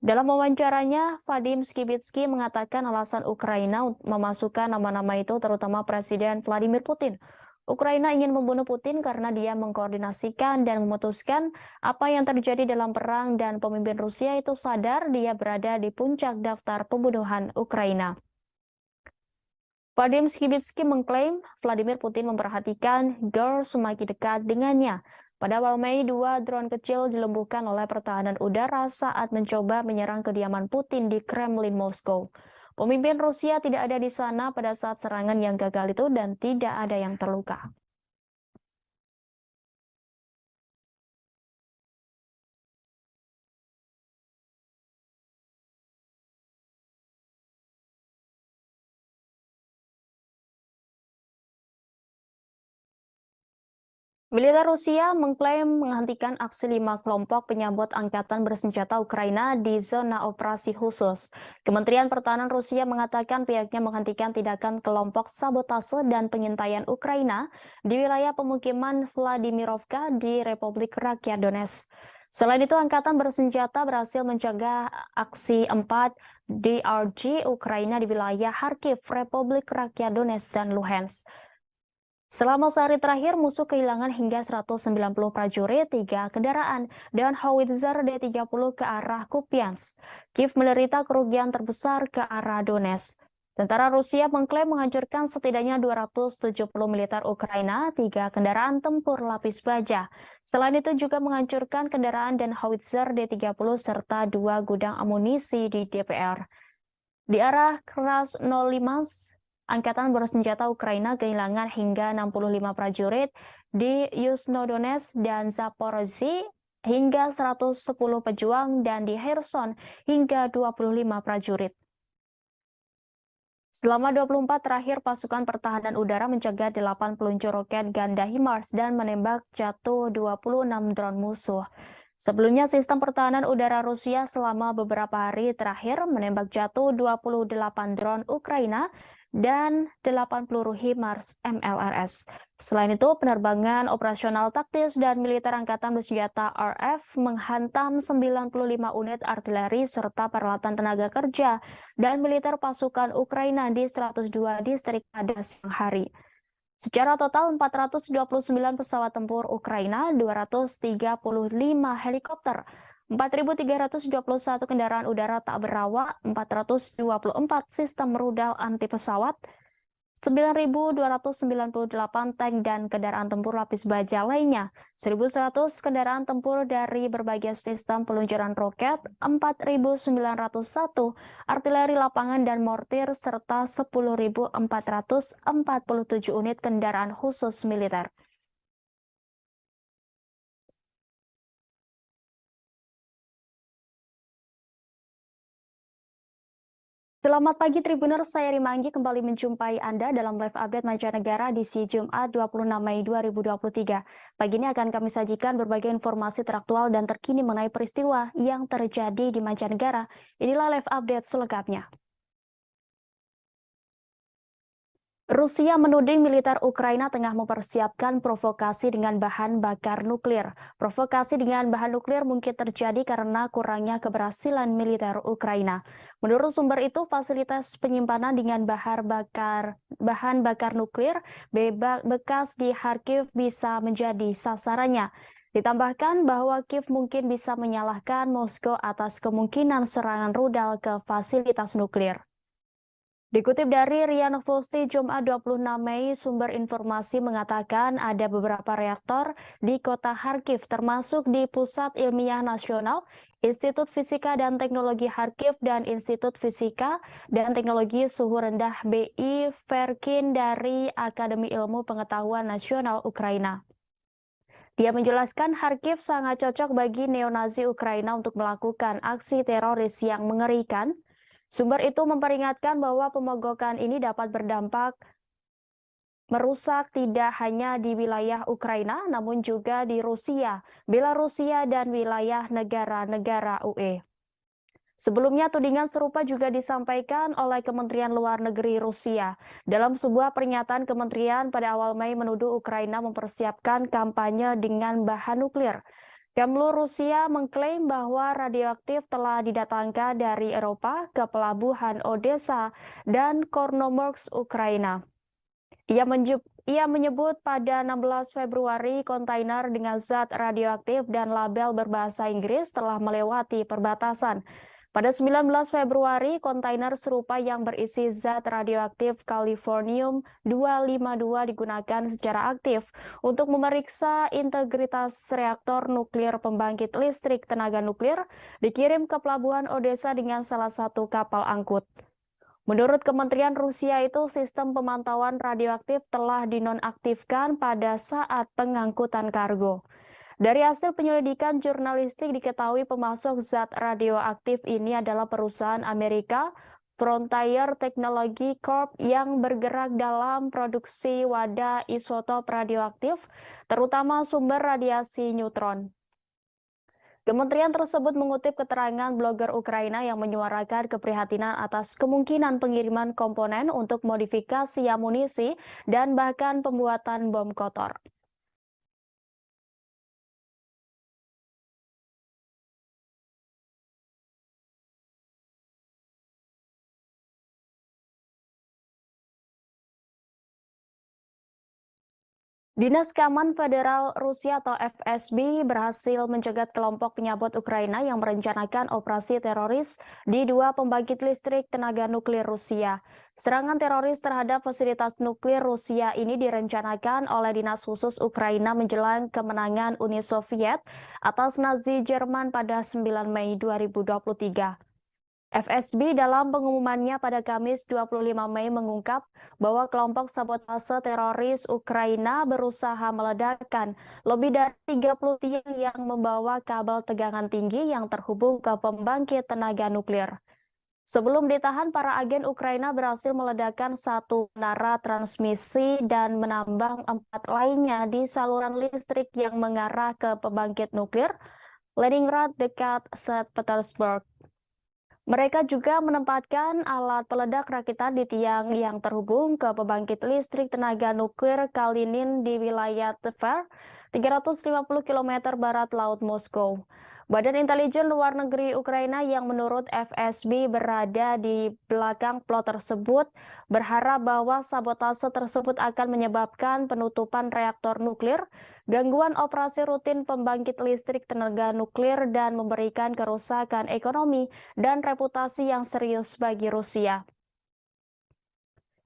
Dalam wawancaranya, Vadim Skibitsky mengatakan alasan Ukraina memasukkan nama-nama itu terutama Presiden Vladimir Putin Ukraina ingin membunuh Putin karena dia mengkoordinasikan dan memutuskan apa yang terjadi dalam perang dan pemimpin Rusia itu sadar dia berada di puncak daftar pembunuhan Ukraina. Vadim Skibitsky mengklaim Vladimir Putin memperhatikan Girl semakin dekat dengannya. Pada awal Mei, 2 drone kecil dilumpuhkan oleh pertahanan udara saat mencoba menyerang kediaman Putin di Kremlin, Moskow. Pemimpin Rusia tidak ada di sana pada saat serangan yang gagal itu dan tidak ada yang terluka. Militer Rusia mengklaim menghentikan aksi 5 kelompok penyabot angkatan bersenjata Ukraina di zona operasi khusus. Kementerian Pertahanan Rusia mengatakan pihaknya menghentikan tindakan kelompok sabotase dan pengintaian Ukraina di wilayah pemukiman Vladimirovka di Republik Rakyat Donetsk. Selain itu, angkatan bersenjata berhasil mencegah aksi 4 DRG Ukraina di wilayah Kharkiv, Republik Rakyat Donetsk, dan Luhansk. Selama sehari terakhir, musuh kehilangan hingga 190 prajurit, 3 kendaraan, dan howitzer D-30 ke arah Kupiansk. Kiev menderita kerugian terbesar ke arah Donetsk. Tentara Rusia mengklaim menghancurkan setidaknya 270 militer Ukraina, 3 kendaraan tempur lapis baja. Selain itu juga menghancurkan kendaraan dan howitzer D-30 serta 2 gudang amunisi di DPR. Di arah Krasnolima, Angkatan bersenjata Ukraina kehilangan hingga 65 prajurit di Yuzhno-Donetsk dan Zaporozhye, hingga 110 pejuang, dan di Kherson hingga 25 prajurit. Selama 24 terakhir, pasukan pertahanan udara mencegah 8 peluncur roket ganda HIMARS dan menembak jatuh 26 drone musuh. Sebelumnya, sistem pertahanan udara Rusia selama beberapa hari terakhir menembak jatuh 28 drone Ukraina dan 8 peluru HIMARS MLRS. Selain itu, penerbangan operasional taktis dan militer angkatan bersenjata RF menghantam 95 unit artileri serta peralatan tenaga kerja dan militer pasukan Ukraina di 102 distrik pada siang hari. Secara total 429 pesawat tempur Ukraina, 235 helikopter, 4.321 kendaraan udara tak berawak, 424 sistem rudal anti pesawat, 9.298 tank dan kendaraan tempur lapis baja lainnya, 1.100 kendaraan tempur dari berbagai sistem peluncuran roket, 4.901 artileri lapangan dan mortir, serta 10.447 unit kendaraan khusus militer. Selamat pagi Tribuners, saya Rima Anggi kembali menjumpai Anda dalam live update mancanegara di Jumat 26 Mei 2023. Pagi ini akan kami sajikan berbagai informasi teraktual dan terkini mengenai peristiwa yang terjadi di mancanegara. Inilah live update selengkapnya. Rusia menuding militer Ukraina tengah mempersiapkan provokasi dengan bahan bakar nuklir. Provokasi dengan bahan nuklir mungkin terjadi karena kurangnya keberhasilan militer Ukraina. Menurut sumber itu, fasilitas penyimpanan dengan bahan bakar nuklir bekas di Kharkiv bisa menjadi sasarannya. Ditambahkan bahwa Kiev mungkin bisa menyalahkan Moskow atas kemungkinan serangan rudal ke fasilitas nuklir. Dikutip dari RIA Novosti Jumat 26 Mei, sumber informasi mengatakan ada beberapa reaktor di kota Kharkiv, termasuk di Pusat Ilmiah Nasional, Institut Fisika dan Teknologi Kharkiv, dan Institut Fisika dan Teknologi Suhu Rendah BI Verkin dari Akademi Ilmu Pengetahuan Nasional Ukraina. Dia menjelaskan Kharkiv sangat cocok bagi neonazi Ukraina untuk melakukan aksi teroris yang mengerikan. Sumber itu memperingatkan bahwa pemogokan ini dapat berdampak merusak tidak hanya di wilayah Ukraina, namun juga di Rusia, Belarusia, dan wilayah negara-negara UE. Sebelumnya, tudingan serupa juga disampaikan oleh Kementerian Luar Negeri Rusia. Dalam sebuah pernyataan kementerian pada awal Mei menuduh Ukraina mempersiapkan kampanye dengan bahan nuklir. Kemlu Rusia mengklaim bahwa radioaktif telah didatangkan dari Eropa ke pelabuhan Odessa dan Chornomorsk, Ukraina. Ia menyebut pada 16 Februari kontainer dengan zat radioaktif dan label berbahasa Inggris telah melewati perbatasan. Pada 19 Februari, kontainer serupa yang berisi zat radioaktif Californium-252 digunakan secara aktif untuk memeriksa integritas reaktor nuklir pembangkit listrik tenaga nuklir dikirim ke pelabuhan Odessa dengan salah satu kapal angkut. Menurut Kementerian Rusia itu, sistem pemantauan radioaktif telah dinonaktifkan pada saat pengangkutan kargo. Dari hasil penyelidikan jurnalistik diketahui pemasok zat radioaktif ini adalah perusahaan Amerika, Frontier Technology Corp yang bergerak dalam produksi wadah isotop radioaktif, terutama sumber radiasi neutron. Kementerian tersebut mengutip keterangan blogger Ukraina yang menyuarakan keprihatinan atas kemungkinan pengiriman komponen untuk modifikasi amunisi dan bahkan pembuatan bom kotor. Dinas Keamanan Federal Rusia atau FSB berhasil mencegat kelompok penyabot Ukraina yang merencanakan operasi teroris di dua pembangkit listrik tenaga nuklir Rusia. Serangan teroris terhadap fasilitas nuklir Rusia ini direncanakan oleh Dinas Khusus Ukraina menjelang kemenangan Uni Soviet atas Nazi Jerman pada 9 Mei 2023. FSB dalam pengumumannya pada Kamis 25 Mei mengungkap bahwa kelompok sabotase teroris Ukraina berusaha meledakkan lebih dari 30 tiang yang membawa kabel tegangan tinggi yang terhubung ke pembangkit tenaga nuklir. Sebelum ditahan, para agen Ukraina berhasil meledakkan satu menara transmisi dan menambang 4 lainnya di saluran listrik yang mengarah ke pembangkit nuklir Leningrad dekat St. Petersburg. Mereka juga menempatkan alat peledak rakitan di tiang yang terhubung ke pembangkit listrik tenaga nuklir Kalinin di wilayah Tver, 350 km barat Laut Moskow. Badan Intelijen Luar Negeri Ukraina yang menurut FSB berada di belakang plot tersebut berharap bahwa sabotase tersebut akan menyebabkan penutupan reaktor nuklir, gangguan operasi rutin pembangkit listrik tenaga nuklir, dan memberikan kerusakan ekonomi dan reputasi yang serius bagi Rusia.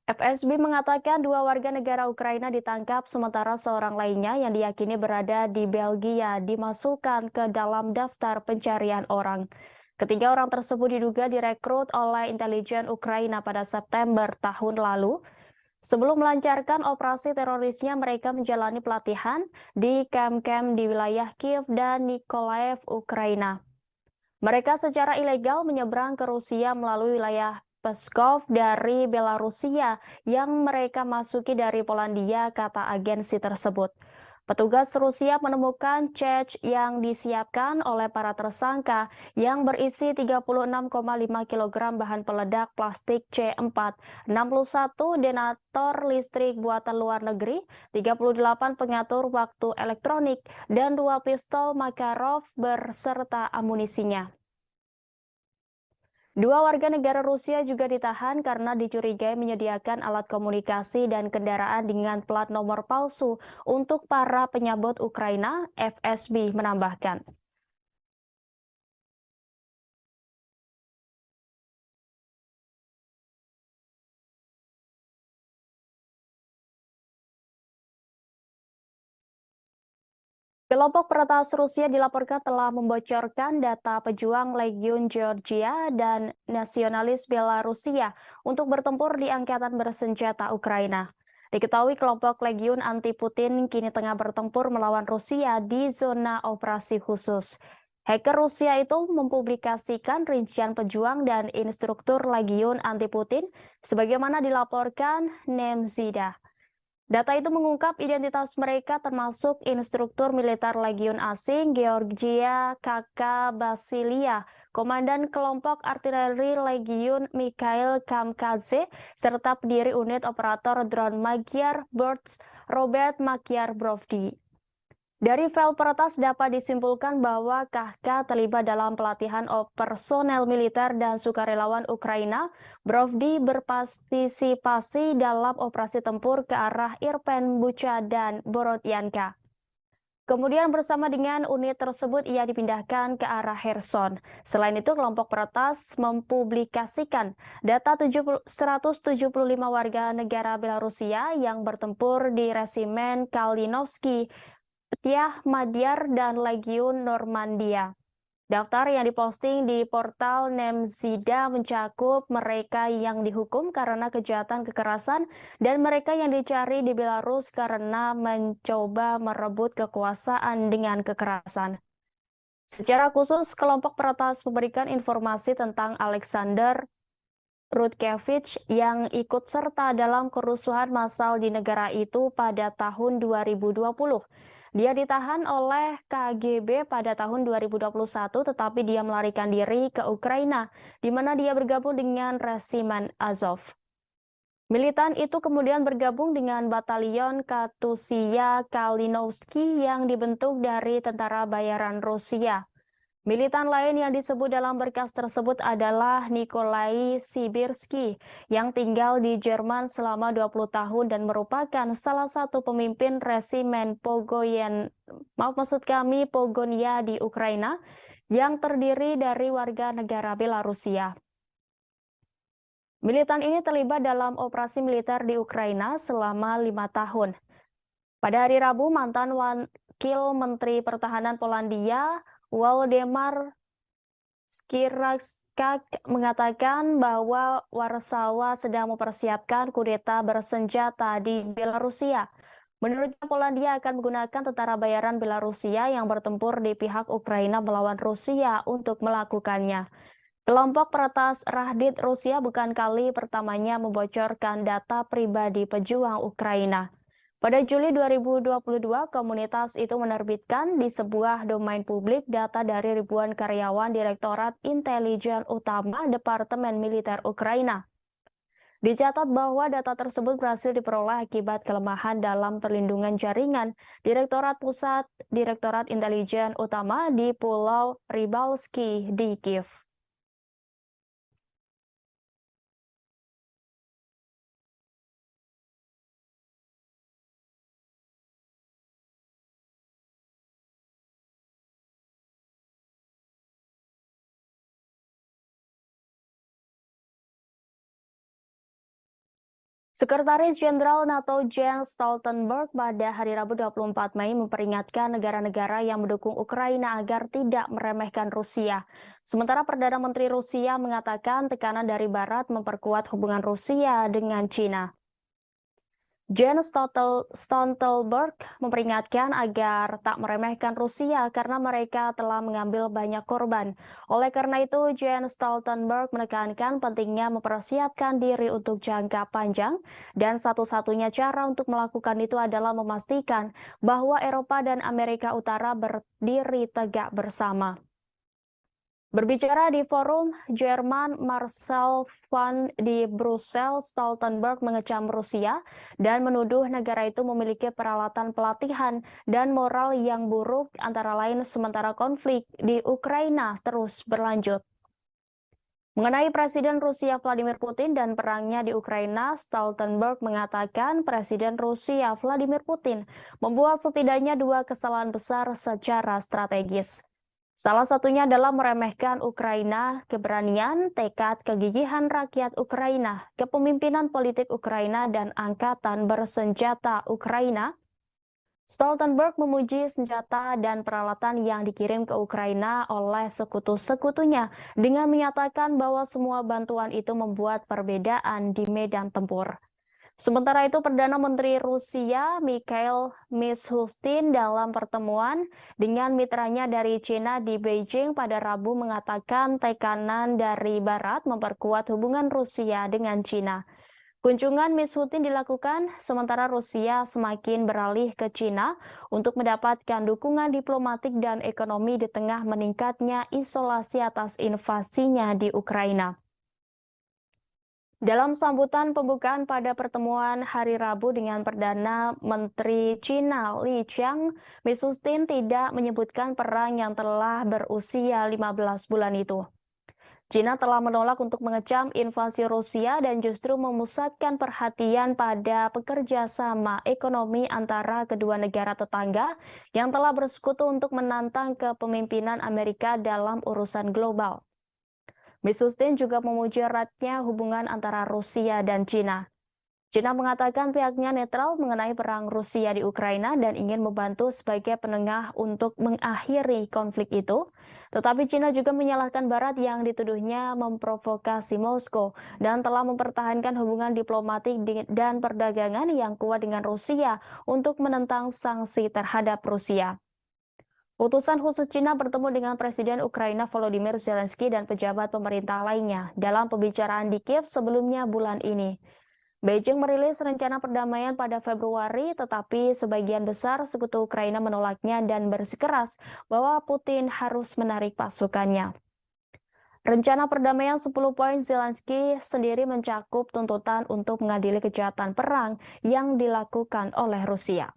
FSB mengatakan dua warga negara Ukraina ditangkap sementara seorang lainnya yang diyakini berada di Belgia dimasukkan ke dalam daftar pencarian orang. Ketiga orang tersebut diduga direkrut oleh intelijen Ukraina pada September tahun lalu. Sebelum melancarkan operasi terorisnya, mereka menjalani pelatihan di kamp-kamp di wilayah Kiev dan Nikolaev, Ukraina. Mereka secara ilegal menyeberang ke Rusia melalui wilayah Pskov dari Belarusia yang mereka masuki dari Polandia, kata agensi tersebut. Petugas Rusia menemukan cek yang disiapkan oleh para tersangka yang berisi 36,5 kg bahan peledak plastik C4, 61 detonator listrik buatan luar negeri, 38 pengatur waktu elektronik, dan 2 pistol Makarov berserta amunisinya. Dua warga negara Rusia juga ditahan karena dicurigai menyediakan alat komunikasi dan kendaraan dengan plat nomor palsu untuk para penyabot Ukraina, FSB menambahkan. Kelompok peretas Rusia dilaporkan telah membocorkan data pejuang Legiun Georgia dan nasionalis Belarusia untuk bertempur di angkatan bersenjata Ukraina. Diketahui kelompok Legiun anti-Putin kini tengah bertempur melawan Rusia di zona operasi khusus. Hacker Rusia itu mempublikasikan rincian pejuang dan instruktur Legiun anti-Putin sebagaimana dilaporkan Nemzida. Data itu mengungkap identitas mereka termasuk instruktur militer Legiun asing Georgia Kaka Basilia, Komandan Kelompok Artileri Legiun Mikhail Kamkadze, serta pendiri unit operator drone Magyar Birds Robert Magyar Brovdi. Dari file peretas dapat disimpulkan bahwa KK terlibat dalam pelatihan personel militer dan sukarelawan Ukraina. Brovdi berpartisipasi dalam operasi tempur ke arah Irpen, Bucha, dan Borodyanka. Kemudian bersama dengan unit tersebut ia dipindahkan ke arah Kherson. Selain itu, kelompok peretas mempublikasikan data 175 warga negara Belarusia yang bertempur di Resimen Kalinovsky, Petiah Madyar, dan Legiun Normandia. Daftar yang diposting di portal Nemzida mencakup mereka yang dihukum karena kejahatan kekerasan dan mereka yang dicari di Belarus karena mencoba merebut kekuasaan dengan kekerasan. Secara khusus, kelompok peretas memberikan informasi tentang Alexander Rutkevich yang ikut serta dalam kerusuhan massal di negara itu pada tahun 2020. Dia ditahan oleh KGB pada tahun 2021, tetapi dia melarikan diri ke Ukraina, di mana dia bergabung dengan Resimen Azov. Militan itu kemudian bergabung dengan Batalion Katusia Kalinovsky yang dibentuk dari tentara bayaran Rusia. Militan lain yang disebut dalam berkas tersebut adalah Nikolai Sibirsky yang tinggal di Jerman selama 20 tahun dan merupakan salah satu pemimpin resimen Pogonia di Ukraina yang terdiri dari warga negara Belarusia. Militan ini terlibat dalam operasi militer di Ukraina selama 5 tahun. Pada hari Rabu, mantan Wakil Menteri Pertahanan Polandia Waldemar Skiracka mengatakan bahwa Warsawa sedang mempersiapkan kudeta bersenjata di Belarusia. Menurutnya, Polandia akan menggunakan tentara bayaran Belarusia yang bertempur di pihak Ukraina melawan Rusia untuk melakukannya. Kelompok peretas Rahdit Rusia bukan kali pertamanya membocorkan data pribadi pejuang Ukraina. Pada Juli 2022, komunitas itu menerbitkan di sebuah domain publik data dari ribuan karyawan Direktorat Intelijen Utama Departemen Militer Ukraina. Dicatat bahwa data tersebut berhasil diperoleh akibat kelemahan dalam perlindungan jaringan Direktorat Pusat Direktorat Intelijen Utama di Pulau Rybalski di Kiev. Sekretaris Jenderal NATO Jens Stoltenberg pada hari Rabu 24 Mei memperingatkan negara-negara yang mendukung Ukraina agar tidak meremehkan Rusia. Sementara Perdana Menteri Rusia mengatakan tekanan dari Barat memperkuat hubungan Rusia dengan China. Jens Stoltenberg memperingatkan agar tak meremehkan Rusia karena mereka telah mengambil banyak korban. Oleh karena itu, Jens Stoltenberg menekankan pentingnya mempersiapkan diri untuk jangka panjang dan satu-satunya cara untuk melakukan itu adalah memastikan bahwa Eropa dan Amerika Utara berdiri tegak bersama. Berbicara di forum Jerman Marshall Fund di Brussels, Stoltenberg mengecam Rusia dan menuduh negara itu memiliki peralatan pelatihan dan moral yang buruk, antara lain sementara konflik di Ukraina terus berlanjut. Mengenai Presiden Rusia Vladimir Putin dan perangnya di Ukraina, Stoltenberg mengatakan Presiden Rusia Vladimir Putin membuat setidaknya 2 kesalahan besar secara strategis. Salah satunya adalah meremehkan Ukraina, keberanian, tekad, kegigihan rakyat Ukraina, kepemimpinan politik Ukraina, dan angkatan bersenjata Ukraina. Stoltenberg memuji senjata dan peralatan yang dikirim ke Ukraina oleh sekutu-sekutunya dengan menyatakan bahwa semua bantuan itu membuat perbedaan di medan tempur. Sementara itu, Perdana Menteri Rusia Mikhail Mishustin dalam pertemuan dengan mitranya dari China di Beijing pada Rabu mengatakan tekanan dari Barat memperkuat hubungan Rusia dengan China. Kunjungan Mishustin dilakukan sementara Rusia semakin beralih ke China untuk mendapatkan dukungan diplomatik dan ekonomi di tengah meningkatnya isolasi atas invasinya di Ukraina. Dalam sambutan pembukaan pada pertemuan hari Rabu dengan Perdana Menteri Cina Li Qiang, Mishustin tidak menyebutkan perang yang telah berusia 15 bulan itu. China telah menolak untuk mengecam invasi Rusia dan justru memusatkan perhatian pada pekerja sama ekonomi antara kedua negara tetangga yang telah bersekutu untuk menantang kepemimpinan Amerika dalam urusan global. Mishustin juga memuji eratnya hubungan antara Rusia dan China. China mengatakan pihaknya netral mengenai perang Rusia di Ukraina dan ingin membantu sebagai penengah untuk mengakhiri konflik itu. Tetapi China juga menyalahkan Barat yang dituduhnya memprovokasi Moskow dan telah mempertahankan hubungan diplomatik dan perdagangan yang kuat dengan Rusia untuk menentang sanksi terhadap Rusia. Utusan khusus China bertemu dengan Presiden Ukraina Volodymyr Zelensky dan pejabat pemerintah lainnya dalam pembicaraan di Kiev sebelumnya bulan ini. Beijing merilis rencana perdamaian pada Februari, tetapi sebagian besar sekutu Ukraina menolaknya dan bersikeras bahwa Putin harus menarik pasukannya. Rencana perdamaian 10 poin Zelensky sendiri mencakup tuntutan untuk mengadili kejahatan perang yang dilakukan oleh Rusia.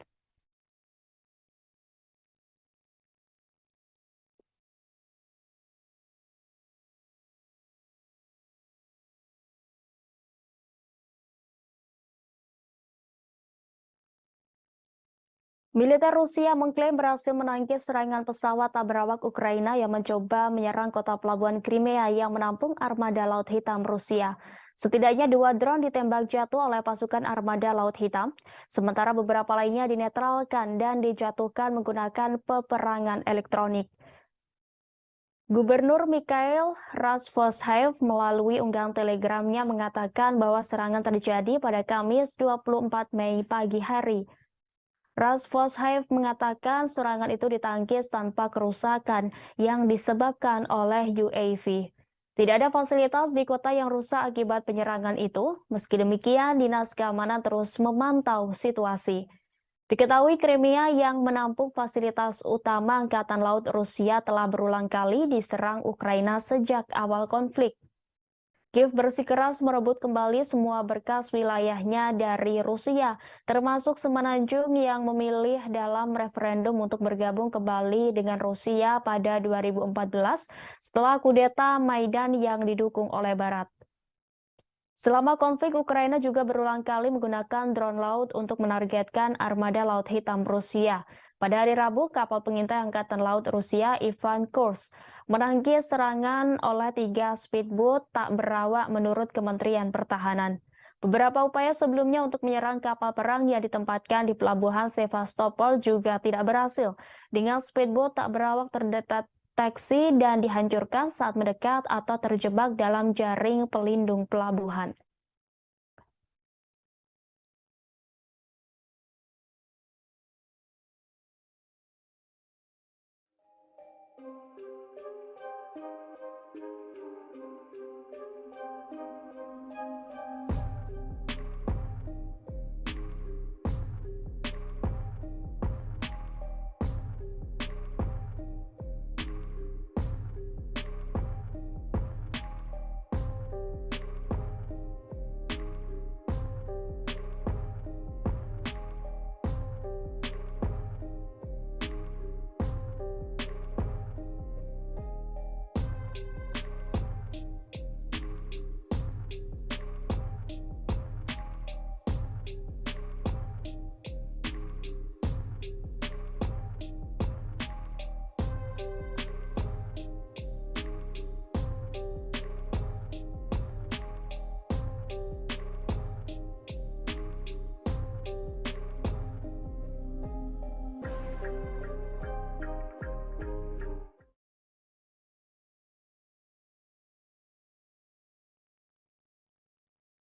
Militer Rusia mengklaim berhasil menangkis serangan pesawat tak berawak Ukraina yang mencoba menyerang kota pelabuhan Crimea yang menampung armada Laut Hitam Rusia. Setidaknya 2 drone ditembak jatuh oleh pasukan armada Laut Hitam, sementara beberapa lainnya dinetralkan dan dijatuhkan menggunakan peperangan elektronik. Gubernur Mikhail Razvozhaev melalui unggahan telegramnya mengatakan bahwa serangan terjadi pada Kamis 24 Mei pagi hari. Razvozhaev mengatakan serangan itu ditangkis tanpa kerusakan yang disebabkan oleh UAV. Tidak ada fasilitas di kota yang rusak akibat penyerangan itu. Meski demikian, Dinas Keamanan terus memantau situasi. Diketahui Crimea yang menampung fasilitas utama Angkatan Laut Rusia telah berulang kali diserang Ukraina sejak awal konflik. Kiev bersikeras merebut kembali semua berkas wilayahnya dari Rusia, termasuk Semenanjung yang memilih dalam referendum untuk bergabung kembali dengan Rusia pada 2014 setelah kudeta Maidan yang didukung oleh Barat. Selama konflik, Ukraina juga berulang kali menggunakan drone laut untuk menargetkan armada Laut Hitam Rusia. Pada hari Rabu, kapal pengintai Angkatan Laut Rusia Ivan Kurs menangkis serangan oleh 3 speedboat tak berawak menurut Kementerian Pertahanan. Beberapa upaya sebelumnya untuk menyerang kapal perang yang ditempatkan di pelabuhan Sevastopol juga tidak berhasil. Dengan speedboat tak berawak terdeteksi dan dihancurkan saat mendekat atau terjebak dalam jaring pelindung pelabuhan.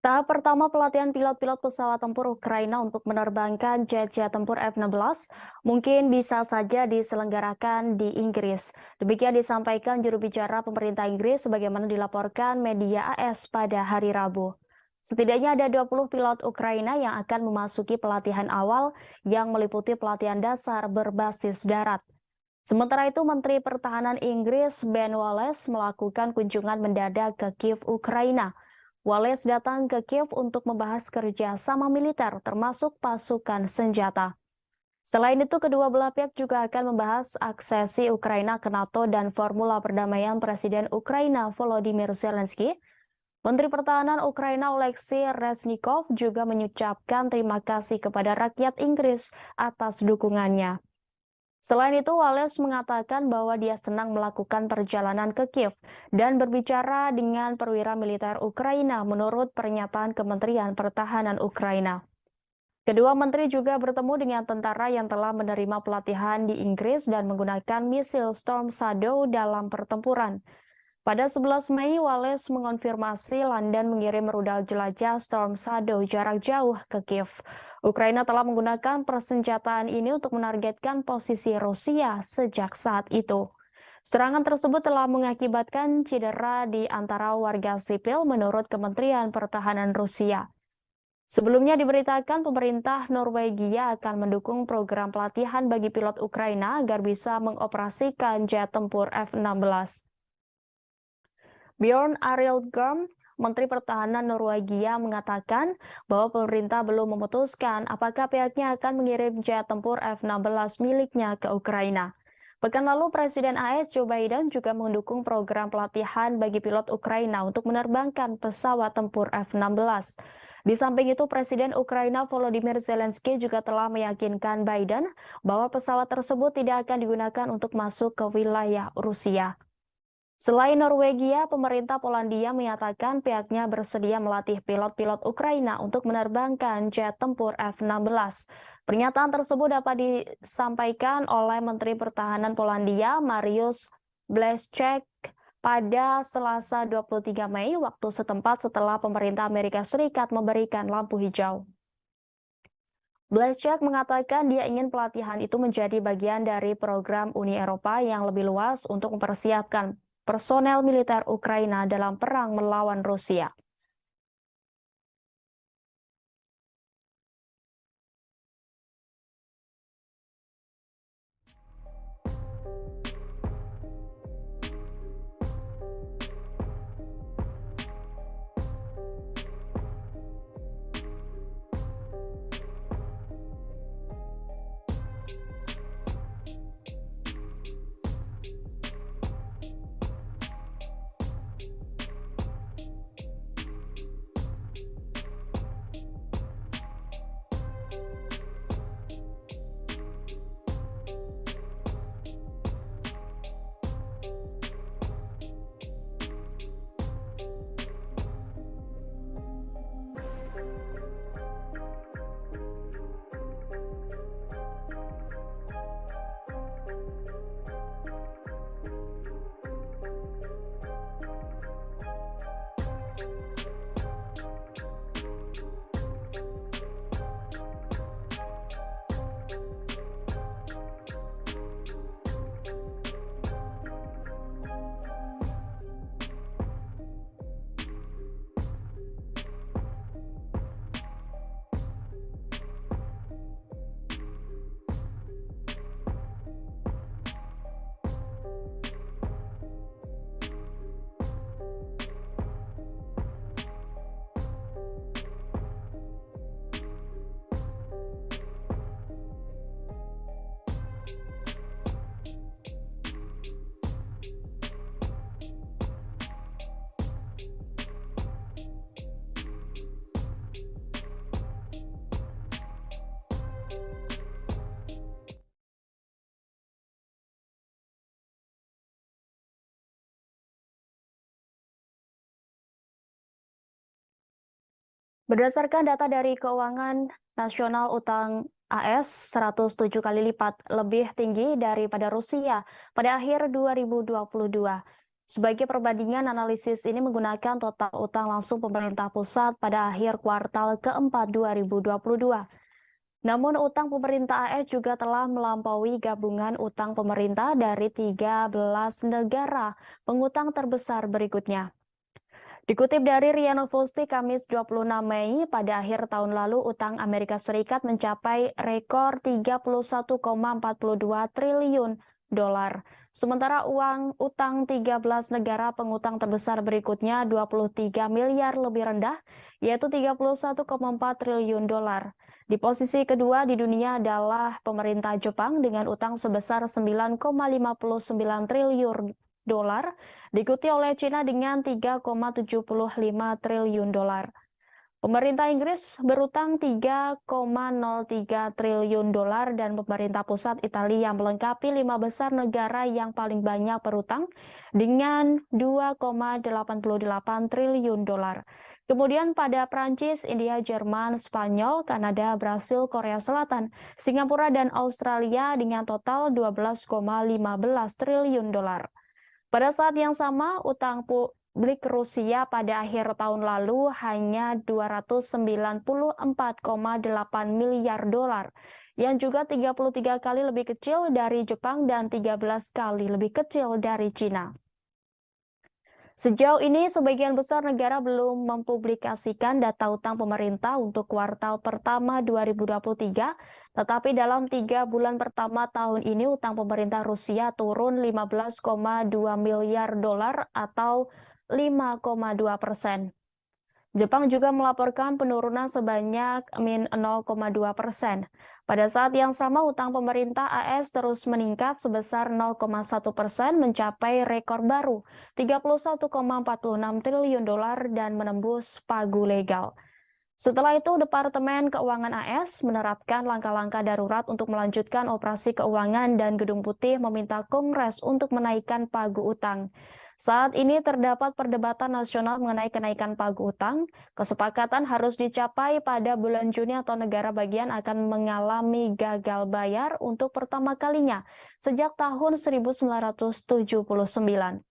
Tahap pertama pelatihan pilot-pilot pesawat tempur Ukraina untuk menerbangkan jet-jet tempur F-16 mungkin bisa saja diselenggarakan di Inggris. Demikian disampaikan juru bicara pemerintah Inggris sebagaimana dilaporkan media AS pada hari Rabu. Setidaknya ada 20 pilot Ukraina yang akan memasuki pelatihan awal yang meliputi pelatihan dasar berbasis darat. Sementara itu, Menteri Pertahanan Inggris Ben Wallace melakukan kunjungan mendadak ke Kiev, Ukraina. Wallace datang ke Kiev untuk membahas kerjasama militer termasuk pasukan senjata. Selain itu, kedua belah pihak juga akan membahas aksesi Ukraina ke NATO dan formula perdamaian Presiden Ukraina Volodymyr Zelensky. Menteri Pertahanan Ukraina Oleksiy Reznikov juga mengucapkan terima kasih kepada rakyat Inggris atas dukungannya. Selain itu, Wallace mengatakan bahwa dia senang melakukan perjalanan ke Kiev dan berbicara dengan perwira militer Ukraina menurut pernyataan Kementerian Pertahanan Ukraina. Kedua menteri juga bertemu dengan tentara yang telah menerima pelatihan di Inggris dan menggunakan misil Storm Shadow dalam pertempuran. Pada 11 Mei, Wallace mengonfirmasi London mengirim rudal jelajah Storm Shadow jarak jauh ke Kiev. Ukraina telah menggunakan persenjataan ini untuk menargetkan posisi Rusia sejak saat itu. Serangan tersebut telah mengakibatkan cedera di antara warga sipil menurut Kementerian Pertahanan Rusia. Sebelumnya diberitakan pemerintah Norwegia akan mendukung program pelatihan bagi pilot Ukraina agar bisa mengoperasikan jet tempur F-16. Bjorn Arild Gram, Menteri Pertahanan Norwegia, mengatakan bahwa pemerintah belum memutuskan apakah pihaknya akan mengirim jet tempur F-16 miliknya ke Ukraina. Pekan lalu, Presiden AS Joe Biden juga mendukung program pelatihan bagi pilot Ukraina untuk menerbangkan pesawat tempur F-16. Di samping itu, Presiden Ukraina Volodymyr Zelensky juga telah meyakinkan Biden bahwa pesawat tersebut tidak akan digunakan untuk masuk ke wilayah Rusia. Selain Norwegia, pemerintah Polandia menyatakan pihaknya bersedia melatih pilot-pilot Ukraina untuk menerbangkan jet tempur F-16. Pernyataan tersebut dapat disampaikan oleh Menteri Pertahanan Polandia, Mariusz Błaszczak, pada Selasa 23 Mei waktu setempat setelah pemerintah Amerika Serikat memberikan lampu hijau. Błaszczak mengatakan dia ingin pelatihan itu menjadi bagian dari program Uni Eropa yang lebih luas untuk mempersiapkan personel militer Ukraina dalam perang melawan Rusia. Berdasarkan data dari Keuangan Nasional, utang AS 107 kali lipat lebih tinggi daripada Rusia pada akhir 2022. Sebagai perbandingan, analisis ini menggunakan total utang langsung pemerintah pusat pada akhir kuartal keempat 2022. Namun utang pemerintah AS juga telah melampaui gabungan utang pemerintah dari 13 negara pengutang terbesar berikutnya. Dikutip dari RIA Novosti Kamis 26 Mei, pada akhir tahun lalu utang Amerika Serikat mencapai rekor 31,42 triliun Sementara uang utang 13 negara pengutang terbesar berikutnya 23 miliar lebih rendah, yaitu 31,4 triliun dolar. Di posisi kedua di dunia adalah pemerintah Jepang dengan utang sebesar 9,59 triliun dolar, diikuti oleh China dengan 3,75 triliun dolar. Pemerintah Inggris berutang 3,03 triliun dolar dan pemerintah pusat Italia melengkapi 5 besar negara yang paling banyak berutang dengan 2,88 triliun dolar. Kemudian pada Prancis, India, Jerman, Spanyol, Kanada, Brasil, Korea Selatan, Singapura, dan Australia dengan total 12,15 triliun dolar. Pada saat yang sama, utang publik Rusia pada akhir tahun lalu hanya 294,8 miliar dolar, yang juga 33 kali lebih kecil dari Jepang dan 13 kali lebih kecil dari Cina. Sejauh ini, sebagian besar negara belum mempublikasikan data utang pemerintah untuk kuartal pertama 2023, tetapi dalam 3 bulan pertama tahun ini utang pemerintah Rusia turun 15,2 miliar dolar atau 5,2%. Jepang juga melaporkan penurunan sebanyak -0,2%. Pada saat yang sama, utang pemerintah AS terus meningkat sebesar 0,1% mencapai rekor baru 31,46 triliun dolar dan menembus pagu legal. Setelah itu, Departemen Keuangan AS menerapkan langkah-langkah darurat untuk melanjutkan operasi keuangan dan Gedung Putih meminta Kongres untuk menaikkan pagu utang. Saat ini terdapat perdebatan nasional mengenai kenaikan pagu utang. Kesepakatan harus dicapai pada bulan Juni atau negara bagian akan mengalami gagal bayar untuk pertama kalinya sejak tahun 1979.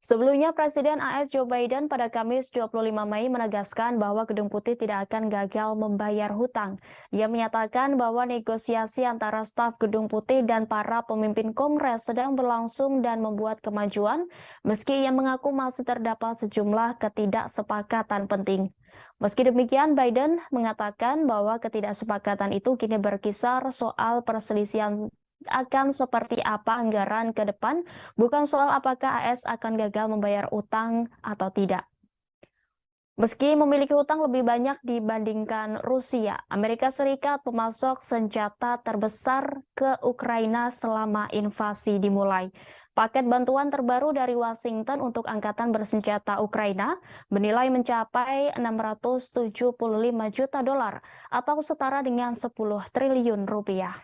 Sebelumnya, Presiden AS Joe Biden pada Kamis 25 Mei menegaskan bahwa Gedung Putih tidak akan gagal membayar hutang. Ia menyatakan bahwa negosiasi antara staf Gedung Putih dan para pemimpin Kongres sedang berlangsung dan membuat kemajuan, meski ia mengaku masih terdapat sejumlah ketidaksepakatan penting. Meski demikian, Biden mengatakan bahwa ketidaksepakatan itu kini berkisar soal perselisihan akan seperti apa anggaran ke depan, bukan soal apakah AS akan gagal membayar utang atau tidak. Meski memiliki utang lebih banyak dibandingkan Rusia, Amerika Serikat pemasok senjata terbesar ke Ukraina selama invasi dimulai. Paket bantuan terbaru dari Washington untuk Angkatan Bersenjata Ukraina bernilai mencapai 675 juta dolar atau setara dengan 10 triliun rupiah.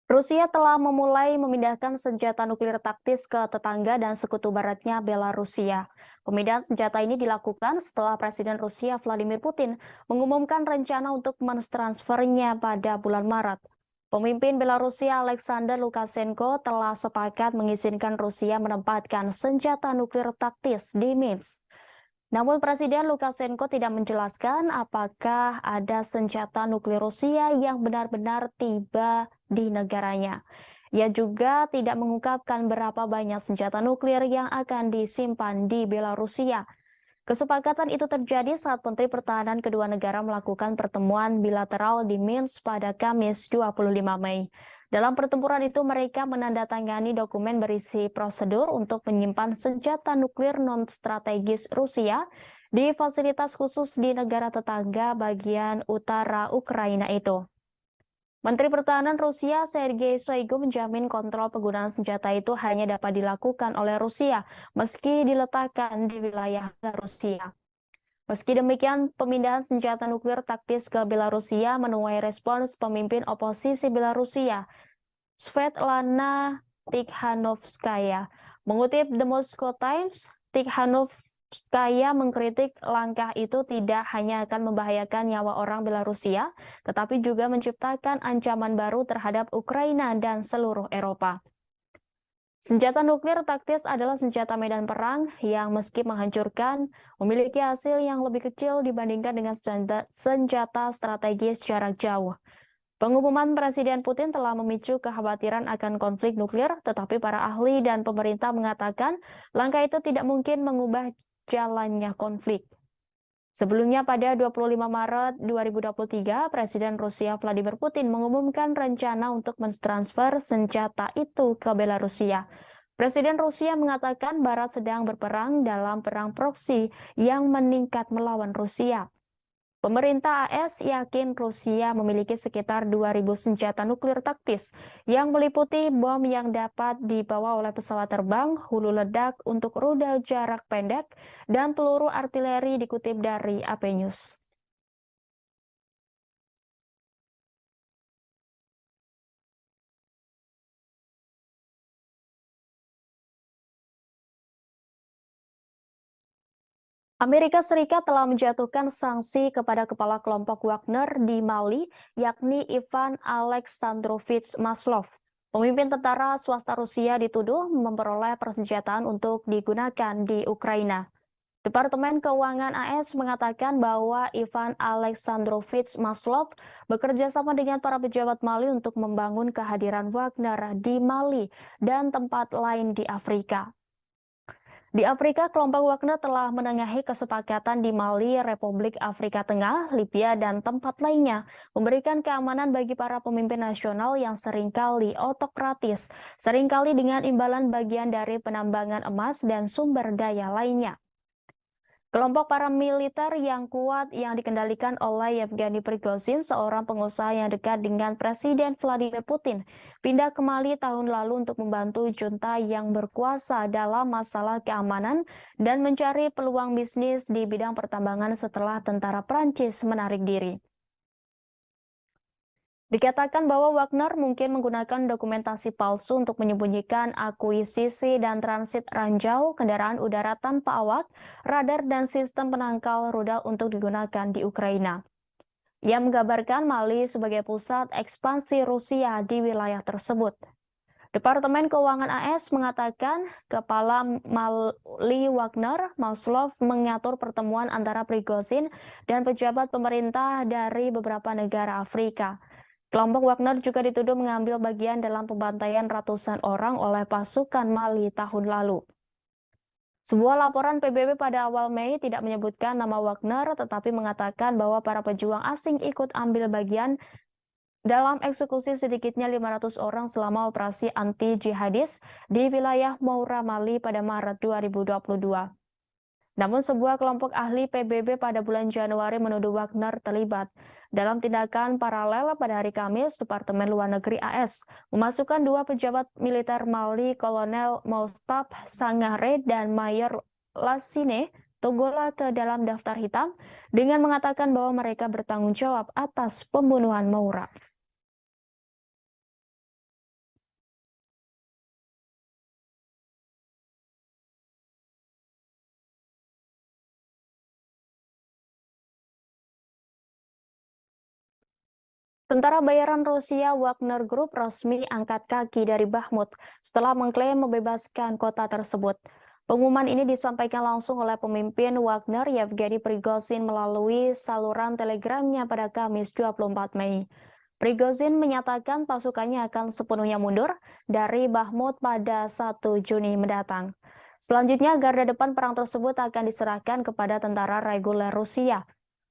Rusia telah memulai memindahkan senjata nuklir taktis ke tetangga dan sekutu baratnya Belarusia. Pemindahan senjata ini dilakukan setelah Presiden Rusia Vladimir Putin mengumumkan rencana untuk mentransfernya pada bulan Maret. Pemimpin Belarusia Alexander Lukashenko telah sepakat mengizinkan Rusia menempatkan senjata nuklir taktis di Minsk. Namun Presiden Lukashenko tidak menjelaskan apakah ada senjata nuklir Rusia yang benar-benar tiba di negaranya. Ia juga tidak mengungkapkan berapa banyak senjata nuklir yang akan disimpan di Belarusia. Kesepakatan itu terjadi saat Menteri Pertahanan kedua negara melakukan pertemuan bilateral di Minsk pada Kamis 25 Mei. Dalam pertempuran itu, mereka menandatangani dokumen berisi prosedur untuk menyimpan senjata nuklir non-strategis Rusia di fasilitas khusus di negara tetangga bagian utara Ukraina itu. Menteri Pertahanan Rusia Sergei Shoigu menjamin kontrol penggunaan senjata itu hanya dapat dilakukan oleh Rusia meski diletakkan di wilayah Rusia. Meski demikian, pemindahan senjata nuklir taktis ke Belarusia menuai respons pemimpin oposisi Belarusia, Svetlana Tikhanovskaya. Mengutip The Moscow Times, Tikhanovskaya mengkritik langkah itu tidak hanya akan membahayakan nyawa orang Belarusia, tetapi juga menciptakan ancaman baru terhadap Ukraina dan seluruh Eropa. Senjata nuklir taktis adalah senjata medan perang yang meski menghancurkan, memiliki hasil yang lebih kecil dibandingkan dengan senjata strategis jarak jauh. Pengumuman Presiden Putin telah memicu kekhawatiran akan konflik nuklir, tetapi para ahli dan pemerintah mengatakan langkah itu tidak mungkin mengubah jalannya konflik. Sebelumnya pada 25 Maret 2023, Presiden Rusia Vladimir Putin mengumumkan rencana untuk mentransfer senjata itu ke Belarusia. Presiden Rusia mengatakan Barat sedang berperang dalam perang proksi yang meningkat melawan Rusia. Pemerintah AS yakin Rusia memiliki sekitar 2.000 senjata nuklir taktis yang meliputi bom yang dapat dibawa oleh pesawat terbang, hulu ledak untuk rudal jarak pendek, dan peluru artileri dikutip dari AP News. Amerika Serikat telah menjatuhkan sanksi kepada kepala kelompok Wagner di Mali, yakni Ivan Alexandrovich Maslov. Pemimpin tentara swasta Rusia dituduh memperoleh persenjataan untuk digunakan di Ukraina. Departemen Keuangan AS mengatakan bahwa Ivan Alexandrovich Maslov bekerja sama dengan para pejabat Mali untuk membangun kehadiran Wagner di Mali dan tempat lain di Afrika. Di Afrika, kelompok Wagner telah menengahi kesepakatan di Mali, Republik Afrika Tengah, Libya, dan tempat lainnya, memberikan keamanan bagi para pemimpin nasional yang seringkali otokratis, seringkali dengan imbalan bagian dari penambangan emas dan sumber daya lainnya. Kelompok paramiliter yang kuat yang dikendalikan oleh Yevgeny Prigozhin, seorang pengusaha yang dekat dengan Presiden Vladimir Putin, pindah ke Mali tahun lalu untuk membantu junta yang berkuasa dalam masalah keamanan dan mencari peluang bisnis di bidang pertambangan setelah tentara Prancis menarik diri. Dikatakan bahwa Wagner mungkin menggunakan dokumentasi palsu untuk menyembunyikan akuisisi dan transit ranjau, kendaraan udara tanpa awak, radar, dan sistem penangkal rudal untuk digunakan di Ukraina. Ia menggambarkan Mali sebagai pusat ekspansi Rusia di wilayah tersebut. Departemen Keuangan AS mengatakan Kepala Mali Wagner, Maslov, mengatur pertemuan antara Prigozhin dan pejabat pemerintah dari beberapa negara Afrika. Kelompok Wagner juga dituduh mengambil bagian dalam pembantaian ratusan orang oleh pasukan Mali tahun lalu. Sebuah laporan PBB pada awal Mei tidak menyebutkan nama Wagner, tetapi mengatakan bahwa para pejuang asing ikut ambil bagian dalam eksekusi sedikitnya 500 orang selama operasi anti-jihadis di wilayah Moura, Mali pada Maret 2022. Namun sebuah kelompok ahli PBB pada bulan Januari menuduh Wagner terlibat. Dalam tindakan paralel pada hari Kamis, Departemen Luar Negeri AS memasukkan dua pejabat militer Mali, Kolonel Moustaphe Sangare dan Mayor Lassine Togola ke dalam daftar hitam dengan mengatakan bahwa mereka bertanggung jawab atas pembunuhan Moura. Tentara bayaran Rusia Wagner Group resmi angkat kaki dari Bakhmut setelah mengklaim membebaskan kota tersebut. Pengumuman ini disampaikan langsung oleh pemimpin Wagner Yevgeny Prigozhin melalui saluran telegramnya pada Kamis 24 Mei. Prigozhin menyatakan pasukannya akan sepenuhnya mundur dari Bakhmut pada 1 Juni mendatang. Selanjutnya, garda depan perang tersebut akan diserahkan kepada tentara reguler Rusia.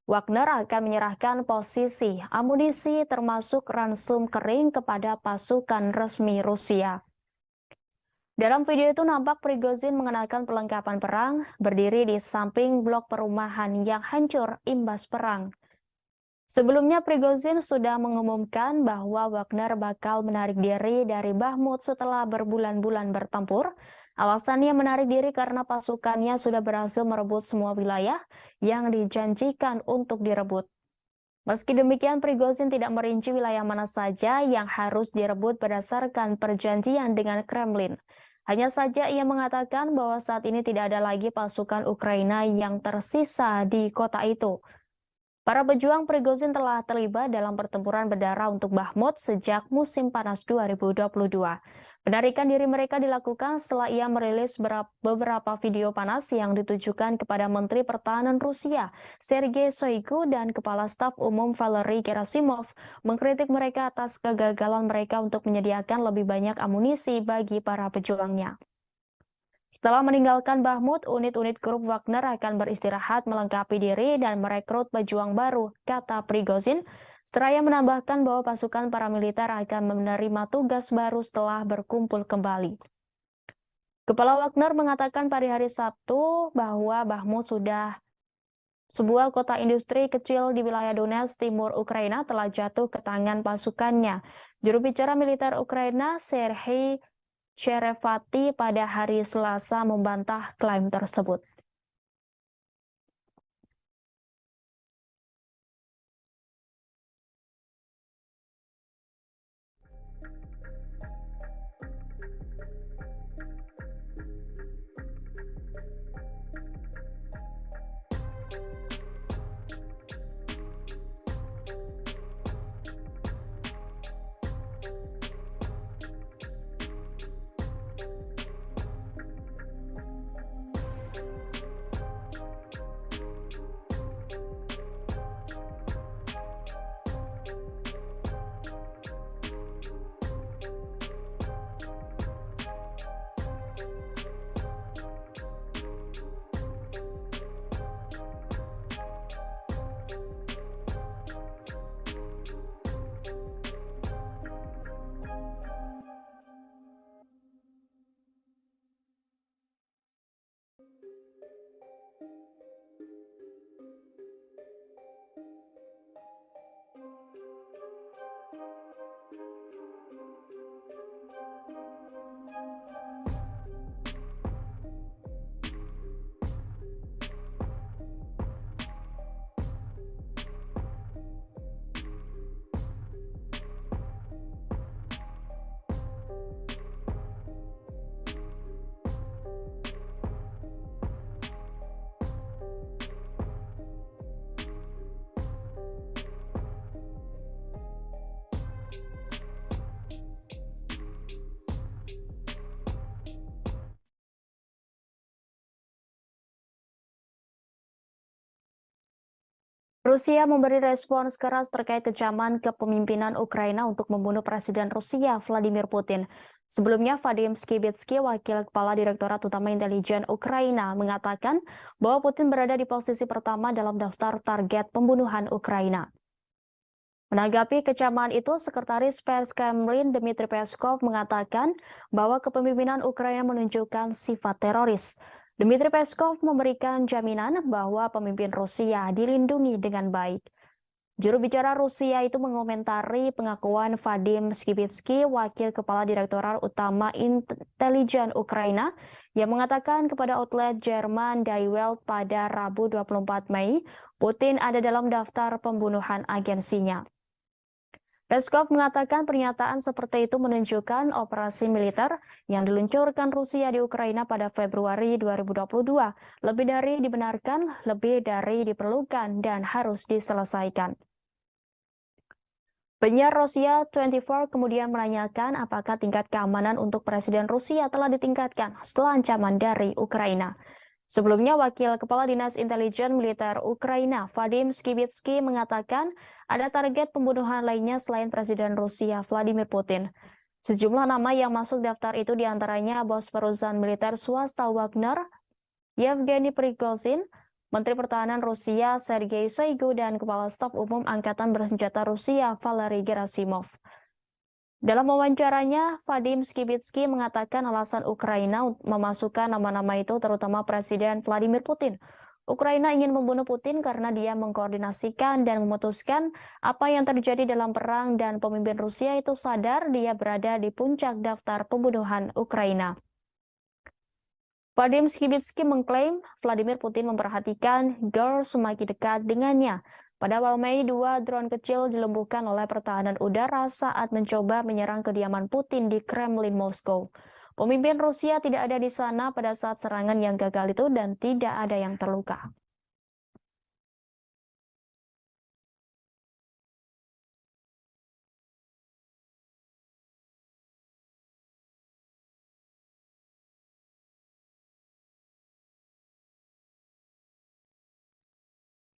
Wagner akan menyerahkan posisi amunisi termasuk ransum kering kepada pasukan resmi Rusia. Dalam video itu nampak Prigozhin mengenakan perlengkapan perang, berdiri di samping blok perumahan yang hancur imbas perang. Sebelumnya Prigozhin sudah mengumumkan bahwa Wagner bakal menarik diri dari Bakhmut setelah berbulan-bulan bertempur. Alasannya menarik diri karena pasukannya sudah berhasil merebut semua wilayah yang dijanjikan untuk direbut. Meski demikian, Prigozhin tidak merinci wilayah mana saja yang harus direbut berdasarkan perjanjian dengan Kremlin. Hanya saja ia mengatakan bahwa saat ini tidak ada lagi pasukan Ukraina yang tersisa di kota itu. Para pejuang Prigozhin telah terlibat dalam pertempuran berdarah untuk Bakhmut sejak musim panas 2022. Penarikan diri mereka dilakukan setelah ia merilis beberapa video panas yang ditujukan kepada Menteri Pertahanan Rusia, Sergei Shoigu, dan Kepala Staf Umum Valery Gerasimov, mengkritik mereka atas kegagalan mereka untuk menyediakan lebih banyak amunisi bagi para pejuangnya. Setelah meninggalkan Bakhmut, unit-unit grup Wagner akan beristirahat melengkapi diri dan merekrut pejuang baru, kata Prigozhin. Seraya menambahkan bahwa pasukan paramiliter akan menerima tugas baru setelah berkumpul kembali. Kepala Wagner mengatakan pada hari Sabtu bahwa Bakhmut sudah sebuah kota industri kecil di wilayah Donetsk, timur Ukraina telah jatuh ke tangan pasukannya. Juru bicara militer Ukraina, Serhiy Cherevati, pada hari Selasa membantah klaim tersebut. Rusia memberi respons keras terkait kecaman kepemimpinan Ukraina untuk membunuh Presiden Rusia Vladimir Putin. Sebelumnya, Vadim Skibitsky, wakil kepala Direktorat Utama Intelijen Ukraina, mengatakan bahwa Putin berada di posisi pertama dalam daftar target pembunuhan Ukraina. Menanggapi kecaman itu, Sekretaris Pers Kremlin Dmitry Peskov mengatakan bahwa kepemimpinan Ukraina menunjukkan sifat teroris. Dmitry Peskov memberikan jaminan bahwa pemimpin Rusia dilindungi dengan baik. Juru bicara Rusia itu mengomentari pengakuan Vadim Skibitsky, wakil kepala Direktorat Utama Intelijen Ukraina, yang mengatakan kepada outlet Jerman Die Welt pada Rabu 24 Mei, Putin ada dalam daftar pembunuhan agensinya. Peskov mengatakan pernyataan seperti itu menunjukkan operasi militer yang diluncurkan Rusia di Ukraina pada Februari 2022 lebih dari dibenarkan, lebih dari diperlukan, dan harus diselesaikan. Penyiar Rusia 24 kemudian menanyakan apakah tingkat keamanan untuk Presiden Rusia telah ditingkatkan setelah ancaman dari Ukraina. Sebelumnya, Wakil Kepala Dinas Intelijen Militer Ukraina, Vadim Skibitsky, mengatakan ada target pembunuhan lainnya selain Presiden Rusia Vladimir Putin. Sejumlah nama yang masuk daftar itu diantaranya bos perusahaan militer swasta Wagner, Yevgeny Prigozhin, Menteri Pertahanan Rusia Sergei Shoigu, dan Kepala Staf Umum Angkatan Bersenjata Rusia Valery Gerasimov. Dalam wawancaranya, Vadim Skibitsky mengatakan alasan Ukraina memasukkan nama-nama itu terutama Presiden Vladimir Putin. Ukraina ingin membunuh Putin karena dia mengkoordinasikan dan memutuskan apa yang terjadi dalam perang, dan pemimpin Rusia itu sadar dia berada di puncak daftar pembunuhan Ukraina. Vadim Skibitsky mengklaim Vladimir Putin memperhatikan GER semakin dekat dengannya. Pada awal Mei, 2 drone kecil dilumpuhkan oleh pertahanan udara saat mencoba menyerang kediaman Putin di Kremlin, Moskow. Pemimpin Rusia tidak ada di sana pada saat serangan yang gagal itu dan tidak ada yang terluka.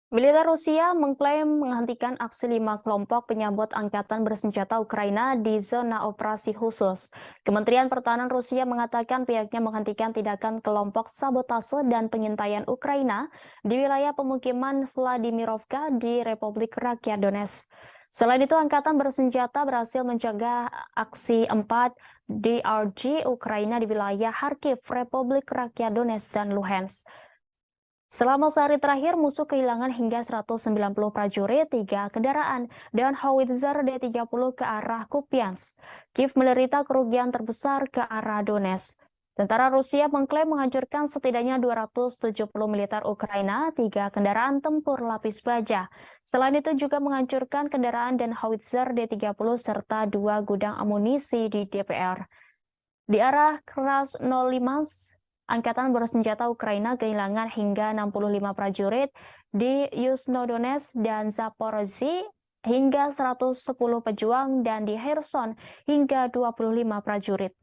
Militer Rusia mengklaim menghentikan aksi 5 kelompok penyambut angkatan bersenjata Ukraina di zona operasi khusus. Kementerian Pertahanan Rusia mengatakan pihaknya menghentikan tindakan kelompok sabotase dan pengintaian Ukraina di wilayah pemukiman Vladimirovka di Republik Rakyat Donetsk. Selain itu, angkatan bersenjata berhasil mencegah aksi 4 DRG Ukraina di wilayah Kharkiv, Republik Rakyat Donetsk, dan Luhansk. Selama sehari terakhir, musuh kehilangan hingga 190 prajurit, 3 kendaraan, dan howitzer D-30 ke arah Kupiansk. Kiev menderita kerugian terbesar ke arah Donetsk. Tentara Rusia mengklaim menghancurkan setidaknya 270 militer Ukraina, 3 kendaraan tempur lapis baja. Selain itu juga menghancurkan kendaraan dan howitzer D-30 serta 2 gudang amunisi di DPR. Di arah Krasnolimansk, Angkatan bersenjata Ukraina kehilangan hingga 65 prajurit di Yuzhno-Donetsk dan Zaporozhye, hingga 110 pejuang, dan di Kherson hingga 25 prajurit.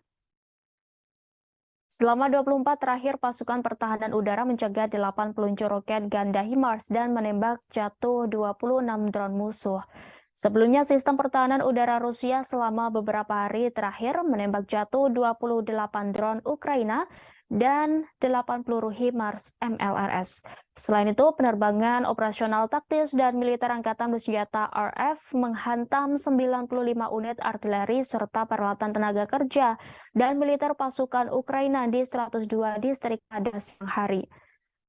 Selama 24 terakhir, pasukan pertahanan udara mencegah 8 peluncur roket ganda HIMARS dan menembak jatuh 26 drone musuh. Sebelumnya, sistem pertahanan udara Rusia selama beberapa hari terakhir menembak jatuh 28 drone Ukraina dan 8 peluru HIMARS MLRS. Selain itu, penerbangan operasional taktis dan militer angkatan bersenjata RF menghantam 95 unit artileri serta peralatan tenaga kerja dan militer pasukan Ukraina di 102 distrik pada siang hari.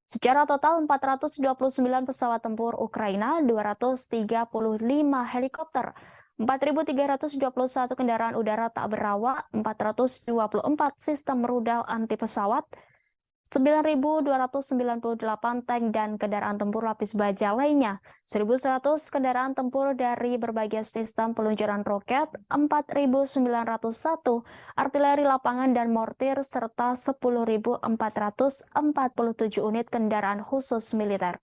Secara total 429 pesawat tempur Ukraina, 235 helikopter, 4.321 kendaraan udara tak berawak, 424 sistem rudal anti pesawat, 9.298 tank dan kendaraan tempur lapis baja lainnya, 1.100 kendaraan tempur dari berbagai sistem peluncuran roket, 4.901 artileri lapangan dan mortir, serta 10.447 unit kendaraan khusus militer.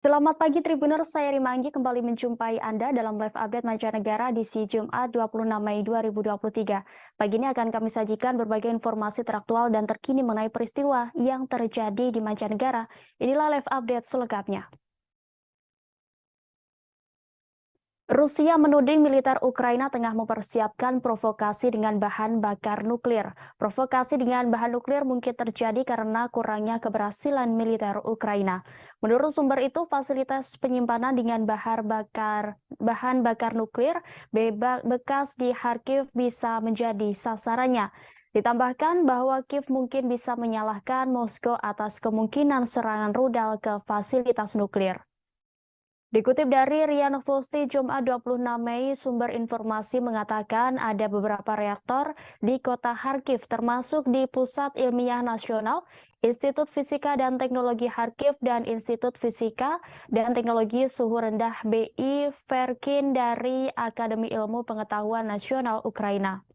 Selamat pagi Tribuners, saya Rima Anggi kembali menjumpai Anda dalam live update mancanegara di Jumat 26 Mei 2023. Pagi ini akan kami sajikan berbagai informasi teraktual dan terkini mengenai peristiwa yang terjadi di mancanegara. Inilah live update selengkapnya. Rusia menuding militer Ukraina tengah mempersiapkan provokasi dengan bahan bakar nuklir. Provokasi dengan bahan nuklir mungkin terjadi karena kurangnya keberhasilan militer Ukraina. Menurut sumber itu, fasilitas penyimpanan dengan bahan bakar nuklir bekas di Kharkiv bisa menjadi sasarannya. Ditambahkan bahwa Kiev mungkin bisa menyalahkan Moskow atas kemungkinan serangan rudal ke fasilitas nuklir. Dikutip dari RIA Novosti Jumat 26 Mei, sumber informasi mengatakan ada beberapa reaktor di kota Kharkiv, termasuk di Pusat Ilmiah Nasional, Institut Fisika dan Teknologi Kharkiv, dan Institut Fisika dan Teknologi Suhu Rendah BI Verkin dari Akademi Ilmu Pengetahuan Nasional Ukraina.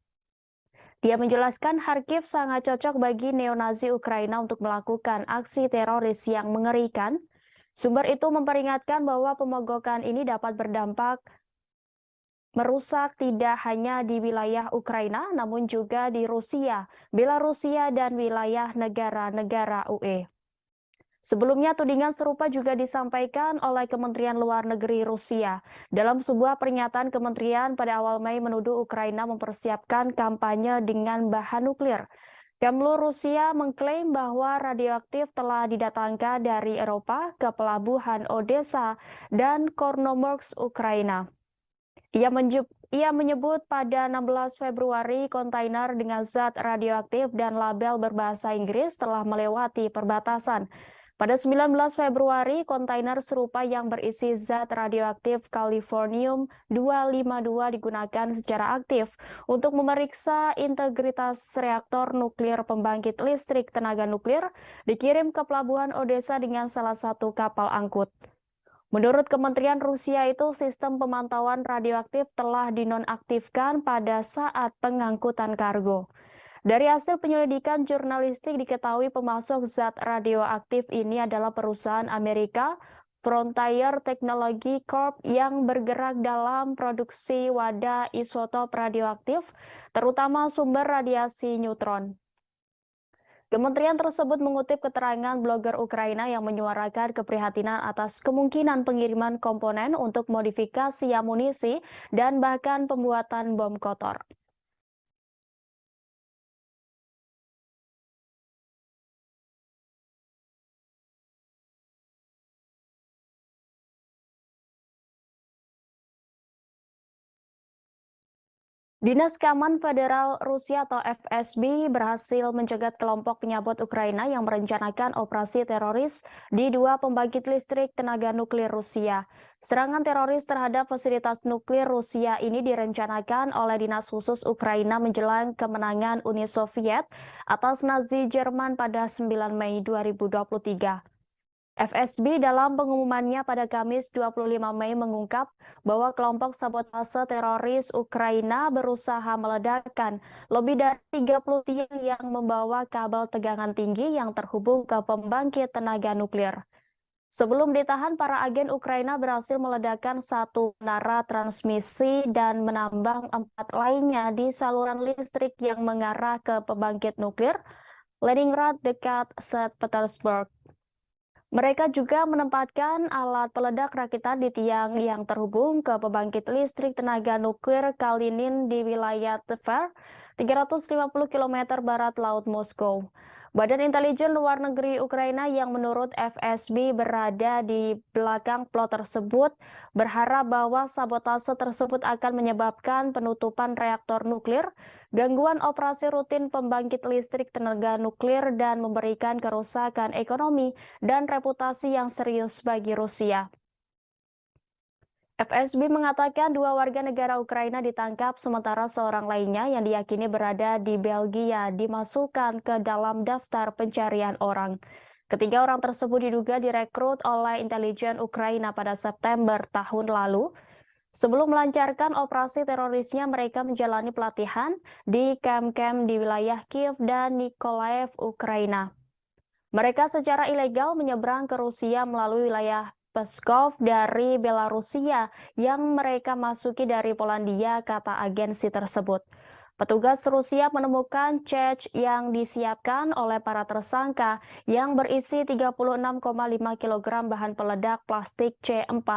Dia menjelaskan Kharkiv sangat cocok bagi neonazi Ukraina untuk melakukan aksi teroris yang mengerikan. Sumber itu memperingatkan bahwa pemogokan ini dapat berdampak merusak tidak hanya di wilayah Ukraina, namun juga di Rusia, Belarusia, dan wilayah negara-negara UE. Sebelumnya, tudingan serupa juga disampaikan oleh Kementerian Luar Negeri Rusia. Dalam sebuah pernyataan kementerian pada awal Mei menuduh Ukraina mempersiapkan kampanye dengan bahan nuklir. Kemlu Rusia mengklaim bahwa radioaktif telah didatangkan dari Eropa ke pelabuhan Odessa dan Kornomorsk, Ukraina. Ia menyebut pada 16 Februari kontainer dengan zat radioaktif dan label berbahasa Inggris telah melewati perbatasan. Pada 19 Februari, kontainer serupa yang berisi zat radioaktif Californium-252 digunakan secara aktif untuk memeriksa integritas reaktor nuklir pembangkit listrik tenaga nuklir, dikirim ke pelabuhan Odessa dengan salah satu kapal angkut. Menurut Kementerian Rusia itu, sistem pemantauan radioaktif telah dinonaktifkan pada saat pengangkutan kargo. Dari hasil penyelidikan jurnalistik diketahui pemasok zat radioaktif ini adalah perusahaan Amerika Frontier Technology Corp yang bergerak dalam produksi wadah isotop radioaktif, terutama sumber radiasi neutron. Kementerian tersebut mengutip keterangan blogger Ukraina yang menyuarakan keprihatinan atas kemungkinan pengiriman komponen untuk modifikasi amunisi dan bahkan pembuatan bom kotor. Dinas Keamanan Federal Rusia atau FSB berhasil mencegat kelompok penyabot Ukraina yang merencanakan operasi teroris di dua pembangkit listrik tenaga nuklir Rusia. Serangan teroris terhadap fasilitas nuklir Rusia ini direncanakan oleh Dinas Khusus Ukraina menjelang kemenangan Uni Soviet atas Nazi Jerman pada 9 Mei 2023. FSB dalam pengumumannya pada Kamis 25 Mei mengungkap bahwa kelompok sabotase teroris Ukraina berusaha meledakkan lebih dari 30 tiang yang membawa kabel tegangan tinggi yang terhubung ke pembangkit tenaga nuklir. Sebelum ditahan, para agen Ukraina berhasil meledakkan satu menara transmisi dan menambang 4 lainnya di saluran listrik yang mengarah ke pembangkit nuklir Leningrad dekat St. Petersburg. Mereka juga menempatkan alat peledak rakitan di tiang yang terhubung ke pembangkit listrik tenaga nuklir Kalinin di wilayah Tver, 350 km barat Laut Moskow. Badan Intelijen Luar Negeri Ukraina yang menurut FSB berada di belakang plot tersebut berharap bahwa sabotase tersebut akan menyebabkan penutupan reaktor nuklir, gangguan operasi rutin pembangkit listrik tenaga nuklir, dan memberikan kerusakan ekonomi dan reputasi yang serius bagi Rusia. FSB mengatakan dua warga negara Ukraina ditangkap sementara seorang lainnya yang diyakini berada di Belgia dimasukkan ke dalam daftar pencarian orang. Ketiga orang tersebut diduga direkrut oleh intelijen Ukraina pada September tahun lalu. Sebelum melancarkan operasi terorisnya, mereka menjalani pelatihan di kamp-kamp di wilayah Kiev dan Nikolaev, Ukraina. Mereka secara ilegal menyeberang ke Rusia melalui wilayah Pskov dari Belarusia yang mereka masuki dari Polandia, kata agensi tersebut. Petugas Rusia menemukan cek yang disiapkan oleh para tersangka yang berisi 36,5 kg bahan peledak plastik C4,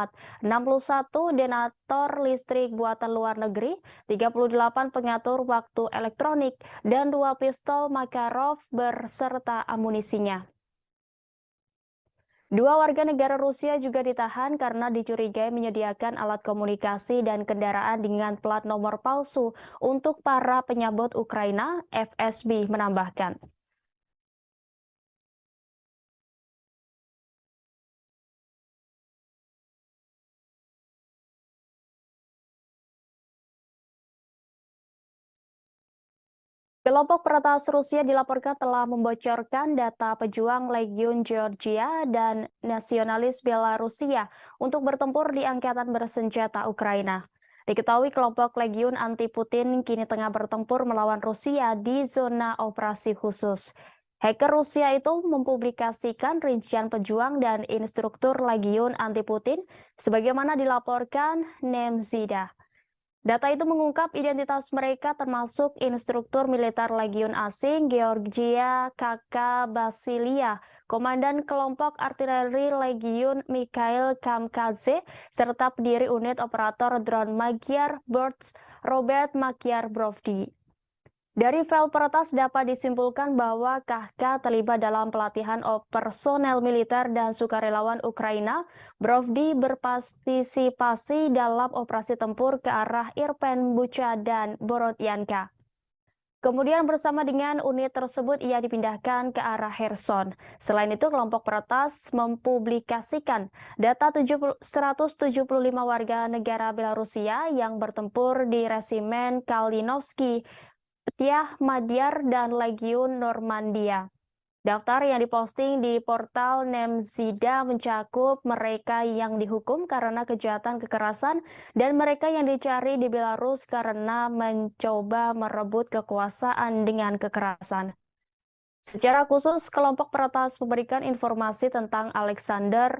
61 detonator listrik buatan luar negeri, 38 pengatur waktu elektronik, dan 2 pistol Makarov berserta amunisinya. Dua warga negara Rusia juga ditahan karena dicurigai menyediakan alat komunikasi dan kendaraan dengan plat nomor palsu untuk para penyabot Ukraina, FSB menambahkan. Kelompok peretas Rusia dilaporkan telah membocorkan data pejuang Legiun Georgia dan nasionalis Belarusia untuk bertempur di angkatan bersenjata Ukraina. Diketahui kelompok Legiun anti-Putin kini tengah bertempur melawan Rusia di zona operasi khusus. Hacker Rusia itu mempublikasikan rincian pejuang dan instruktur Legiun anti-Putin sebagaimana dilaporkan Nemzida. Data itu mengungkap identitas mereka termasuk instruktur militer Legiun asing Georgia Kaka Basilia, Komandan Kelompok Artileri Legiun Mikhail Kamkadze, serta pendiri unit operator drone Magyar Birds Robert Magyar Brovdi. Dari file peretas dapat disimpulkan bahwa Kahka terlibat dalam pelatihan personel militer dan sukarelawan Ukraina. Brovdi berpartisipasi dalam operasi tempur ke arah Irpen, Bucha, dan Borodyanka. Kemudian bersama dengan unit tersebut ia dipindahkan ke arah Kherson. Selain itu, kelompok peretas mempublikasikan data 175 warga negara Belarusia yang bertempur di resimen Kalinovsky, Petiah Madyar, dan Legiun Normandia. Daftar yang diposting di portal Nemzida mencakup mereka yang dihukum karena kejahatan kekerasan dan mereka yang dicari di Belarus karena mencoba merebut kekuasaan dengan kekerasan. Secara khusus, kelompok peretas memberikan informasi tentang Alexander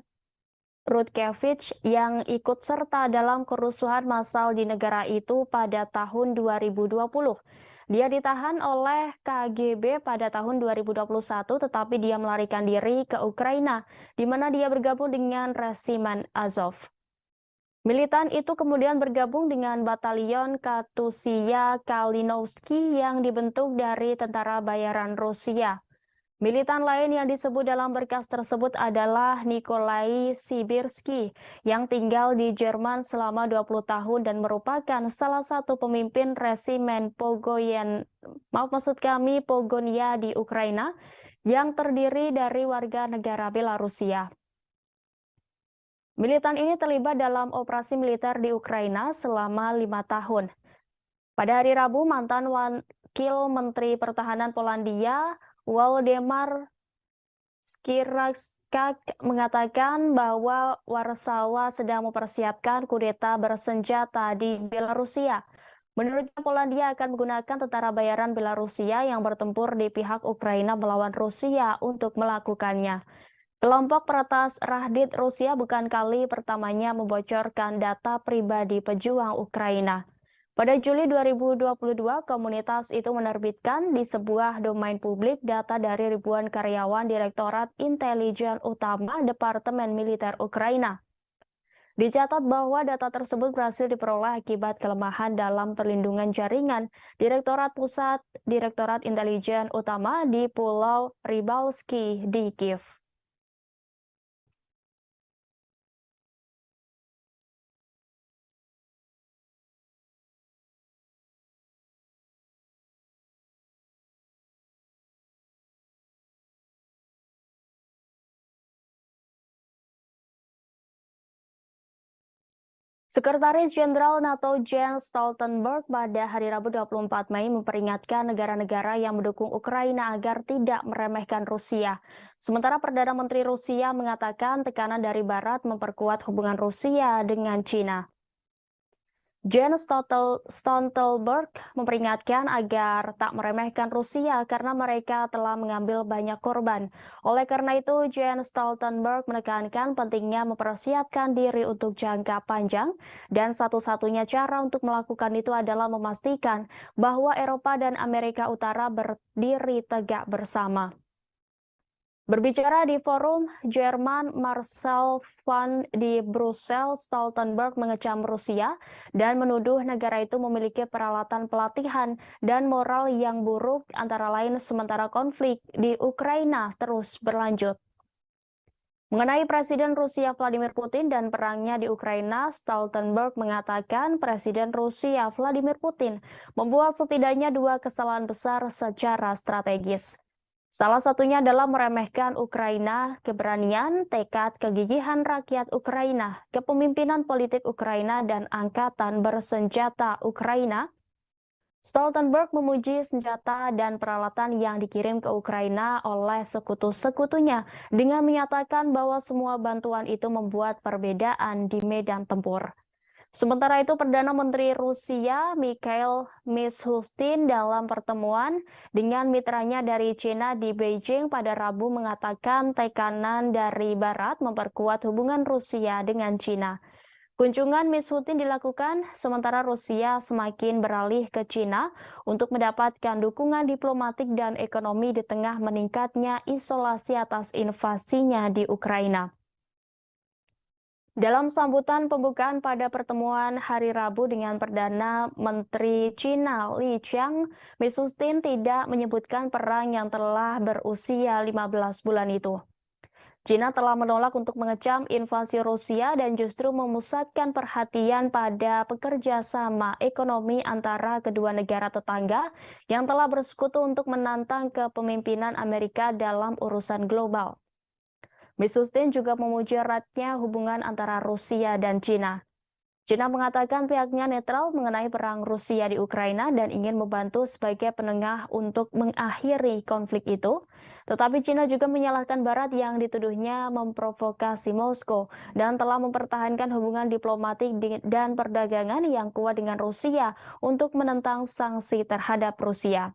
Rutgevich yang ikut serta dalam kerusuhan massal di negara itu pada tahun 2020. Dia ditahan oleh KGB pada tahun 2021, tetapi dia melarikan diri ke Ukraina, di mana dia bergabung dengan resimen Azov. Militan itu kemudian bergabung dengan Batalion Katusia Kalinowski yang dibentuk dari tentara bayaran Rusia. Militan lain yang disebut dalam berkas tersebut adalah Nikolai Sibirsky yang tinggal di Jerman selama 20 tahun dan merupakan salah satu pemimpin resimen Pogonia di Ukraina yang terdiri dari warga negara Belarusia. Militan ini terlibat dalam operasi militer di Ukraina selama 5 tahun. Pada hari Rabu, mantan Wakil Menteri Pertahanan Polandia, Waldemar Skiracka mengatakan bahwa Warsawa sedang mempersiapkan kudeta bersenjata di Belarusia. Menurutnya, Polandia akan menggunakan tentara bayaran Belarusia yang bertempur di pihak Ukraina melawan Rusia untuk melakukannya. Kelompok peretas Rahdit Rusia bukan kali pertamanya membocorkan data pribadi pejuang Ukraina. Pada Juli 2022, komunitas itu menerbitkan di sebuah domain publik data dari ribuan karyawan Direktorat Intelijen Utama Departemen Militer Ukraina. Dicatat bahwa data tersebut berhasil diperoleh akibat kelemahan dalam perlindungan jaringan Direktorat Pusat Direktorat Intelijen Utama di Pulau Rybalski di Kiev. Sekretaris Jenderal NATO Jens Stoltenberg pada hari Rabu 24 Mei memperingatkan negara-negara yang mendukung Ukraina agar tidak meremehkan Rusia. Sementara Perdana Menteri Rusia mengatakan tekanan dari Barat memperkuat hubungan Rusia dengan China. Jens Stoltenberg memperingatkan agar tak meremehkan Rusia karena mereka telah mengambil banyak korban. Oleh karena itu, Jens Stoltenberg menekankan pentingnya mempersiapkan diri untuk jangka panjang dan satu-satunya cara untuk melakukan itu adalah memastikan bahwa Eropa dan Amerika Utara berdiri tegak bersama. Berbicara di forum Jerman Marshall Fund di Brussels, Stoltenberg mengecam Rusia dan menuduh negara itu memiliki peralatan pelatihan dan moral yang buruk, antara lain sementara konflik di Ukraina terus berlanjut. Mengenai Presiden Rusia Vladimir Putin dan perangnya di Ukraina, Stoltenberg mengatakan Presiden Rusia Vladimir Putin membuat setidaknya 2 kesalahan besar secara strategis. Salah satunya adalah meremehkan Ukraina, keberanian, tekad, kegigihan rakyat Ukraina, kepemimpinan politik Ukraina, dan angkatan bersenjata Ukraina. Stoltenberg memuji senjata dan peralatan yang dikirim ke Ukraina oleh sekutu-sekutunya dengan menyatakan bahwa semua bantuan itu membuat perbedaan di medan tempur. Sementara itu, Perdana Menteri Rusia Mikhail Mishustin dalam pertemuan dengan mitranya dari China di Beijing pada Rabu mengatakan tekanan dari Barat memperkuat hubungan Rusia dengan China. Kunjungan Mishustin dilakukan sementara Rusia semakin beralih ke China untuk mendapatkan dukungan diplomatik dan ekonomi di tengah meningkatnya isolasi atas invasinya di Ukraina. Dalam sambutan pembukaan pada pertemuan hari Rabu dengan Perdana Menteri China Li Qiang, Mishustin tidak menyebutkan perang yang telah berusia 15 bulan itu. China telah menolak untuk mengecam invasi Rusia dan justru memusatkan perhatian pada pekerja sama ekonomi antara kedua negara tetangga yang telah bersekutu untuk menantang kepemimpinan Amerika dalam urusan global. Mishustin juga memuji eratnya hubungan antara Rusia dan China. China mengatakan pihaknya netral mengenai perang Rusia di Ukraina dan ingin membantu sebagai penengah untuk mengakhiri konflik itu. Tetapi China juga menyalahkan Barat yang dituduhnya memprovokasi Moskow dan telah mempertahankan hubungan diplomatik dan perdagangan yang kuat dengan Rusia untuk menentang sanksi terhadap Rusia.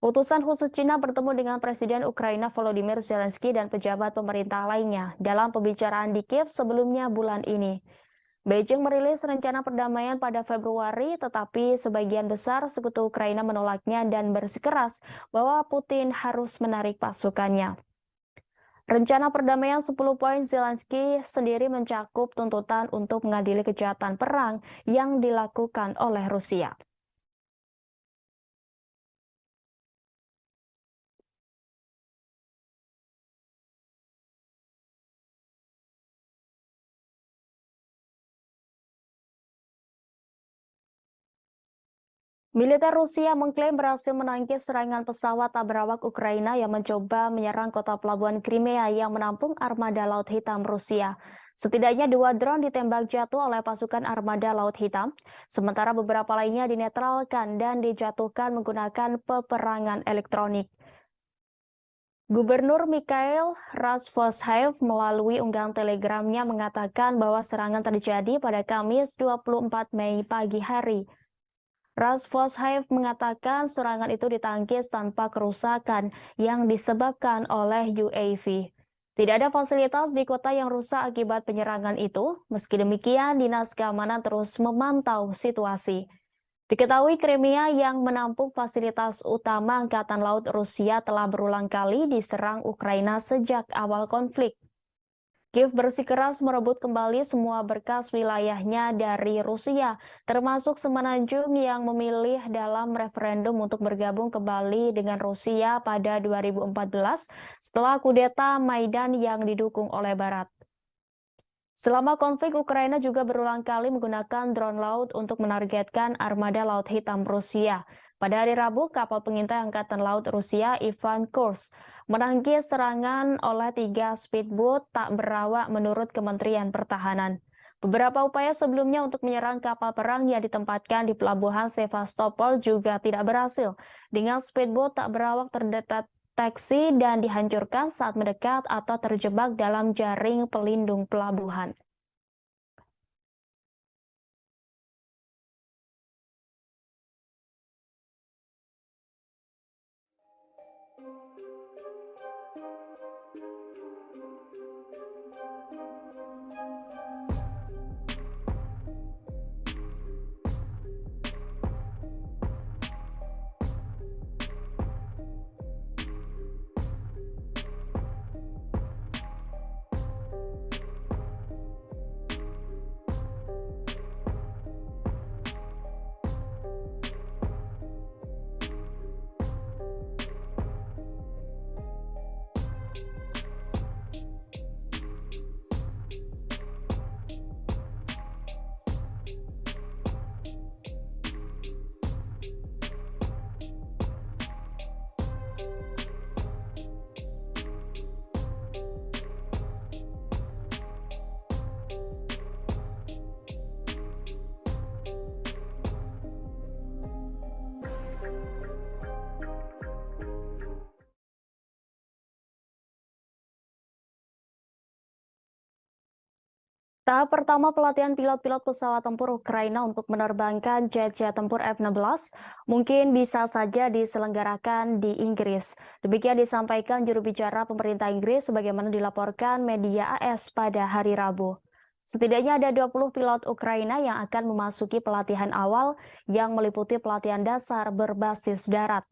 Utusan khusus Cina bertemu dengan Presiden Ukraina Volodymyr Zelensky dan pejabat pemerintah lainnya dalam pembicaraan di Kiev sebelumnya bulan ini. Beijing merilis rencana perdamaian pada Februari, tetapi sebagian besar sekutu Ukraina menolaknya dan bersikeras bahwa Putin harus menarik pasukannya. Rencana perdamaian 10 poin Zelensky sendiri mencakup tuntutan untuk mengadili kejahatan perang yang dilakukan oleh Rusia. Militer Rusia mengklaim berhasil menangkis serangan pesawat tak berawak Ukraina yang mencoba menyerang kota pelabuhan Crimea yang menampung armada Laut Hitam Rusia. Setidaknya 2 drone ditembak jatuh oleh pasukan armada Laut Hitam, sementara beberapa lainnya dinetralkan dan dijatuhkan menggunakan peperangan elektronik. Gubernur Mikhail Razvozhaev melalui unggahan telegramnya mengatakan bahwa serangan terjadi pada Kamis 24 Mei pagi hari. Razvozhaev mengatakan serangan itu ditangkis tanpa kerusakan yang disebabkan oleh UAV. Tidak ada fasilitas di kota yang rusak akibat penyerangan itu. Meski demikian, Dinas Keamanan terus memantau situasi. Diketahui Crimea yang menampung fasilitas utama Angkatan Laut Rusia telah berulang kali diserang Ukraina sejak awal konflik. Kiev bersikeras merebut kembali semua berkas wilayahnya dari Rusia, termasuk Semenanjung yang memilih dalam referendum untuk bergabung kembali dengan Rusia pada 2014 setelah kudeta Maidan yang didukung oleh Barat. Selama konflik, Ukraina juga berulang kali menggunakan drone laut untuk menargetkan armada Laut Hitam Rusia. Pada hari Rabu, kapal pengintai Angkatan Laut Rusia Ivan Kurs menangkis serangan oleh 3 speedboat tak berawak menurut Kementerian Pertahanan. Beberapa upaya sebelumnya untuk menyerang kapal perang yang ditempatkan di pelabuhan Sevastopol juga tidak berhasil, dengan speedboat tak berawak terdeteksi dan dihancurkan saat mendekat atau terjebak dalam jaring pelindung pelabuhan. Tahap pertama pelatihan pilot-pilot pesawat tempur Ukraina untuk menerbangkan jet-jet tempur F-16 mungkin bisa saja diselenggarakan di Inggris. Demikian disampaikan juru bicara pemerintah Inggris sebagaimana dilaporkan media AS pada hari Rabu. Setidaknya ada 20 pilot Ukraina yang akan memasuki pelatihan awal yang meliputi pelatihan dasar berbasis darat.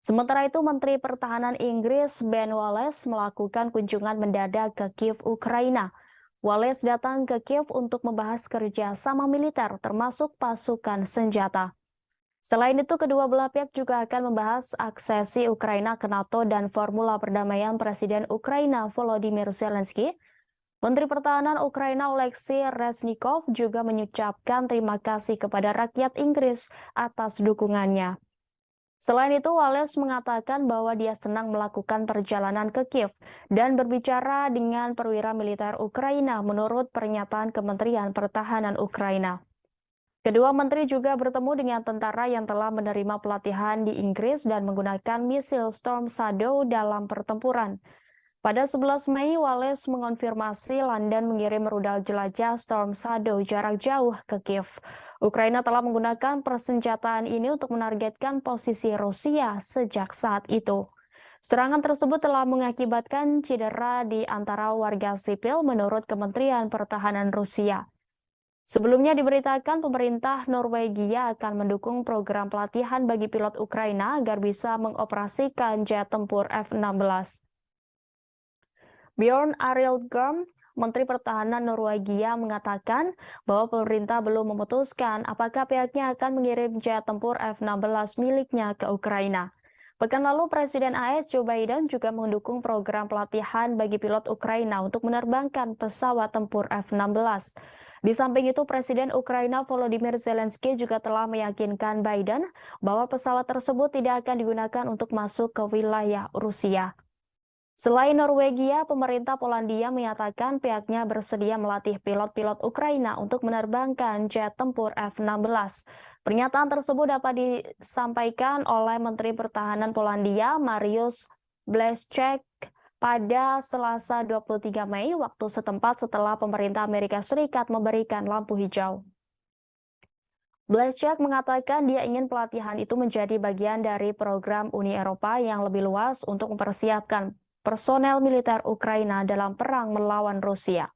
Sementara itu, Menteri Pertahanan Inggris Ben Wallace melakukan kunjungan mendadak ke Kiev, Ukraina. Wallace datang ke Kiev untuk membahas kerjasama militer termasuk pasukan senjata. Selain itu, kedua belah pihak juga akan membahas aksesi Ukraina ke NATO dan formula perdamaian Presiden Ukraina Volodymyr Zelensky. Menteri Pertahanan Ukraina Oleksiy Reznikov juga mengucapkan terima kasih kepada rakyat Inggris atas dukungannya. Selain itu, Wallace mengatakan bahwa dia senang melakukan perjalanan ke Kiev dan berbicara dengan perwira militer Ukraina menurut pernyataan Kementerian Pertahanan Ukraina. Kedua menteri juga bertemu dengan tentara yang telah menerima pelatihan di Inggris dan menggunakan misil Storm Shadow dalam pertempuran. Pada 11 Mei, Wales mengonfirmasi London mengirim rudal jelajah Storm Shadow jarak jauh ke Kiev. Ukraina telah menggunakan persenjataan ini untuk menargetkan posisi Rusia sejak saat itu. Serangan tersebut telah mengakibatkan cedera di antara warga sipil menurut Kementerian Pertahanan Rusia. Sebelumnya diberitakan pemerintah Norwegia akan mendukung program pelatihan bagi pilot Ukraina agar bisa mengoperasikan jet tempur F-16. Bjorn Arild Gorm, Menteri Pertahanan Norwegia, mengatakan bahwa pemerintah belum memutuskan apakah pihaknya akan mengirim jet tempur F-16 miliknya ke Ukraina. Pekan lalu, Presiden AS Joe Biden juga mendukung program pelatihan bagi pilot Ukraina untuk menerbangkan pesawat tempur F-16. Di samping itu, Presiden Ukraina Volodymyr Zelensky juga telah meyakinkan Biden bahwa pesawat tersebut tidak akan digunakan untuk masuk ke wilayah Rusia. Selain Norwegia, pemerintah Polandia menyatakan pihaknya bersedia melatih pilot-pilot Ukraina untuk menerbangkan jet tempur F-16. Pernyataan tersebut dapat disampaikan oleh Menteri Pertahanan Polandia, Mariusz Błaszczak, pada Selasa 23 Mei waktu setempat setelah pemerintah Amerika Serikat memberikan lampu hijau. Błaszczak mengatakan dia ingin pelatihan itu menjadi bagian dari program Uni Eropa yang lebih luas untuk mempersiapkan personel militer Ukraina dalam perang melawan Rusia.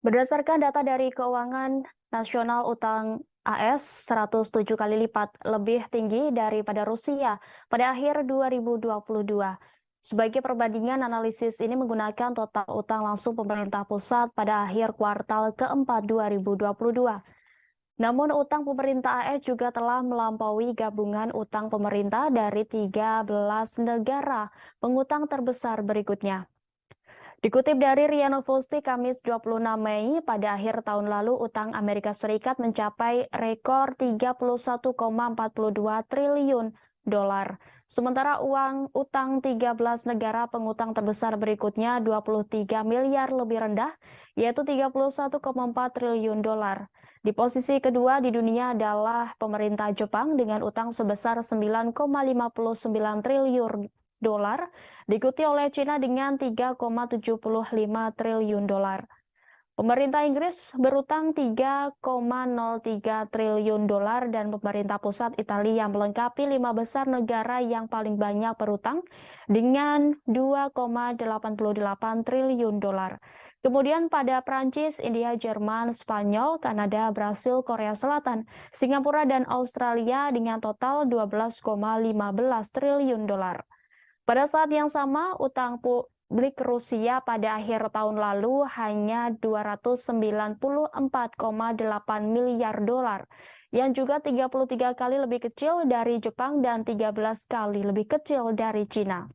Berdasarkan data dari Keuangan Nasional, utang AS 107 kali lipat lebih tinggi daripada Rusia pada akhir 2022. Sebagai perbandingan, analisis ini menggunakan total utang langsung pemerintah pusat pada akhir kuartal keempat 2022. Namun utang pemerintah AS juga telah melampaui gabungan utang pemerintah dari 13 negara pengutang terbesar berikutnya. Dikutip dari RIA Novosti Kamis 26 Mei, pada akhir tahun lalu utang Amerika Serikat mencapai rekor 31,42 triliun dolar. Sementara utang 13 negara pengutang terbesar berikutnya 23 miliar lebih rendah, yaitu 31,4 triliun dolar. Di posisi kedua di dunia adalah pemerintah Jepang dengan utang sebesar 9,59 triliun dolar, diikuti oleh China dengan 3,75 triliun dolar. Pemerintah Inggris berutang 3,03 triliun dolar dan pemerintah pusat Italia melengkapi 5 besar negara yang paling banyak berutang dengan 2,88 triliun dolar. Kemudian pada Prancis, India, Jerman, Spanyol, Kanada, Brasil, Korea Selatan, Singapura, dan Australia dengan total 12,15 triliun dolar. Pada saat yang sama, utang publik Rusia pada akhir tahun lalu hanya 294,8 miliar dolar, yang juga 33 kali lebih kecil dari Jepang dan 13 kali lebih kecil dari Cina.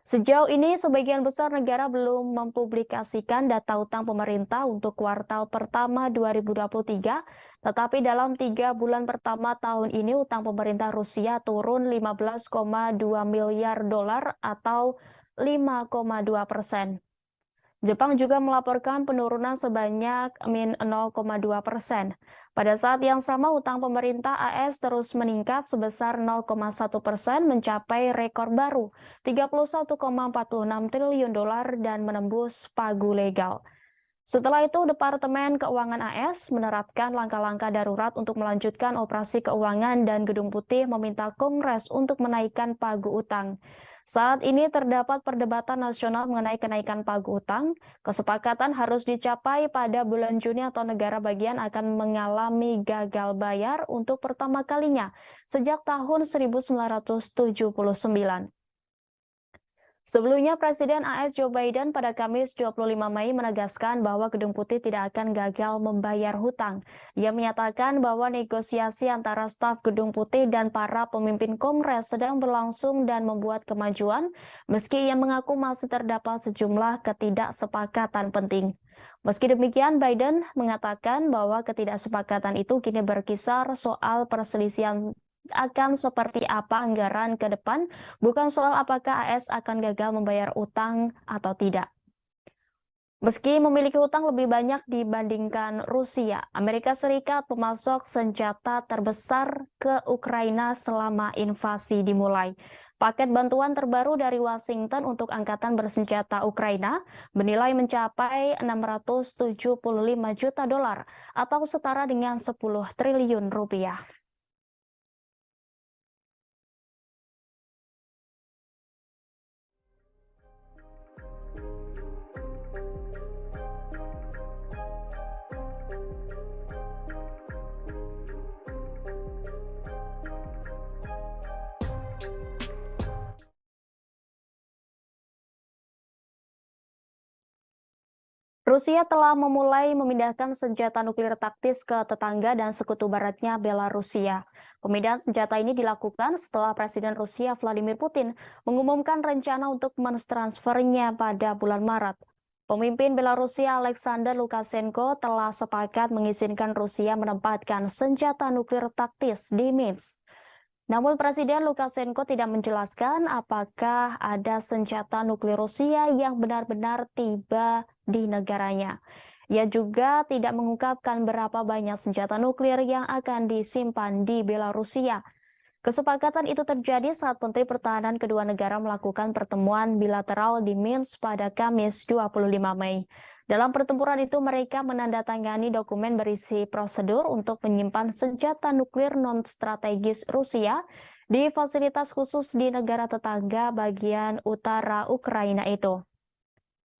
Sejauh ini, sebagian besar negara belum mempublikasikan data utang pemerintah untuk kuartal pertama 2023, tetapi dalam 3 bulan pertama tahun ini utang pemerintah Rusia turun 15,2 miliar dolar atau 5,2%. Jepang juga melaporkan penurunan sebanyak -0,2%. Pada saat yang sama, utang pemerintah AS terus meningkat sebesar 0,1% mencapai rekor baru 31,46 triliun dolar dan menembus pagu legal. Setelah itu, Departemen Keuangan AS menerapkan langkah-langkah darurat untuk melanjutkan operasi keuangan dan Gedung Putih meminta Kongres untuk menaikkan pagu utang. Saat ini terdapat perdebatan nasional mengenai kenaikan pagu utang. Kesepakatan harus dicapai pada bulan Juni atau negara bagian akan mengalami gagal bayar untuk pertama kalinya sejak tahun 1979. Sebelumnya, Presiden AS Joe Biden pada Kamis 25 Mei menegaskan bahwa Gedung Putih tidak akan gagal membayar hutang. Ia menyatakan bahwa negosiasi antara staf Gedung Putih dan para pemimpin Kongres sedang berlangsung dan membuat kemajuan, meski ia mengaku masih terdapat sejumlah ketidaksepakatan penting. Meski demikian, Biden mengatakan bahwa ketidaksepakatan itu kini berkisar soal perselisihan akan seperti apa anggaran ke depan, bukan soal apakah AS akan gagal membayar utang atau tidak. Meski memiliki utang lebih banyak dibandingkan Rusia, Amerika Serikat pemasok senjata terbesar ke Ukraina selama invasi dimulai. Paket bantuan terbaru dari Washington untuk Angkatan Bersenjata Ukraina bernilai mencapai 675 juta dolar atau setara dengan 10 triliun rupiah. Rusia telah memulai memindahkan senjata nuklir taktis ke tetangga dan sekutu baratnya Belarusia. Pemindahan senjata ini dilakukan setelah Presiden Rusia Vladimir Putin mengumumkan rencana untuk mentransfernya pada bulan Maret. Pemimpin Belarusia Alexander Lukashenko telah sepakat mengizinkan Rusia menempatkan senjata nuklir taktis di Minsk. Namun Presiden Lukashenko tidak menjelaskan apakah ada senjata nuklir Rusia yang benar-benar tiba di negaranya. Ia juga tidak mengungkapkan berapa banyak senjata nuklir yang akan disimpan di Belarusia. Kesepakatan itu terjadi saat Menteri Pertahanan kedua negara melakukan pertemuan bilateral di Minsk pada Kamis 25 Mei. Dalam pertempuran itu, mereka menandatangani dokumen berisi prosedur untuk menyimpan senjata nuklir non-strategis Rusia di fasilitas khusus di negara tetangga bagian utara Ukraina itu.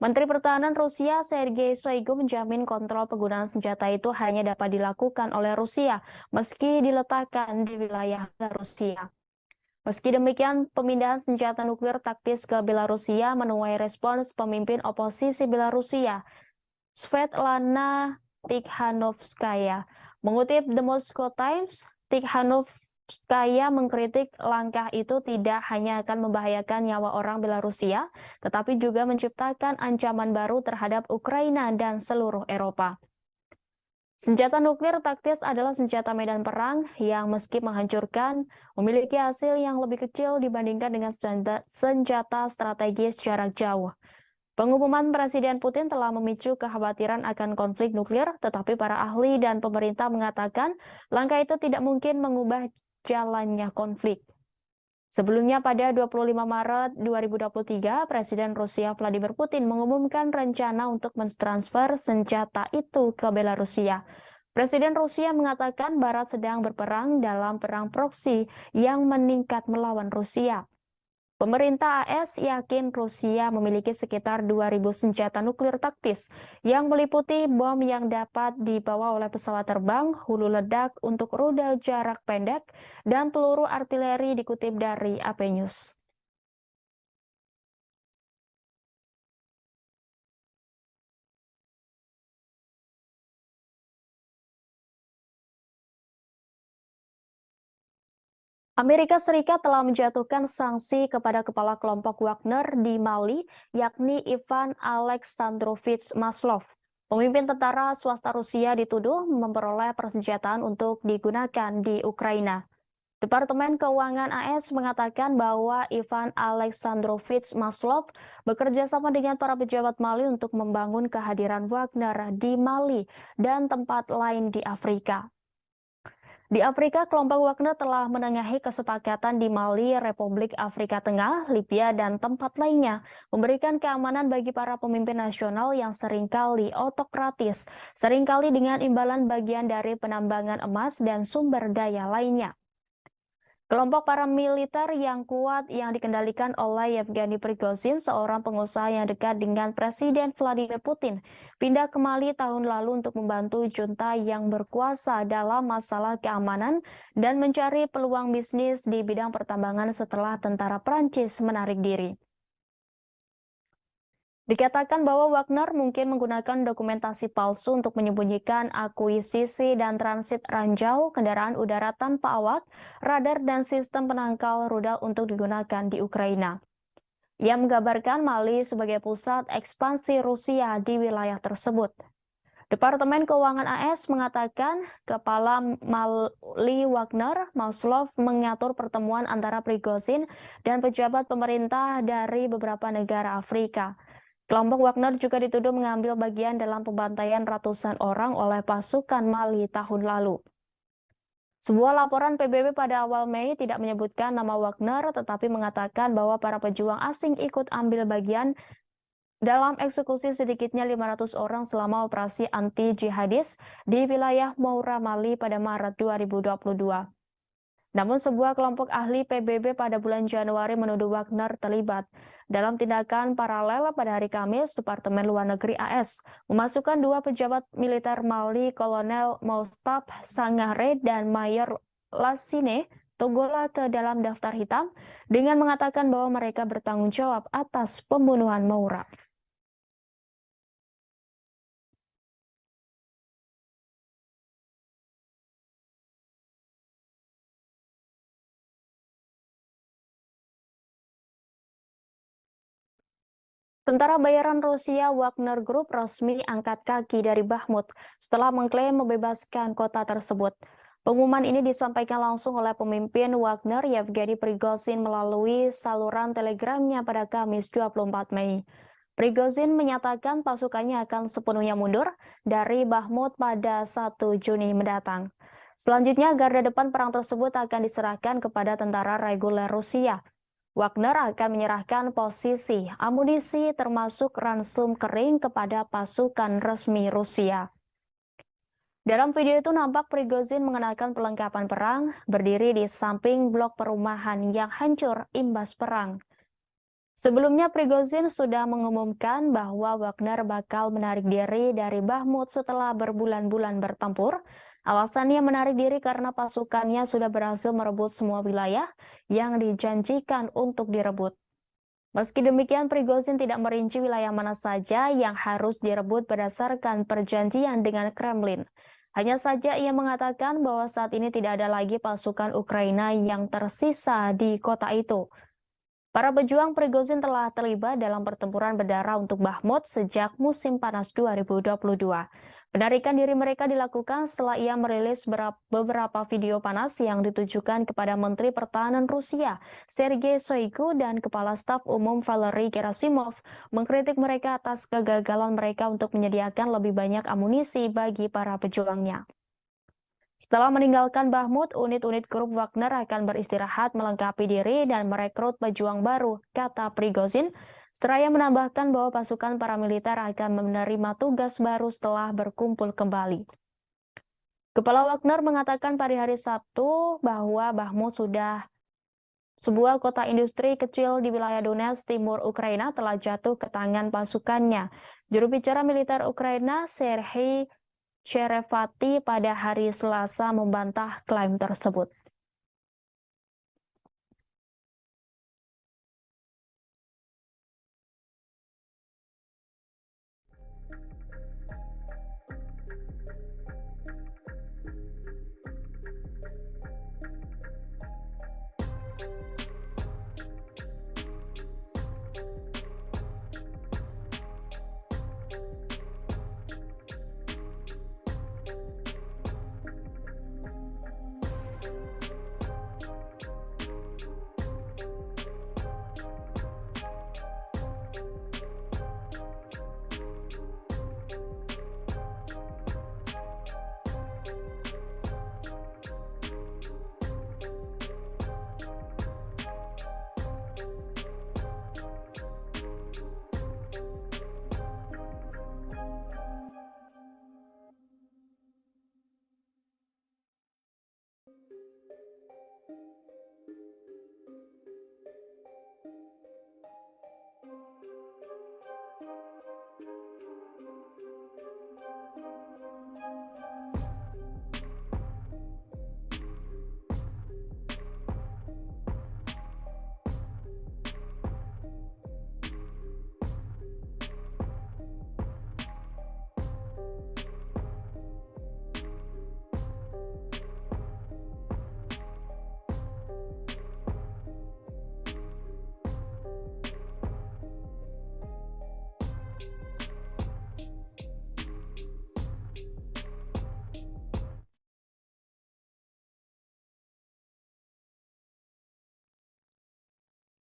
Menteri Pertahanan Rusia Sergei Shoigu menjamin kontrol penggunaan senjata itu hanya dapat dilakukan oleh Rusia meski diletakkan di wilayah Rusia. Meski demikian, pemindahan senjata nuklir taktis ke Belarusia menuai respons pemimpin oposisi Belarusia, Svetlana Tikhanovskaya. Mengutip The Moscow Times, Tikhanovskaya mengkritik langkah itu tidak hanya akan membahayakan nyawa orang Belarusia, tetapi juga menciptakan ancaman baru terhadap Ukraina dan seluruh Eropa. Senjata nuklir taktis adalah senjata medan perang yang meski menghancurkan, memiliki hasil yang lebih kecil dibandingkan dengan senjata strategis jarak jauh. Pengumuman Presiden Putin telah memicu kekhawatiran akan konflik nuklir, tetapi para ahli dan pemerintah mengatakan langkah itu tidak mungkin mengubah jalannya konflik. Sebelumnya pada 25 Maret 2023, Presiden Rusia Vladimir Putin mengumumkan rencana untuk mentransfer senjata itu ke Belarusia. Presiden Rusia mengatakan Barat sedang berperang dalam perang proksi yang meningkat melawan Rusia. Pemerintah AS yakin Rusia memiliki sekitar 2.000 senjata nuklir taktis yang meliputi bom yang dapat dibawa oleh pesawat terbang, hulu ledak untuk rudal jarak pendek, dan peluru artileri dikutip dari AP News. Amerika Serikat telah menjatuhkan sanksi kepada kepala kelompok Wagner di Mali, yakni Ivan Alexandrovich Maslov. Pemimpin tentara swasta Rusia dituduh memperoleh persenjataan untuk digunakan di Ukraina. Departemen Keuangan AS mengatakan bahwa Ivan Alexandrovich Maslov bekerja sama dengan para pejabat Mali untuk membangun kehadiran Wagner di Mali dan tempat lain di Afrika. Di Afrika, kelompok Wagner telah menengahi kesepakatan di Mali, Republik Afrika Tengah, Libya, dan tempat lainnya, memberikan keamanan bagi para pemimpin nasional yang seringkali otokratis, seringkali dengan imbalan bagian dari penambangan emas dan sumber daya lainnya. Kelompok paramiliter yang kuat yang dikendalikan oleh Yevgeny Prigozhin, seorang pengusaha yang dekat dengan Presiden Vladimir Putin, pindah ke Mali tahun lalu untuk membantu junta yang berkuasa dalam masalah keamanan dan mencari peluang bisnis di bidang pertambangan setelah tentara Prancis menarik diri. Dikatakan bahwa Wagner mungkin menggunakan dokumentasi palsu untuk menyembunyikan akuisisi dan transit ranjau, kendaraan udara tanpa awak, radar, dan sistem penangkal rudal untuk digunakan di Ukraina. Ia menggambarkan Mali sebagai pusat ekspansi Rusia di wilayah tersebut. Departemen Keuangan AS mengatakan Kepala Mali Wagner, Maslov, mengatur pertemuan antara Prigozhin dan pejabat pemerintah dari beberapa negara Afrika. Kelompok Wagner juga dituduh mengambil bagian dalam pembantaian ratusan orang oleh pasukan Mali tahun lalu. Sebuah laporan PBB pada awal Mei tidak menyebutkan nama Wagner, tetapi mengatakan bahwa para pejuang asing ikut ambil bagian dalam eksekusi sedikitnya 500 orang selama operasi anti-jihadis di wilayah Moura, Mali pada Maret 2022. Namun sebuah kelompok ahli PBB pada bulan Januari menuduh Wagner terlibat dalam tindakan paralel. Pada hari Kamis, Departemen Luar Negeri AS memasukkan dua pejabat militer Mali, Kolonel Moustapha Sangare dan Mayor Lassine Togola ke dalam daftar hitam dengan mengatakan bahwa mereka bertanggung jawab atas pembunuhan Moura. Tentara bayaran Rusia Wagner Group resmi angkat kaki dari Bakhmut setelah mengklaim membebaskan kota tersebut. Pengumuman ini disampaikan langsung oleh pemimpin Wagner Yevgeny Prigozhin melalui saluran telegramnya pada Kamis 24 Mei. Prigozhin menyatakan pasukannya akan sepenuhnya mundur dari Bakhmut pada 1 Juni mendatang. Selanjutnya, garda depan perang tersebut akan diserahkan kepada tentara reguler Rusia. Wagner akan menyerahkan posisi amunisi termasuk ransum kering kepada pasukan resmi Rusia. Dalam video itu nampak Prigozhin mengenakan perlengkapan perang, berdiri di samping blok perumahan yang hancur imbas perang. Sebelumnya Prigozhin sudah mengumumkan bahwa Wagner bakal menarik diri dari Bakhmut setelah berbulan-bulan bertempur. Alasannya menarik diri karena pasukannya sudah berhasil merebut semua wilayah yang dijanjikan untuk direbut. Meski demikian, Prigozhin tidak merinci wilayah mana saja yang harus direbut berdasarkan perjanjian dengan Kremlin. Hanya saja ia mengatakan bahwa saat ini tidak ada lagi pasukan Ukraina yang tersisa di kota itu. Para pejuang Prigozhin telah terlibat dalam pertempuran berdarah untuk Bakhmut sejak musim panas 2022. Penarikan diri mereka dilakukan setelah ia merilis beberapa video panas yang ditujukan kepada Menteri Pertahanan Rusia, Sergei Shoigu, dan Kepala Staf Umum Valery Gerasimov, mengkritik mereka atas kegagalan mereka untuk menyediakan lebih banyak amunisi bagi para pejuangnya. Setelah meninggalkan Bakhmut, unit-unit grup Wagner akan beristirahat, melengkapi diri, dan merekrut pejuang baru, kata Prigozhin. Seraya menambahkan bahwa pasukan paramiliter akan menerima tugas baru setelah berkumpul kembali. Kepala Wagner mengatakan pada hari Sabtu bahwa Bakhmut sudah sebuah kota industri kecil di wilayah Donetsk, timur Ukraina, telah jatuh ke tangan pasukannya. Juru bicara militer Ukraina, Serhiy Cherevati, pada hari Selasa membantah klaim tersebut.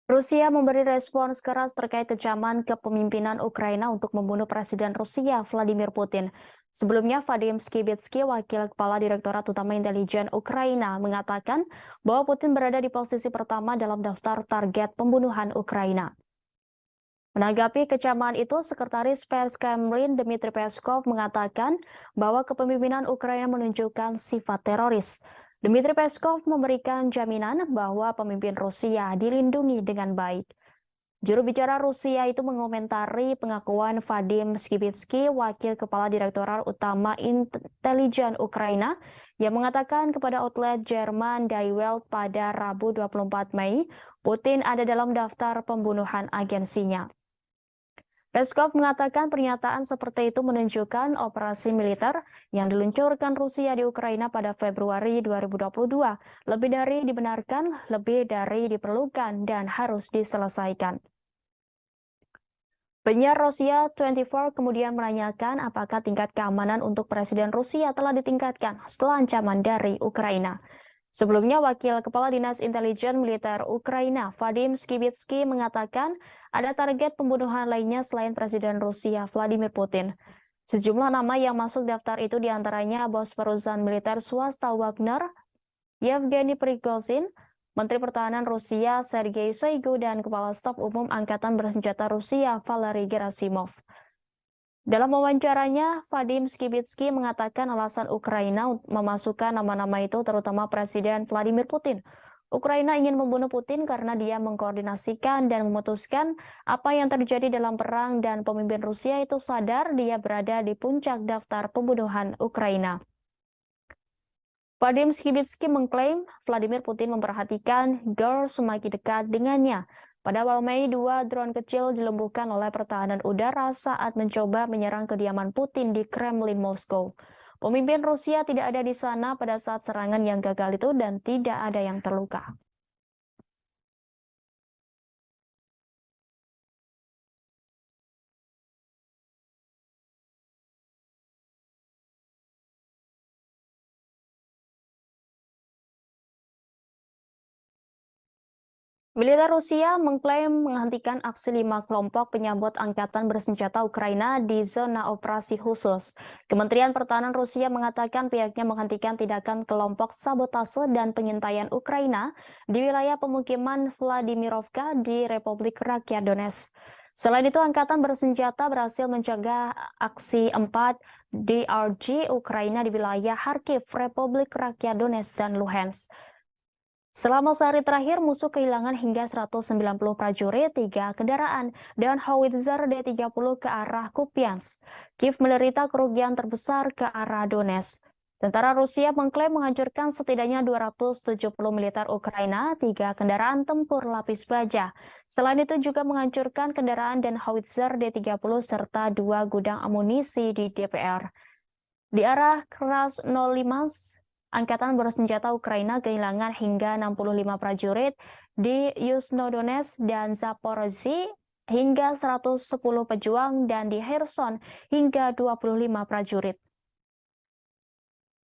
Rusia memberi respons keras terkait kecaman kepemimpinan Ukraina untuk membunuh Presiden Rusia Vladimir Putin. Sebelumnya, Vadim Skibitsky, wakil kepala Direktorat Utama Intelijen Ukraina, mengatakan bahwa Putin berada di posisi pertama dalam daftar target pembunuhan Ukraina. Menanggapi kecaman itu, Sekretaris Pers Kremlin Dmitry Peskov mengatakan bahwa kepemimpinan Ukraina menunjukkan sifat teroris. Dmitry Peskov memberikan jaminan bahwa pemimpin Rusia dilindungi dengan baik. Juru bicara Rusia itu mengomentari pengakuan Vadim Skibitsky, wakil kepala Direktorat Utama Intelijen Ukraina, yang mengatakan kepada outlet Jerman Die Welt pada Rabu 24 Mei, Putin ada dalam daftar pembunuhan agensinya. Peskov mengatakan pernyataan seperti itu menunjukkan operasi militer yang diluncurkan Rusia di Ukraina pada Februari 2022 lebih dari dibenarkan, lebih dari diperlukan, dan harus diselesaikan. Penyiar Rusia 24 kemudian menanyakan apakah tingkat keamanan untuk Presiden Rusia telah ditingkatkan setelah ancaman dari Ukraina. Sebelumnya, Wakil Kepala Dinas Intelijen Militer Ukraina, Vadim Skibitsky, mengatakan ada target pembunuhan lainnya selain Presiden Rusia Vladimir Putin. Sejumlah nama yang masuk daftar itu diantaranya bos perusahaan militer swasta Wagner, Yevgeny Prigozhin, Menteri Pertahanan Rusia Sergei Shoigu, dan Kepala Staf Umum Angkatan Bersenjata Rusia Valery Gerasimov. Dalam wawancaranya, Vadim Skibitsky mengatakan alasan Ukraina memasukkan nama-nama itu terutama Presiden Vladimir Putin. Ukraina ingin membunuh Putin karena dia mengkoordinasikan dan memutuskan apa yang terjadi dalam perang dan pemimpin Rusia itu sadar dia berada di puncak daftar pembunuhan Ukraina. Vadim Skibitsky mengklaim Vladimir Putin memperhatikan GER semakin dekat dengannya. Pada awal Mei, 2 drone kecil dilumpuhkan oleh pertahanan udara saat mencoba menyerang kediaman Putin di Kremlin, Moskow. Pemimpin Rusia tidak ada di sana pada saat serangan yang gagal itu dan tidak ada yang terluka. Militer Rusia mengklaim menghentikan aksi 5 kelompok penyambut angkatan bersenjata Ukraina di zona operasi khusus. Kementerian Pertahanan Rusia mengatakan pihaknya menghentikan tindakan kelompok sabotase dan pengintaian Ukraina di wilayah pemukiman Vladimirovka di Republik Rakyat Donetsk. Selain itu, angkatan bersenjata berhasil mencegah aksi 4 DRG Ukraina di wilayah Kharkiv, Republik Rakyat Donetsk, dan Luhansk. Selama sehari terakhir, musuh kehilangan hingga 190 prajurit, 3 kendaraan, dan howitzer D-30 ke arah Kupiansk. Kiev menderita kerugian terbesar ke arah Donetsk. Tentara Rusia mengklaim menghancurkan setidaknya 270 militer Ukraina, 3 kendaraan tempur lapis baja. Selain itu juga menghancurkan kendaraan dan howitzer D-30 serta 2 gudang amunisi di DPR. Di arah Krasnolima, Angkatan Bersenjata Ukraina kehilangan hingga 65 prajurit di Yuzhno-Donetsk dan Zaporozhye, hingga 110 pejuang, dan di Kherson hingga 25 prajurit.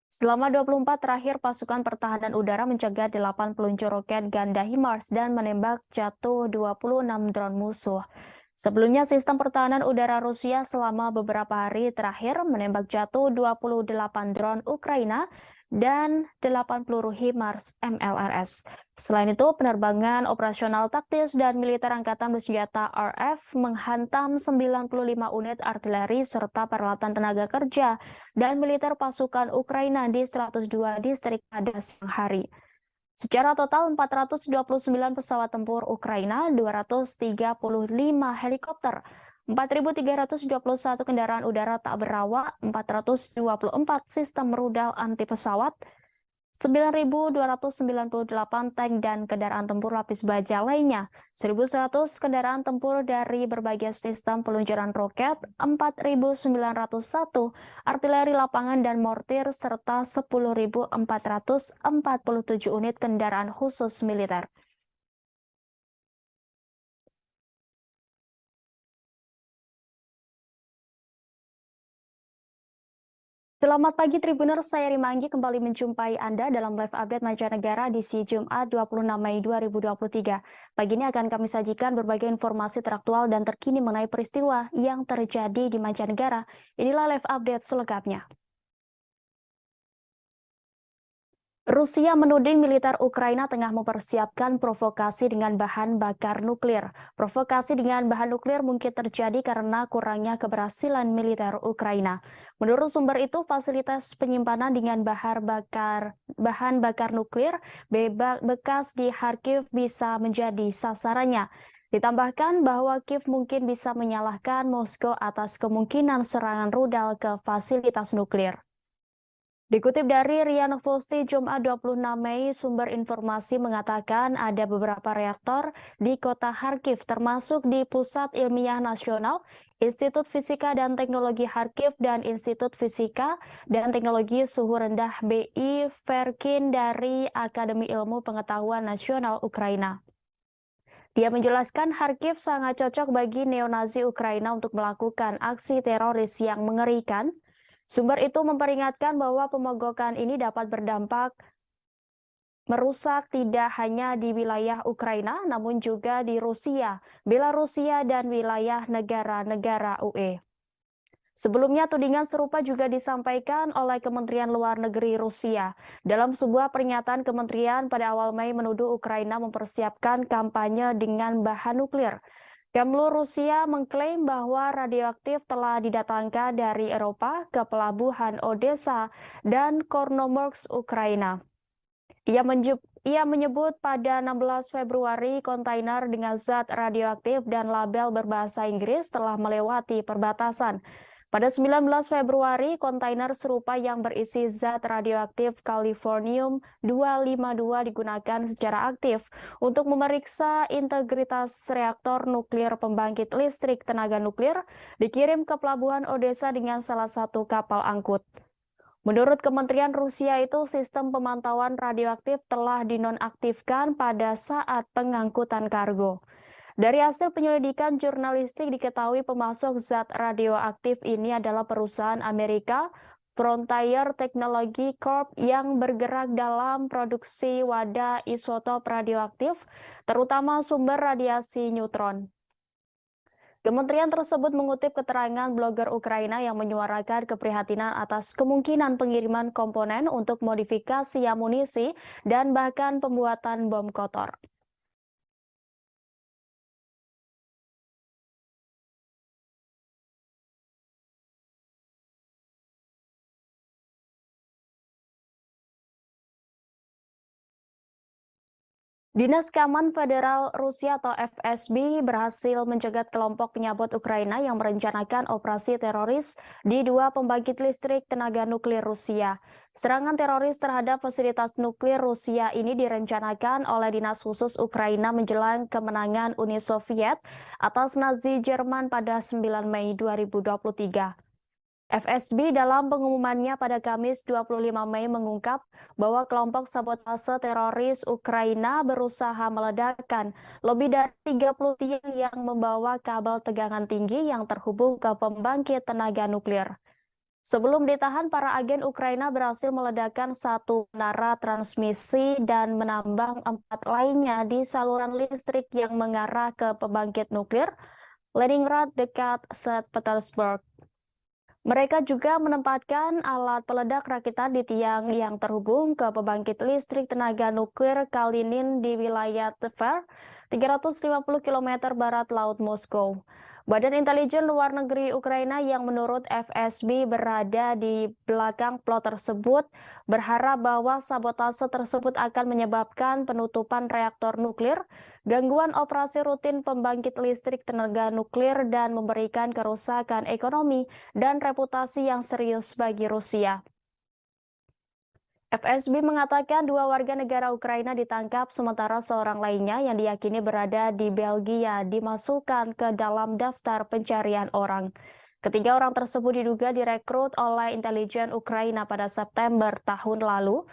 Selama 24 terakhir, pasukan pertahanan udara mencegah 8 peluncur roket ganda HIMARS dan menembak jatuh 26 drone musuh. Sebelumnya, sistem pertahanan udara Rusia selama beberapa hari terakhir menembak jatuh 28 drone Ukraina dan 8 peluru HIMARS MLRS. Selain itu, penerbangan operasional taktis dan militer Angkatan Bersenjata RF menghantam 95 unit artileri serta peralatan tenaga kerja dan militer pasukan Ukraina di 102 distrik pada siang hari. Secara total 429 pesawat tempur Ukraina, 235 helikopter, 4.321 kendaraan udara tak berawak, 424 sistem rudal anti pesawat, 9.298 tank dan kendaraan tempur lapis baja lainnya, 1.100 kendaraan tempur dari berbagai sistem peluncuran roket, 4.901 artileri lapangan dan mortir, serta 10.447 unit kendaraan khusus militer. Selamat pagi Tribuners, saya Rima Anggi kembali menjumpai Anda dalam live update mancanegara di Jumat 26 Mei 2023. Pagi ini akan kami sajikan berbagai informasi teraktual dan terkini mengenai peristiwa yang terjadi di mancanegara. Inilah live update selengkapnya. Rusia menuding militer Ukraina tengah mempersiapkan provokasi dengan bahan bakar nuklir. Provokasi dengan bahan nuklir mungkin terjadi karena kurangnya keberhasilan militer Ukraina. Menurut sumber itu, fasilitas penyimpanan dengan bahan bakar nuklir bekas di Kharkiv bisa menjadi sasarannya. Ditambahkan bahwa Kiev mungkin bisa menyalahkan Moskow atas kemungkinan serangan rudal ke fasilitas nuklir. Dikutip dari RIA Novosti Jumat 26 Mei, sumber informasi mengatakan ada beberapa reaktor di kota Kharkiv termasuk di Pusat Ilmiah Nasional, Institut Fisika dan Teknologi Kharkiv dan Institut Fisika dan Teknologi Suhu Rendah BI Verkin dari Akademi Ilmu Pengetahuan Nasional Ukraina. Dia menjelaskan Kharkiv sangat cocok bagi neonazi Ukraina untuk melakukan aksi teroris yang mengerikan. Sumber itu memperingatkan bahwa pemogokan ini dapat berdampak merusak tidak hanya di wilayah Ukraina, namun juga di Rusia, Belarusia, dan wilayah negara-negara UE. Sebelumnya, tudingan serupa juga disampaikan oleh Kementerian Luar Negeri Rusia. Dalam sebuah pernyataan kementerian pada awal Mei menuduh Ukraina mempersiapkan kampanye dengan bahan nuklir. Kemlu Rusia mengklaim bahwa radioaktif telah didatangkan dari Eropa ke pelabuhan Odessa dan Kornomorsk, Ukraina. Ia menyebut pada 16 Februari kontainer dengan zat radioaktif dan label berbahasa Inggris telah melewati perbatasan. Pada 19 Februari, kontainer serupa yang berisi zat radioaktif Californium-252 digunakan secara aktif untuk memeriksa integritas reaktor nuklir pembangkit listrik tenaga nuklir dikirim ke pelabuhan Odessa dengan salah satu kapal angkut. Menurut Kementerian Rusia itu, sistem pemantauan radioaktif telah dinonaktifkan pada saat pengangkutan kargo. Dari hasil penyelidikan jurnalistik diketahui pemasok zat radioaktif ini adalah perusahaan Amerika Frontier Technology Corp yang bergerak dalam produksi wadah isotop radioaktif, terutama sumber radiasi neutron. Kementerian tersebut mengutip keterangan blogger Ukraina yang menyuarakan keprihatinan atas kemungkinan pengiriman komponen untuk modifikasi amunisi dan bahkan pembuatan bom kotor. Dinas Keamanan Federal Rusia atau FSB berhasil mencegat kelompok penyabot Ukraina yang merencanakan operasi teroris di dua pembangkit listrik tenaga nuklir Rusia. Serangan teroris terhadap fasilitas nuklir Rusia ini direncanakan oleh Dinas Khusus Ukraina menjelang kemenangan Uni Soviet atas Nazi Jerman pada 9 Mei 2023. FSB dalam pengumumannya pada Kamis 25 Mei mengungkap bahwa kelompok sabotase teroris Ukraina berusaha meledakkan lebih dari 30 tiang yang membawa kabel tegangan tinggi yang terhubung ke pembangkit tenaga nuklir. Sebelum ditahan, para agen Ukraina berhasil meledakkan satu menara transmisi dan menambang 4 lainnya di saluran listrik yang mengarah ke pembangkit nuklir Leningrad dekat St. Petersburg. Mereka juga menempatkan alat peledak rakitan di tiang yang terhubung ke pembangkit listrik tenaga nuklir Kalinin di wilayah Tver, 350 km barat Laut Moskow. Badan Intelijen Luar Negeri Ukraina yang menurut FSB berada di belakang plot tersebut berharap bahwa sabotase tersebut akan menyebabkan penutupan reaktor nuklir, gangguan operasi rutin pembangkit listrik tenaga nuklir, dan memberikan kerusakan ekonomi dan reputasi yang serius bagi Rusia. FSB mengatakan dua warga negara Ukraina ditangkap sementara seorang lainnya yang diyakini berada di Belgia dimasukkan ke dalam daftar pencarian orang. Ketiga orang tersebut diduga direkrut oleh intelijen Ukraina pada September tahun lalu.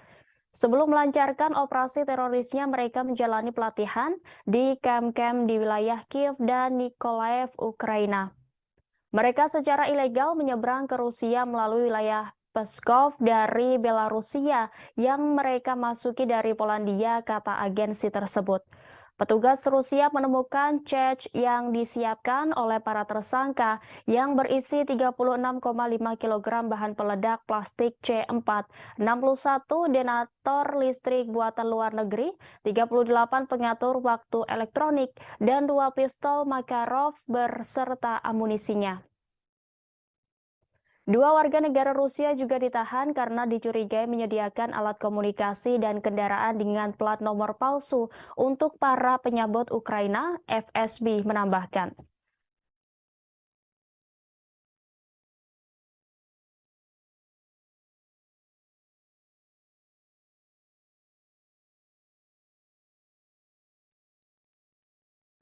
Sebelum melancarkan operasi terorisnya, mereka menjalani pelatihan di kamp-kamp di wilayah Kiev dan Nikolaev, Ukraina. Mereka secara ilegal menyeberang ke Rusia melalui wilayah Peskov dari Belarusia yang mereka masuki dari Polandia, kata agensi tersebut. Petugas Rusia menemukan cek yang disiapkan oleh para tersangka yang berisi 36,5 kg bahan peledak plastik C4, 61 detonator listrik buatan luar negeri, 38 pengatur waktu elektronik, dan 2 pistol Makarov berserta amunisinya. Dua warga negara Rusia juga ditahan karena dicurigai menyediakan alat komunikasi dan kendaraan dengan plat nomor palsu untuk para penyabot Ukraina, FSB menambahkan.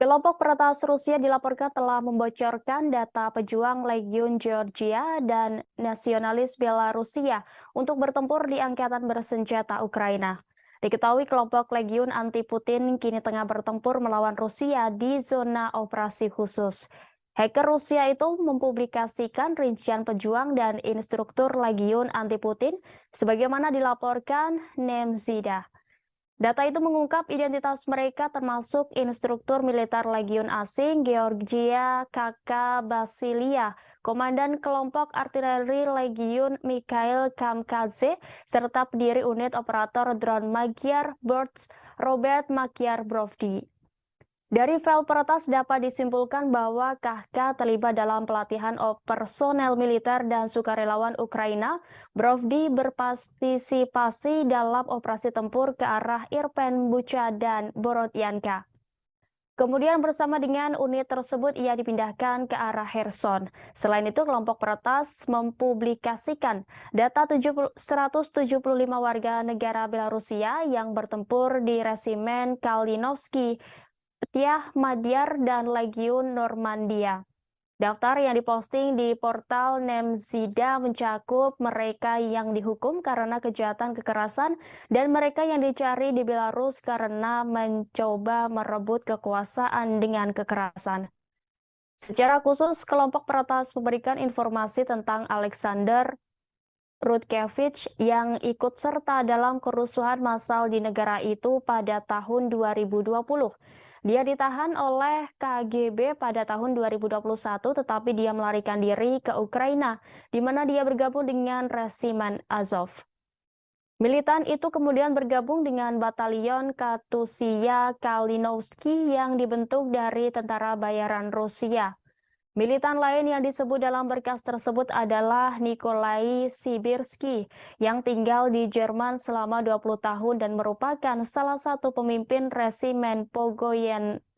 Kelompok peretas Rusia dilaporkan telah membocorkan data pejuang Legiun Georgia dan nasionalis Belarusia untuk bertempur di angkatan bersenjata Ukraina. Diketahui kelompok Legiun anti-Putin kini tengah bertempur melawan Rusia di zona operasi khusus. Hacker Rusia itu mempublikasikan rincian pejuang dan instruktur Legiun anti-Putin sebagaimana dilaporkan Nemzida. Data itu mengungkap identitas mereka termasuk instruktur militer Legiun asing Georgia Kaka Basilia, Komandan Kelompok Artileri Legiun Mikhail Kamkadze, serta pendiri unit operator drone Magyar Birds Robert Magyar Brovdi. Dari file peretas dapat disimpulkan bahwa Kahka terlibat dalam pelatihan personel militer dan sukarelawan Ukraina. Brovdi berpartisipasi dalam operasi tempur ke arah Irpen, Bucha, dan Borodyanka. Kemudian bersama dengan unit tersebut ia dipindahkan ke arah Kherson. Selain itu, kelompok peretas mempublikasikan data 175 warga negara Belarusia yang bertempur di resimen Kalinovsky, Petiah Madyar, dan Legiun Normandia. Daftar yang diposting di portal Nemzida mencakup mereka yang dihukum karena kejahatan kekerasan dan mereka yang dicari di Belarus karena mencoba merebut kekuasaan dengan kekerasan. Secara khusus, kelompok peretas memberikan informasi tentang Alexander Rutkevich yang ikut serta dalam kerusuhan massal di negara itu pada tahun 2020. Dia ditahan oleh KGB pada tahun 2021, tetapi dia melarikan diri ke Ukraina, di mana dia bergabung dengan resimen Azov. Militan itu kemudian bergabung dengan Batalion Katusia Kalinovsky yang dibentuk dari tentara bayaran Rusia. Militan lain yang disebut dalam berkas tersebut adalah Nikolai Sibirsky yang tinggal di Jerman selama 20 tahun dan merupakan salah satu pemimpin resimen Pogonia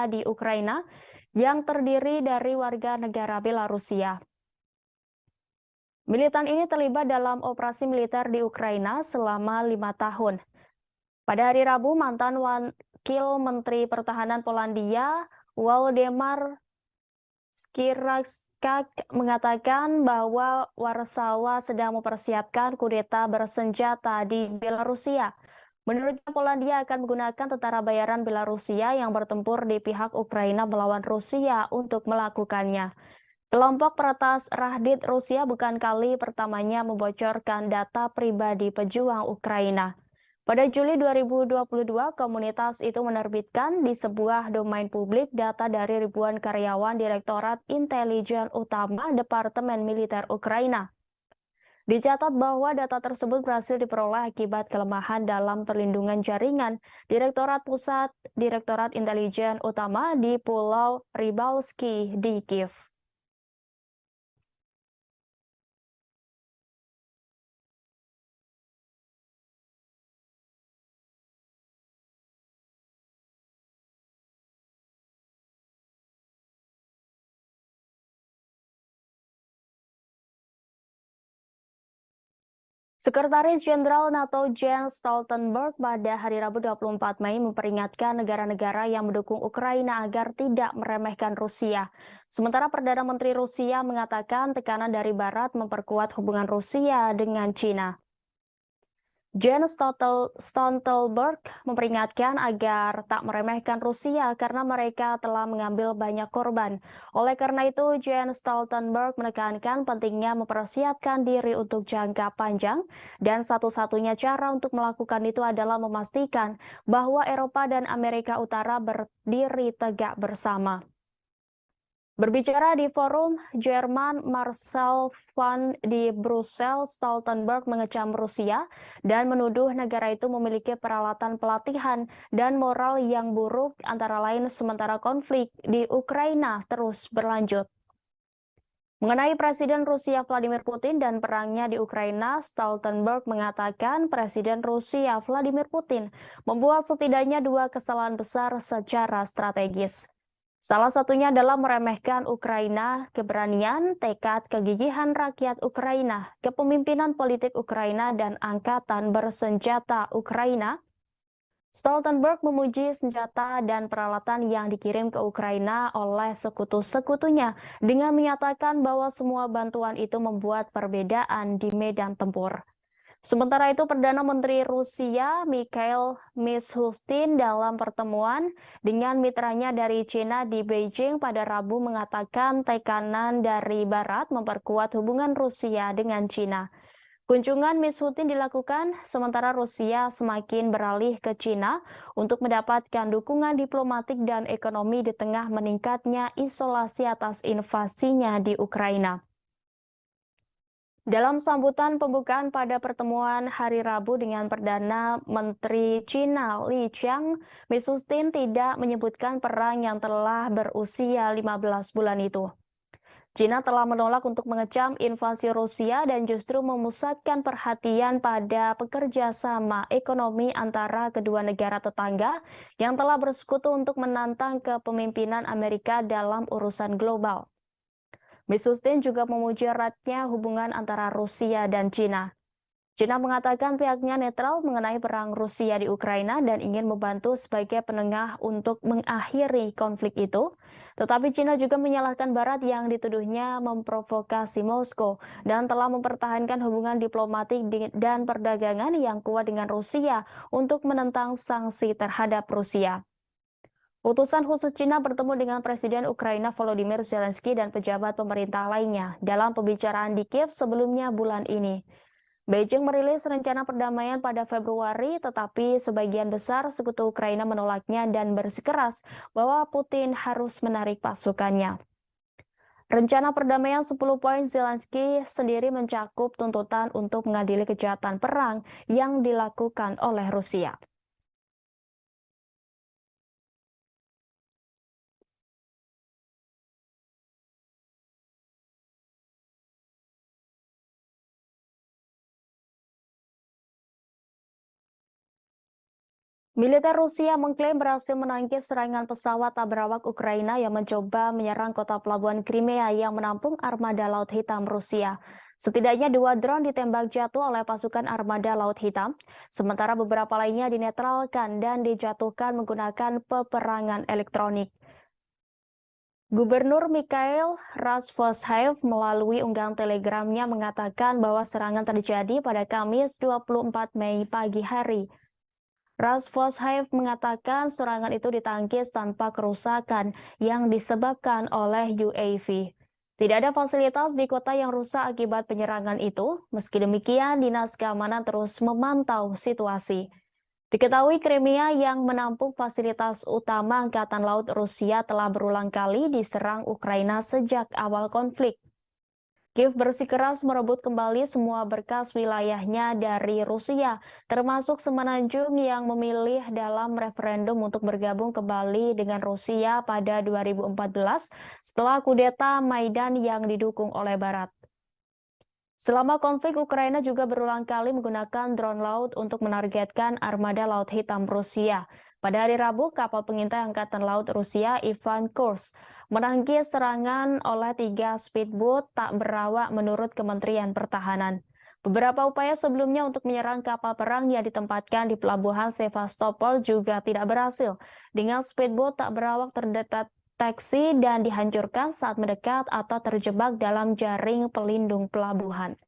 di Ukraina yang terdiri dari warga negara Belarusia. Militan ini terlibat dalam operasi militer di Ukraina selama 5 tahun. Pada hari Rabu, mantan Wakil Menteri Pertahanan Polandia Waldemar Skiracka mengatakan bahwa Warsawa sedang mempersiapkan kudeta bersenjata di Belarusia. Menurutnya, Polandia akan menggunakan tentara bayaran Belarusia yang bertempur di pihak Ukraina melawan Rusia untuk melakukannya. Kelompok peretas Rahdit Rusia bukan kali pertamanya membocorkan data pribadi pejuang Ukraina. Pada Juli 2022, komunitas itu menerbitkan di sebuah domain publik data dari ribuan karyawan Direktorat Intelijen Utama Departemen Militer Ukraina. Dicatat bahwa data tersebut berhasil diperoleh akibat kelemahan dalam perlindungan jaringan Direktorat Pusat Direktorat Intelijen Utama di Pulau Rybalski di Kiev. Sekretaris Jenderal NATO Jens Stoltenberg pada hari Rabu 24 Mei memperingatkan negara-negara yang mendukung Ukraina agar tidak meremehkan Rusia. Sementara Perdana Menteri Rusia mengatakan tekanan dari Barat memperkuat hubungan Rusia dengan China. Jens Stoltenberg memperingatkan agar tak meremehkan Rusia karena mereka telah mengambil banyak korban. Oleh karena itu, Jens Stoltenberg menekankan pentingnya mempersiapkan diri untuk jangka panjang dan satu-satunya cara untuk melakukan itu adalah memastikan bahwa Eropa dan Amerika Utara berdiri tegak bersama. Berbicara di forum Jerman, Marcel van di Brussels, Stoltenberg mengecam Rusia dan menuduh negara itu memiliki peralatan pelatihan dan moral yang buruk, antara lain sementara konflik di Ukraina terus berlanjut. Mengenai Presiden Rusia Vladimir Putin dan perangnya di Ukraina, Stoltenberg mengatakan Presiden Rusia Vladimir Putin membuat setidaknya dua kesalahan besar secara strategis. Salah satunya adalah meremehkan Ukraina, keberanian, tekad, kegigihan rakyat Ukraina, kepemimpinan politik Ukraina, dan angkatan bersenjata Ukraina. Stoltenberg memuji senjata dan peralatan yang dikirim ke Ukraina oleh sekutu-sekutunya dengan menyatakan bahwa semua bantuan itu membuat perbedaan di medan tempur. Sementara itu, Perdana Menteri Rusia Mikhail Mishustin dalam pertemuan dengan mitranya dari China di Beijing pada Rabu mengatakan tekanan dari Barat memperkuat hubungan Rusia dengan China. Kunjungan Mishustin dilakukan sementara Rusia semakin beralih ke China untuk mendapatkan dukungan diplomatik dan ekonomi di tengah meningkatnya isolasi atas invasinya di Ukraina. Dalam sambutan pembukaan pada pertemuan hari Rabu dengan Perdana Menteri China Li Qiang, Mishustin tidak menyebutkan perang yang telah berusia 15 bulan itu. China telah menolak untuk mengecam invasi Rusia dan justru memusatkan perhatian pada pekerja sama ekonomi antara kedua negara tetangga yang telah bersekutu untuk menantang kepemimpinan Amerika dalam urusan global. Mishustin juga memuji eratnya hubungan antara Rusia dan China. China mengatakan pihaknya netral mengenai perang Rusia di Ukraina dan ingin membantu sebagai penengah untuk mengakhiri konflik itu. Tetapi China juga menyalahkan Barat yang dituduhnya memprovokasi Moskow dan telah mempertahankan hubungan diplomatik dan perdagangan yang kuat dengan Rusia untuk menentang sanksi terhadap Rusia. Utusan khusus China bertemu dengan Presiden Ukraina Volodymyr Zelensky dan pejabat pemerintah lainnya dalam pembicaraan di Kiev sebelumnya bulan ini. Beijing merilis rencana perdamaian pada Februari, tetapi sebagian besar sekutu Ukraina menolaknya dan bersikeras bahwa Putin harus menarik pasukannya. Rencana perdamaian 10 poin Zelensky sendiri mencakup tuntutan untuk mengadili kejahatan perang yang dilakukan oleh Rusia. Militer Rusia mengklaim berhasil menangkis serangan pesawat tak berawak Ukraina yang mencoba menyerang kota pelabuhan Crimea yang menampung armada Laut Hitam Rusia. Setidaknya 2 drone ditembak jatuh oleh pasukan armada Laut Hitam, sementara beberapa lainnya dinetralkan dan dijatuhkan menggunakan peperangan elektronik. Gubernur Mikhail Razvozhaev melalui unggahan telegramnya mengatakan bahwa serangan terjadi pada Kamis 24 Mei pagi hari. Razvozhaev mengatakan serangan itu ditangkis tanpa kerusakan yang disebabkan oleh UAV. Tidak ada fasilitas di kota yang rusak akibat penyerangan itu. Meski demikian, Dinas Keamanan terus memantau situasi. Diketahui Crimea yang menampung fasilitas utama Angkatan Laut Rusia telah berulang kali diserang Ukraina sejak awal konflik. Kiev bersikeras merebut kembali semua berkas wilayahnya dari Rusia, termasuk Semenanjung yang memilih dalam referendum untuk bergabung kembali dengan Rusia pada 2014 setelah kudeta Maidan yang didukung oleh Barat. Selama konflik, Ukraina juga berulang kali menggunakan drone laut untuk menargetkan armada Laut Hitam Rusia. Pada hari Rabu, kapal pengintai Angkatan Laut Rusia Ivan Kurs menangkis serangan oleh 3 speedboat tak berawak menurut Kementerian Pertahanan. Beberapa upaya sebelumnya untuk menyerang kapal perang yang ditempatkan di pelabuhan Sevastopol juga tidak berhasil, dengan speedboat tak berawak terdeteksi dan dihancurkan saat mendekat atau terjebak dalam jaring pelindung pelabuhan.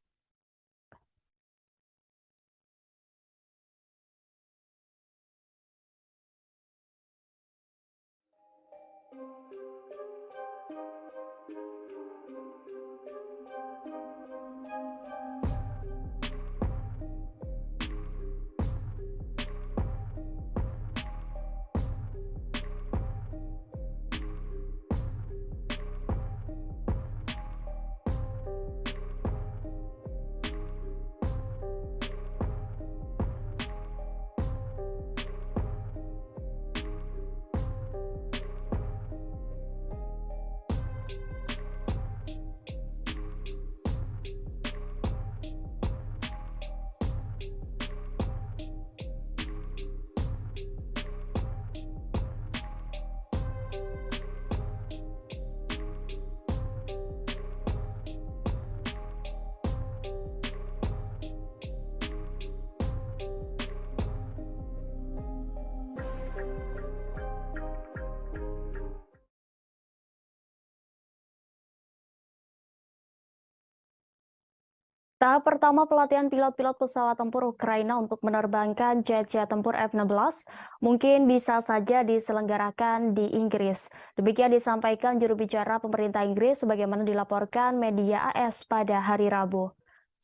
Tahap pertama pelatihan pilot-pilot pesawat tempur Ukraina untuk menerbangkan jet-jet tempur F-16 mungkin bisa saja diselenggarakan di Inggris. Demikian disampaikan juru bicara pemerintah Inggris sebagaimana dilaporkan media AS pada hari Rabu.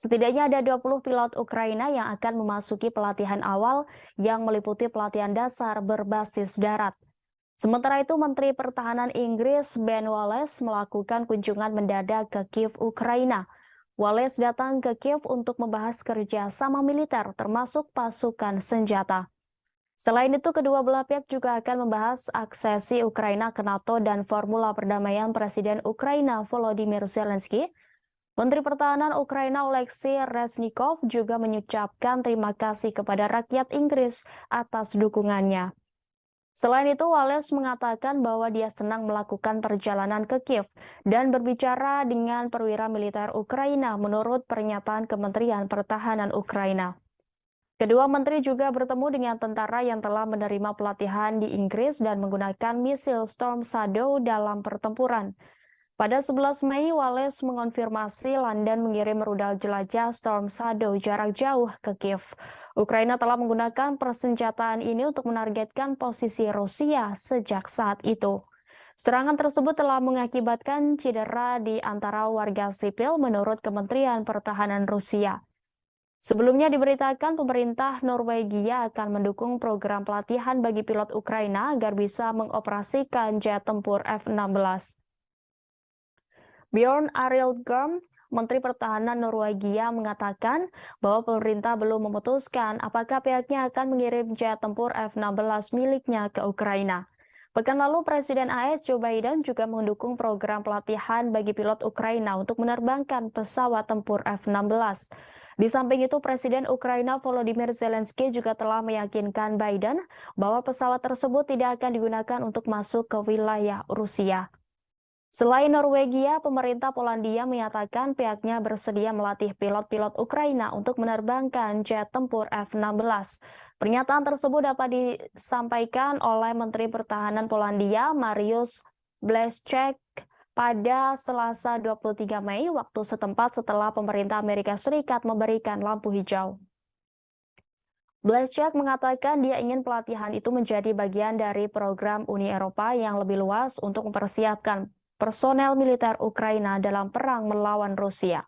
Setidaknya ada 20 pilot Ukraina yang akan memasuki pelatihan awal yang meliputi pelatihan dasar berbasis darat. Sementara itu, Menteri Pertahanan Inggris Ben Wallace melakukan kunjungan mendadak ke Kiev, Ukraina. Wallace datang ke Kiev untuk membahas kerjasama militer termasuk pasukan senjata. Selain itu, kedua belah pihak juga akan membahas aksesi Ukraina ke NATO dan formula perdamaian Presiden Ukraina Volodymyr Zelensky. Menteri Pertahanan Ukraina Oleksiy Reznikov juga mengucapkan terima kasih kepada rakyat Inggris atas dukungannya. Selain itu, Wallace mengatakan bahwa dia senang melakukan perjalanan ke Kiev dan berbicara dengan perwira militer Ukraina menurut pernyataan Kementerian Pertahanan Ukraina. Kedua menteri juga bertemu dengan tentara yang telah menerima pelatihan di Inggris dan menggunakan misil Storm Shadow dalam pertempuran. Pada 11 Mei, Wallace mengonfirmasi London mengirim rudal jelajah Storm Shadow jarak jauh ke Kiev. Ukraina telah menggunakan persenjataan ini untuk menargetkan posisi Rusia sejak saat itu. Serangan tersebut telah mengakibatkan cedera di antara warga sipil menurut Kementerian Pertahanan Rusia. Sebelumnya diberitakan pemerintah Norwegia akan mendukung program pelatihan bagi pilot Ukraina agar bisa mengoperasikan jet tempur F-16. Bjorn Arild Gram, Menteri Pertahanan Norwegia, mengatakan bahwa pemerintah belum memutuskan apakah pihaknya akan mengirim jet tempur F-16 miliknya ke Ukraina. Pekan lalu, Presiden AS Joe Biden juga mendukung program pelatihan bagi pilot Ukraina untuk menerbangkan pesawat tempur F-16. Di samping itu, Presiden Ukraina Volodymyr Zelensky juga telah meyakinkan Biden bahwa pesawat tersebut tidak akan digunakan untuk masuk ke wilayah Rusia. Selain Norwegia, pemerintah Polandia menyatakan pihaknya bersedia melatih pilot-pilot Ukraina untuk menerbangkan jet tempur F-16. Pernyataan tersebut dapat disampaikan oleh Menteri Pertahanan Polandia, Mariusz Błaszczak, pada Selasa 23 Mei waktu setempat setelah pemerintah Amerika Serikat memberikan lampu hijau. Błaszczak mengatakan dia ingin pelatihan itu menjadi bagian dari program Uni Eropa yang lebih luas untuk mempersiapkan personel militer Ukraina dalam perang melawan Rusia.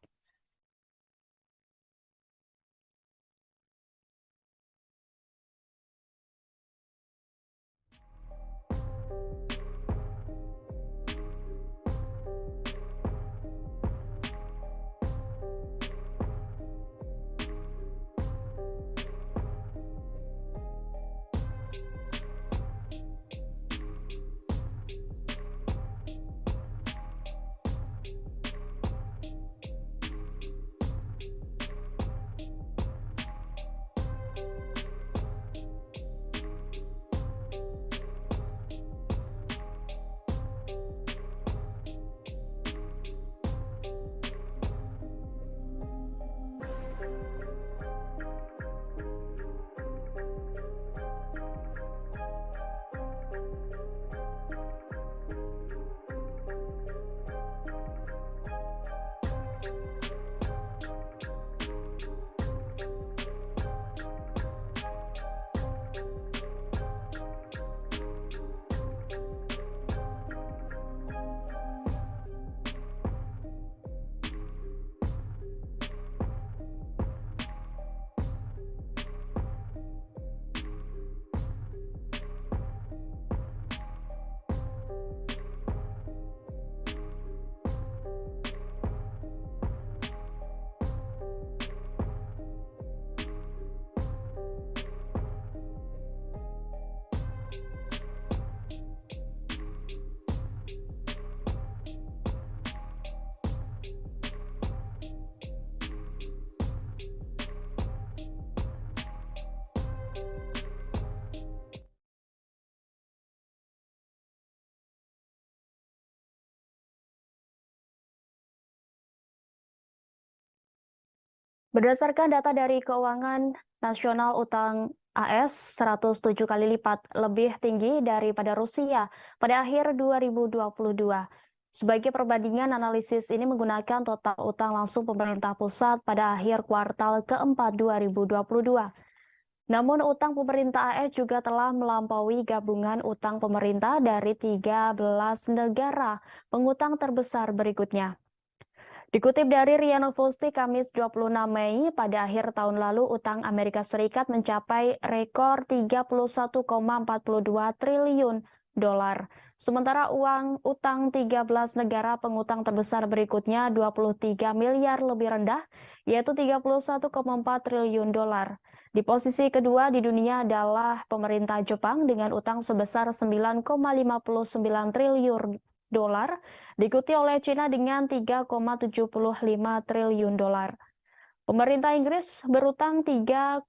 Berdasarkan data dari Keuangan Nasional, utang AS 107 kali lipat lebih tinggi daripada Rusia pada akhir 2022. Sebagai perbandingan, analisis ini menggunakan total utang langsung pemerintah pusat pada akhir kuartal keempat 2022. Namun utang pemerintah AS juga telah melampaui gabungan utang pemerintah dari 13 negara pengutang terbesar berikutnya. Dikutip dari RIA Novosti Kamis 26 Mei, pada akhir tahun lalu utang Amerika Serikat mencapai rekor 31,42 triliun dolar. Sementara utang 13 negara pengutang terbesar berikutnya 23 miliar lebih rendah, yaitu 31,4 triliun dolar. Di posisi kedua di dunia adalah pemerintah Jepang dengan utang sebesar 9,59 triliun dolar, diikuti oleh China dengan 3,75 triliun dolar. Pemerintah Inggris berutang 3,03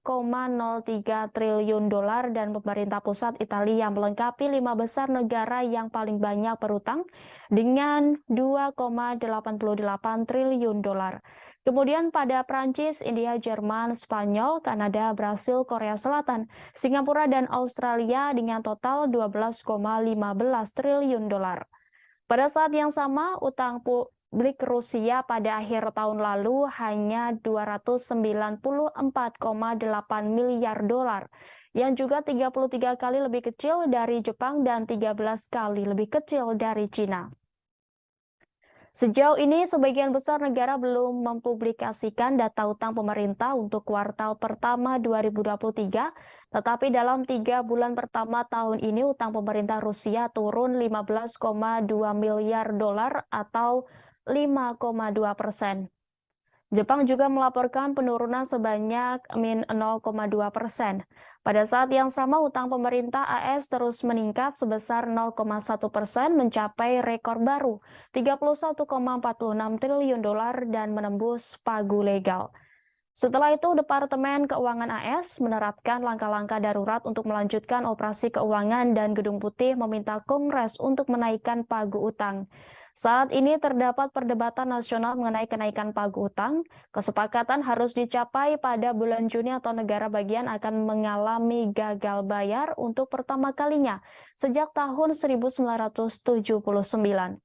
triliun dolar dan pemerintah pusat Italia melengkapi 5 besar negara yang paling banyak berutang dengan 2,88 triliun dolar. Kemudian pada Prancis, India, Jerman, Spanyol, Kanada, Brasil, Korea Selatan, Singapura, dan Australia dengan total 12,15 triliun dolar. Pada saat yang sama, utang publik Rusia pada akhir tahun lalu hanya 294,8 miliar dolar, yang juga 33 kali lebih kecil dari Jepang dan 13 kali lebih kecil dari Cina. Sejauh ini, sebagian besar negara belum mempublikasikan data utang pemerintah untuk kuartal pertama 2023, tetapi dalam 3 bulan pertama tahun ini, utang pemerintah Rusia turun 15,2 miliar dolar atau 5,2%. Jepang juga melaporkan penurunan sebanyak -0,2%. Pada saat yang sama, utang pemerintah AS terus meningkat sebesar 0,1% mencapai rekor baru 31,46 triliun dolar dan menembus pagu legal. Setelah itu, Departemen Keuangan AS menerapkan langkah-langkah darurat untuk melanjutkan operasi keuangan dan Gedung Putih meminta Kongres untuk menaikkan pagu utang. Saat ini terdapat perdebatan nasional mengenai kenaikan pagu utang. Kesepakatan harus dicapai pada bulan Juni atau negara bagian akan mengalami gagal bayar untuk pertama kalinya sejak tahun 1979.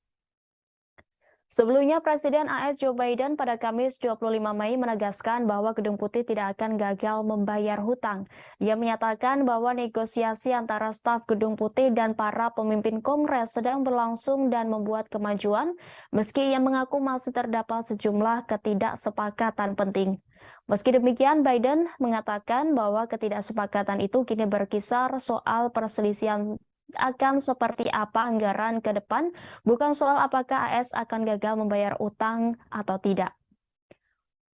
Sebelumnya, Presiden AS Joe Biden pada Kamis 25 Mei menegaskan bahwa Gedung Putih tidak akan gagal membayar hutang. Dia menyatakan bahwa negosiasi antara staf Gedung Putih dan para pemimpin Kongres sedang berlangsung dan membuat kemajuan, meski ia mengaku masih terdapat sejumlah ketidaksepakatan penting. Meski demikian, Biden mengatakan bahwa ketidaksepakatan itu kini berkisar soal perselisihan akan seperti apa anggaran ke depan, bukan soal apakah AS akan gagal membayar utang atau tidak.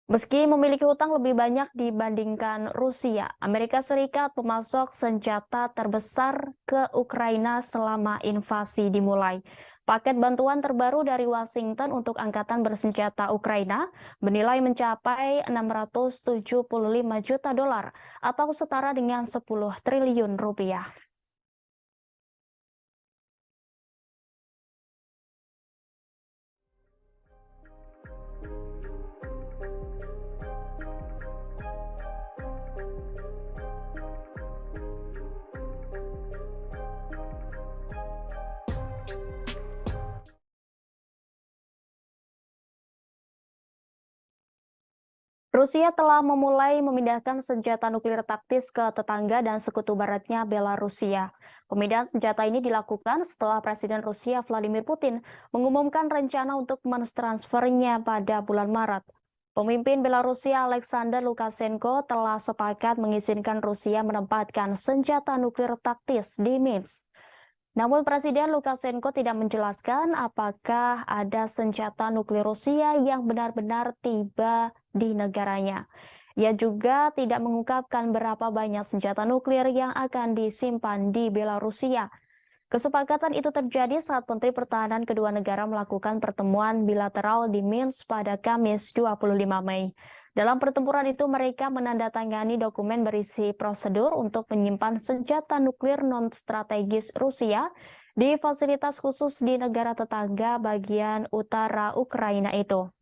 Meski memiliki utang lebih banyak dibandingkan Rusia, Amerika Serikat pemasok senjata terbesar ke Ukraina selama invasi dimulai. Paket bantuan terbaru dari Washington untuk Angkatan Bersenjata Ukraina bernilai mencapai 675 juta dolar atau setara dengan 10 triliun rupiah. Rusia telah memulai memindahkan senjata nuklir taktis ke tetangga dan sekutu baratnya Belarusia. Pemindahan senjata ini dilakukan setelah Presiden Rusia Vladimir Putin mengumumkan rencana untuk mentransfernya pada bulan Maret. Pemimpin Belarusia Alexander Lukashenko telah sepakat mengizinkan Rusia menempatkan senjata nuklir taktis di Minsk. Namun Presiden Lukashenko tidak menjelaskan apakah ada senjata nuklir Rusia yang benar-benar tiba di negaranya. Ia juga tidak mengungkapkan berapa banyak senjata nuklir yang akan disimpan di Belarusia. Kesepakatan itu terjadi saat Menteri Pertahanan kedua negara melakukan pertemuan bilateral di Minsk pada Kamis 25 Mei. Dalam pertempuran itu, mereka menandatangani dokumen berisi prosedur untuk menyimpan senjata nuklir non-strategis Rusia di fasilitas khusus di negara tetangga bagian utara Ukraina itu.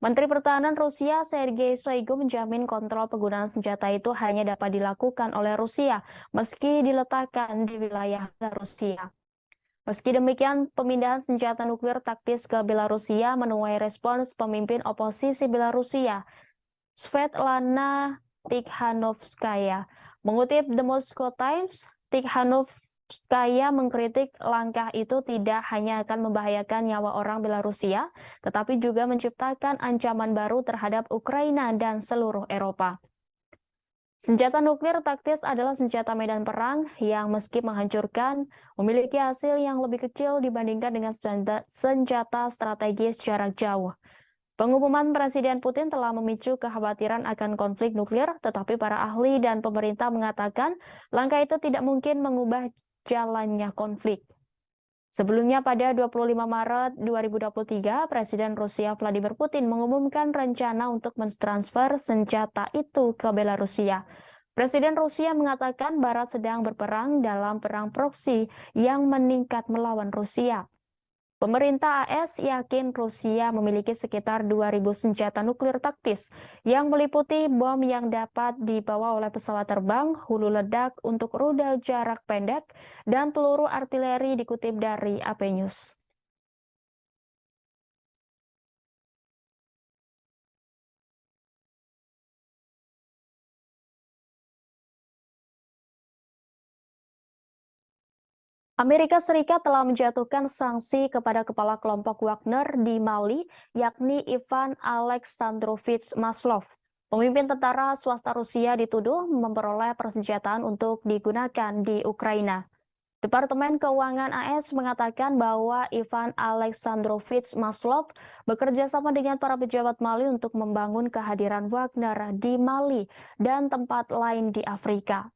Menteri Pertahanan Rusia Sergei Shoigu menjamin kontrol penggunaan senjata itu hanya dapat dilakukan oleh Rusia meski diletakkan di wilayah Rusia. Meski demikian, pemindahan senjata nuklir taktis ke Belarusia menuai respons pemimpin oposisi Belarusia, Svetlana Tikhanovskaya. Mengutip The Moscow Times, Tikhanovskaya mengkritik langkah itu tidak hanya akan membahayakan nyawa orang Belarusia, tetapi juga menciptakan ancaman baru terhadap Ukraina dan seluruh Eropa. Senjata nuklir taktis adalah senjata medan perang yang meski menghancurkan, memiliki hasil yang lebih kecil dibandingkan dengan senjata strategis jarak jauh. Pengumuman Presiden Putin telah memicu kekhawatiran akan konflik nuklir, tetapi para ahli dan pemerintah mengatakan langkah itu tidak mungkin mengubah jalannya konflik. Sebelumnya pada 25 Maret 2023, Presiden Rusia Vladimir Putin mengumumkan rencana untuk mentransfer senjata itu ke Belarusia. Presiden Rusia mengatakan Barat sedang berperang dalam perang proksi yang meningkat melawan Rusia. Pemerintah AS yakin Rusia memiliki sekitar 2.000 senjata nuklir taktis yang meliputi bom yang dapat dibawa oleh pesawat terbang, hulu ledak untuk rudal jarak pendek, dan peluru artileri dikutip dari AP News. Amerika Serikat telah menjatuhkan sanksi kepada kepala kelompok Wagner di Mali, yakni Ivan Alexandrovich Maslov. Pemimpin tentara swasta Rusia dituduh memperoleh persenjataan untuk digunakan di Ukraina. Departemen Keuangan AS mengatakan bahwa Ivan Alexandrovich Maslov bekerja sama dengan para pejabat Mali untuk membangun kehadiran Wagner di Mali dan tempat lain di Afrika.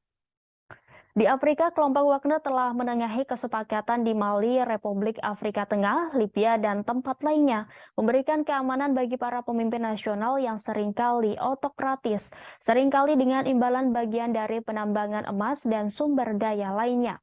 Di Afrika, kelompok Wagner telah menengahi kesepakatan di Mali, Republik Afrika Tengah, Libya, dan tempat lainnya, memberikan keamanan bagi para pemimpin nasional yang seringkali otokratis, seringkali dengan imbalan bagian dari penambangan emas dan sumber daya lainnya.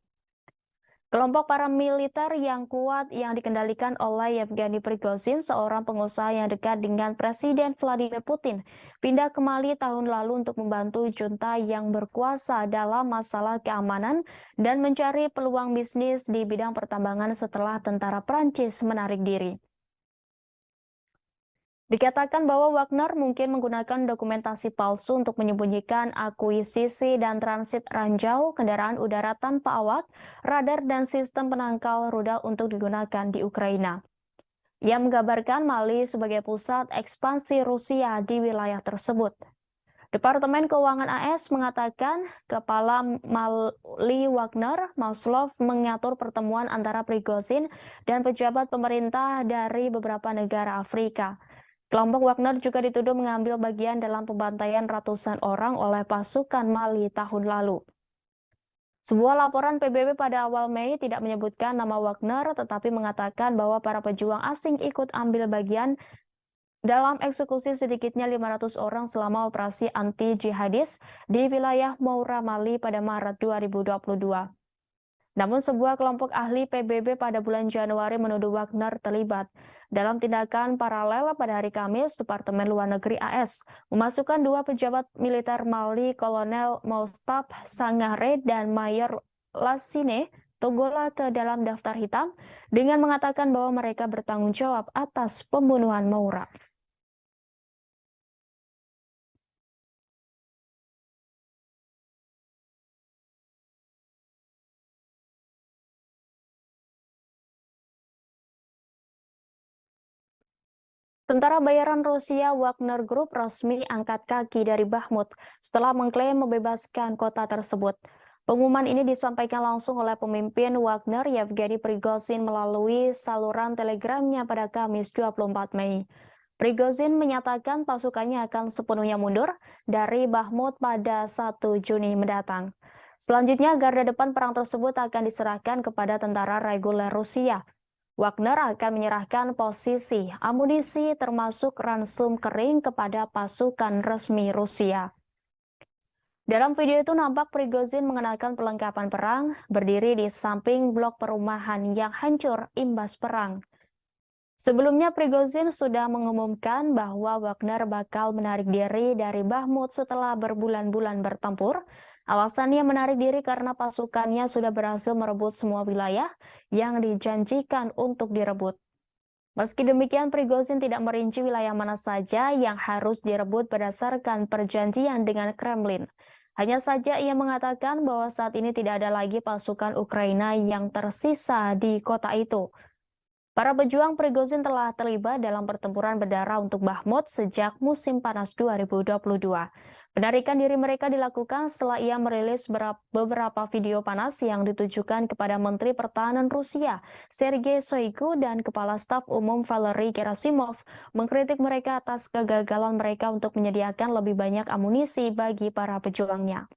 Kelompok paramiliter yang kuat yang dikendalikan oleh Yevgeny Prigozhin, seorang pengusaha yang dekat dengan Presiden Vladimir Putin, pindah ke Mali tahun lalu untuk membantu junta yang berkuasa dalam masalah keamanan dan mencari peluang bisnis di bidang pertambangan setelah tentara Prancis menarik diri. Dikatakan bahwa Wagner mungkin menggunakan dokumentasi palsu untuk menyembunyikan akuisisi dan transit ranjau kendaraan udara tanpa awak, radar, dan sistem penangkal rudal untuk digunakan di Ukraina. Ia menggambarkan Mali sebagai pusat ekspansi Rusia di wilayah tersebut. Departemen Keuangan AS mengatakan Kepala Mali Wagner, Maslov, mengatur pertemuan antara Prigozhin dan pejabat pemerintah dari beberapa negara Afrika. Kelompok Wagner juga dituduh mengambil bagian dalam pembantaian ratusan orang oleh pasukan Mali tahun lalu. Sebuah laporan PBB pada awal Mei tidak menyebutkan nama Wagner, tetapi mengatakan bahwa para pejuang asing ikut ambil bagian dalam eksekusi sedikitnya 500 orang selama operasi anti-jihadis di wilayah Moura, Mali pada Maret 2022. Namun sebuah kelompok ahli PBB pada bulan Januari menuduh Wagner terlibat dalam tindakan paralel. Pada hari Kamis, Departemen Luar Negeri AS memasukkan dua pejabat militer Mali, Kolonel Moustaphe Sangare dan Mayor Lassine Togola ke dalam daftar hitam dengan mengatakan bahwa mereka bertanggung jawab atas pembunuhan Moura. Tentara bayaran Rusia Wagner Group resmi angkat kaki dari Bakhmut setelah mengklaim membebaskan kota tersebut. Pengumuman ini disampaikan langsung oleh pemimpin Wagner Yevgeny Prigozhin melalui saluran telegramnya pada Kamis 24 Mei. Prigozhin menyatakan pasukannya akan sepenuhnya mundur dari Bakhmut pada 1 Juni mendatang. Selanjutnya, garda depan perang tersebut akan diserahkan kepada tentara reguler Rusia. Wagner akan menyerahkan posisi amunisi termasuk ransum kering kepada pasukan resmi Rusia. Dalam video itu nampak Prigozhin mengenakan perlengkapan perang, berdiri di samping blok perumahan yang hancur imbas perang. Sebelumnya, Prigozhin sudah mengumumkan bahwa Wagner bakal menarik diri dari Bakhmut setelah berbulan-bulan bertempur. Alasannya menarik diri karena pasukannya sudah berhasil merebut semua wilayah yang dijanjikan untuk direbut. Meski demikian, Prigozhin tidak merinci wilayah mana saja yang harus direbut berdasarkan perjanjian dengan Kremlin. Hanya saja ia mengatakan bahwa saat ini tidak ada lagi pasukan Ukraina yang tersisa di kota itu. Para pejuang Prigozhin telah terlibat dalam pertempuran berdarah untuk Bakhmut sejak musim panas 2022. Penarikan diri mereka dilakukan setelah ia merilis beberapa video panas yang ditujukan kepada Menteri Pertahanan Rusia, Sergei Shoigu, dan Kepala Staf Umum Valery Gerasimov, mengkritik mereka atas kegagalan mereka untuk menyediakan lebih banyak amunisi bagi para pejuangnya.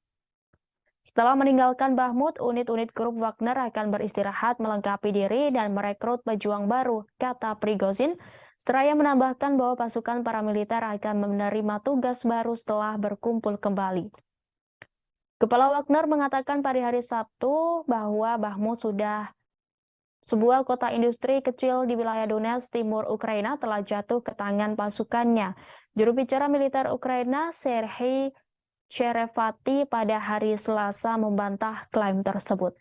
Setelah meninggalkan Bakhmut, unit-unit grup Wagner akan beristirahat melengkapi diri dan merekrut pejuang baru, kata Prigozhin. Seraya menambahkan bahwa pasukan paramiliter akan menerima tugas baru setelah berkumpul kembali. Kepala Wagner mengatakan pada hari Sabtu bahwa Bakhmut sudah sebuah kota industri kecil di wilayah Donetsk, timur Ukraina, telah jatuh ke tangan pasukannya. Juru bicara militer Ukraina, Serhiy Cherevati, pada hari Selasa membantah klaim tersebut.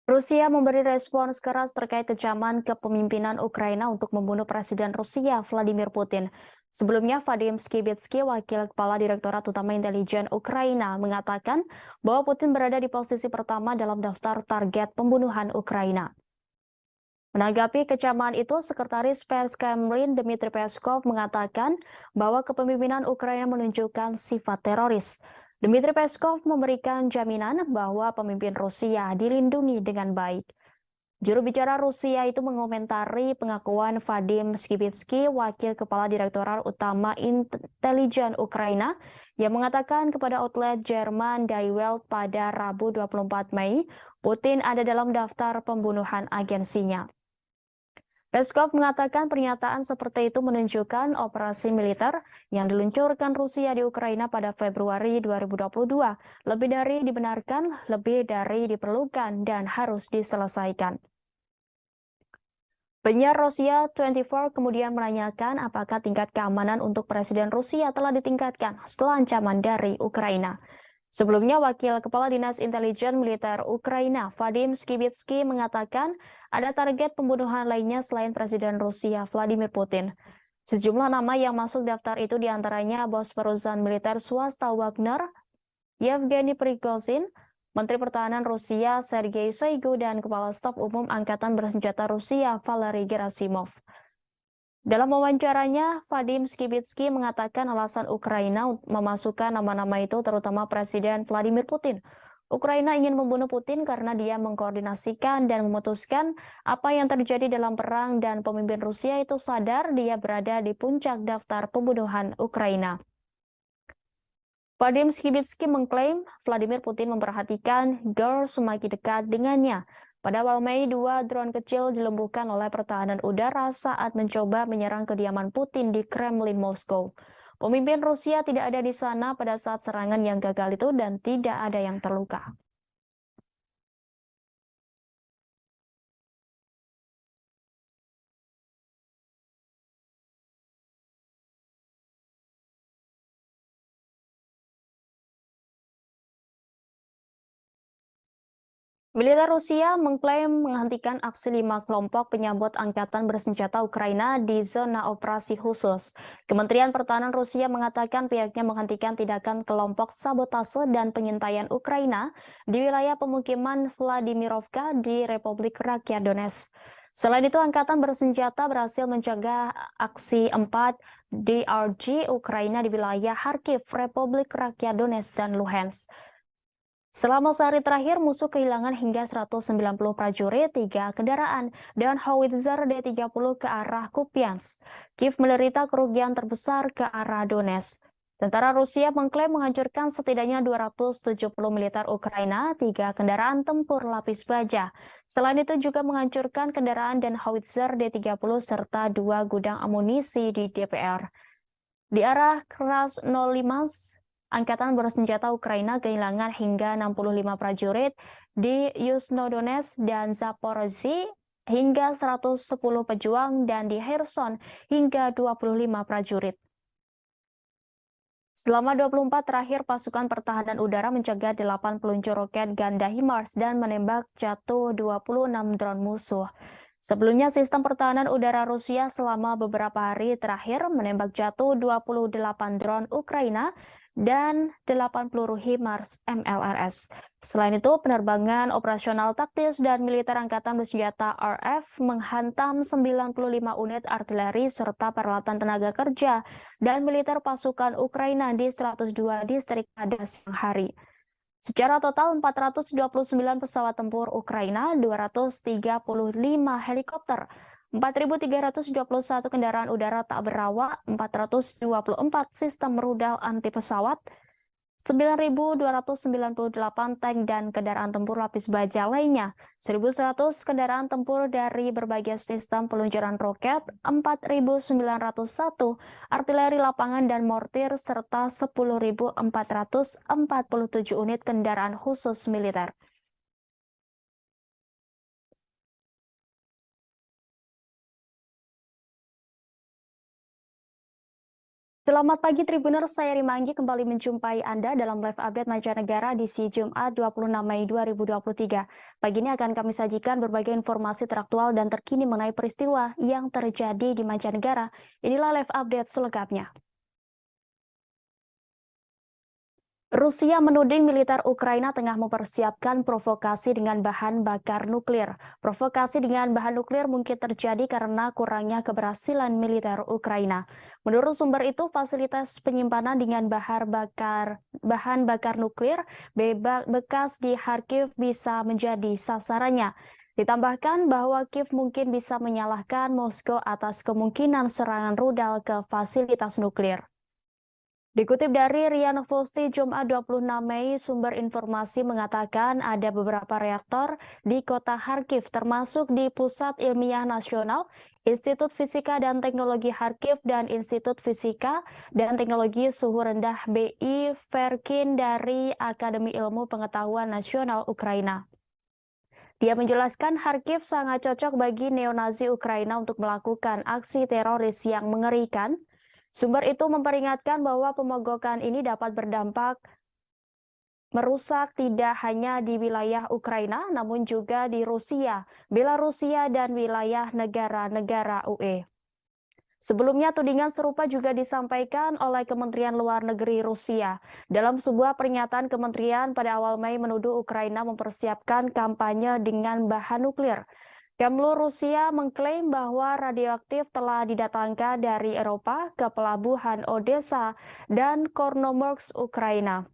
Rusia memberi respons keras terkait kecaman kepemimpinan Ukraina untuk membunuh Presiden Rusia Vladimir Putin. Sebelumnya, Vadim Skibitsky, Wakil Kepala Direktorat Utama Intelijen Ukraina, mengatakan bahwa Putin berada di posisi pertama dalam daftar target pembunuhan Ukraina. Menanggapi kecaman itu, Sekretaris Pers Kremlin Dmitry Peskov mengatakan bahwa kepemimpinan Ukraina menunjukkan sifat teroris. Dmitry Peskov memberikan jaminan bahwa pemimpin Rusia dilindungi dengan baik. Juru bicara Rusia itu mengomentari pengakuan Vadim Skibitsky, Wakil Kepala Direktorat Utama Intelijen Ukraina, yang mengatakan kepada outlet Jerman Die Welt pada Rabu 24 Mei, Putin ada dalam daftar pembunuhan agensinya. Peskov mengatakan pernyataan seperti itu menunjukkan operasi militer yang diluncurkan Rusia di Ukraina pada Februari 2022 lebih dari dibenarkan, lebih dari diperlukan, dan harus diselesaikan. Penyiar Rusia 24 kemudian menanyakan apakah tingkat keamanan untuk Presiden Rusia telah ditingkatkan setelah ancaman dari Ukraina. Sebelumnya, Wakil Kepala Dinas Intelijen Militer Ukraina, Vadim Skibitsky, mengatakan ada target pembunuhan lainnya selain Presiden Rusia Vladimir Putin. Sejumlah nama yang masuk daftar itu diantaranya bos perusahaan militer swasta Wagner, Yevgeny Prigozhin, Menteri Pertahanan Rusia Sergei Shoigu, dan Kepala Staf Umum Angkatan Bersenjata Rusia Valery Gerasimov. Dalam wawancaranya, Vadim Skibitsky mengatakan alasan Ukraina memasukkan nama-nama itu terutama Presiden Vladimir Putin Ukraina ingin membunuh Putin karena dia mengkoordinasikan dan memutuskan apa yang terjadi dalam perang dan pemimpin Rusia itu sadar dia berada di puncak daftar pembunuhan Ukraina. Vadim Skibitsky mengklaim Vladimir Putin memperhatikan GERS semakin dekat dengannya. Pada awal Mei, 2 drone kecil dilumpuhkan oleh pertahanan udara saat mencoba menyerang kediaman Putin di Kremlin, Moskow. Pemimpin Rusia tidak ada di sana pada saat serangan yang gagal itu dan tidak ada yang terluka. Militer Rusia mengklaim menghentikan aksi 5 kelompok penyambut angkatan bersenjata Ukraina di zona operasi khusus. Kementerian Pertahanan Rusia mengatakan pihaknya menghentikan tindakan kelompok sabotase dan pengintaian Ukraina di wilayah pemukiman Vladimirovka di Republik Rakyat Donetsk. Selain itu, angkatan bersenjata berhasil mencegah aksi 4 DRG Ukraina di wilayah Kharkiv, Republik Rakyat Donetsk, dan Luhansk. Selama sehari terakhir, musuh kehilangan hingga 190 prajurit, 3 kendaraan, dan howitzer D-30 ke arah Kupiansk. Kiev menderita kerugian terbesar ke arah Donetsk. Tentara Rusia mengklaim menghancurkan setidaknya 270 militer Ukraina, 3 kendaraan tempur lapis baja. Selain itu juga menghancurkan kendaraan dan howitzer D-30 serta 2 gudang amunisi di DPR. Di arah Krasnolimansk, Angkatan bersenjata Ukraina kehilangan hingga 65 prajurit di Yuzhno-Donetsk dan Zaporozhye, hingga 110 pejuang, dan di Kherson hingga 25 prajurit. Selama 24 terakhir, pasukan pertahanan udara mencegah 8 peluncur roket ganda HIMARS dan menembak jatuh 26 drone musuh. Sebelumnya, sistem pertahanan udara Rusia selama beberapa hari terakhir menembak jatuh 28 drone Ukraina dan 8 peluru HIMARS MLRS. Selain itu, penerbangan operasional taktis dan militer angkatan bersenjata RF menghantam 95 unit artileri serta peralatan tenaga kerja dan militer pasukan Ukraina di 102 distrik pada siang hari. Secara total 429 pesawat tempur Ukraina, 235 helikopter, 4.321 kendaraan udara tak berawak, 424 sistem rudal anti pesawat, 9.298 tank dan kendaraan tempur lapis baja lainnya, 1.100 kendaraan tempur dari berbagai sistem peluncuran roket, 4.901 artileri lapangan dan mortir, serta 10.447 unit kendaraan khusus militer. Selamat pagi Tribuners, saya Rima Anggi kembali menjumpai Anda dalam live update mancanegara di Jumat 26 Mei 2023. Pagi ini akan kami sajikan berbagai informasi teraktual dan terkini mengenai peristiwa yang terjadi di mancanegara. Inilah live update selengkapnya. Rusia menuding militer Ukraina tengah mempersiapkan provokasi dengan bahan bakar nuklir. Provokasi dengan bahan nuklir mungkin terjadi karena kurangnya keberhasilan militer Ukraina. Menurut sumber itu, fasilitas penyimpanan dengan bahan bakar nuklir bekas di Kharkiv bisa menjadi sasarannya. Ditambahkan bahwa Kiev mungkin bisa menyalahkan Moskow atas kemungkinan serangan rudal ke fasilitas nuklir. Dikutip dari RIA Novosti Jumat 26 Mei, sumber informasi mengatakan ada beberapa reaktor di kota Kharkiv, termasuk di Pusat Ilmiah Nasional, Institut Fisika dan Teknologi Kharkiv, dan Institut Fisika dan Teknologi Suhu Rendah BI Verkin dari Akademi Ilmu Pengetahuan Nasional Ukraina. Dia menjelaskan Kharkiv sangat cocok bagi neonazi Ukraina untuk melakukan aksi teroris yang mengerikan. Sumber itu memperingatkan bahwa pemogokan ini dapat berdampak merusak tidak hanya di wilayah Ukraina, namun juga di Rusia, Belarusia, dan wilayah negara-negara UE. Sebelumnya, tudingan serupa juga disampaikan oleh Kementerian Luar Negeri Rusia. Dalam sebuah pernyataan kementerian pada awal Mei menuduh Ukraina mempersiapkan kampanye dengan bahan nuklir. Kemlu Rusia mengklaim bahwa radioaktif telah didatangkan dari Eropa ke pelabuhan Odessa dan Kornomorsk, Ukraina.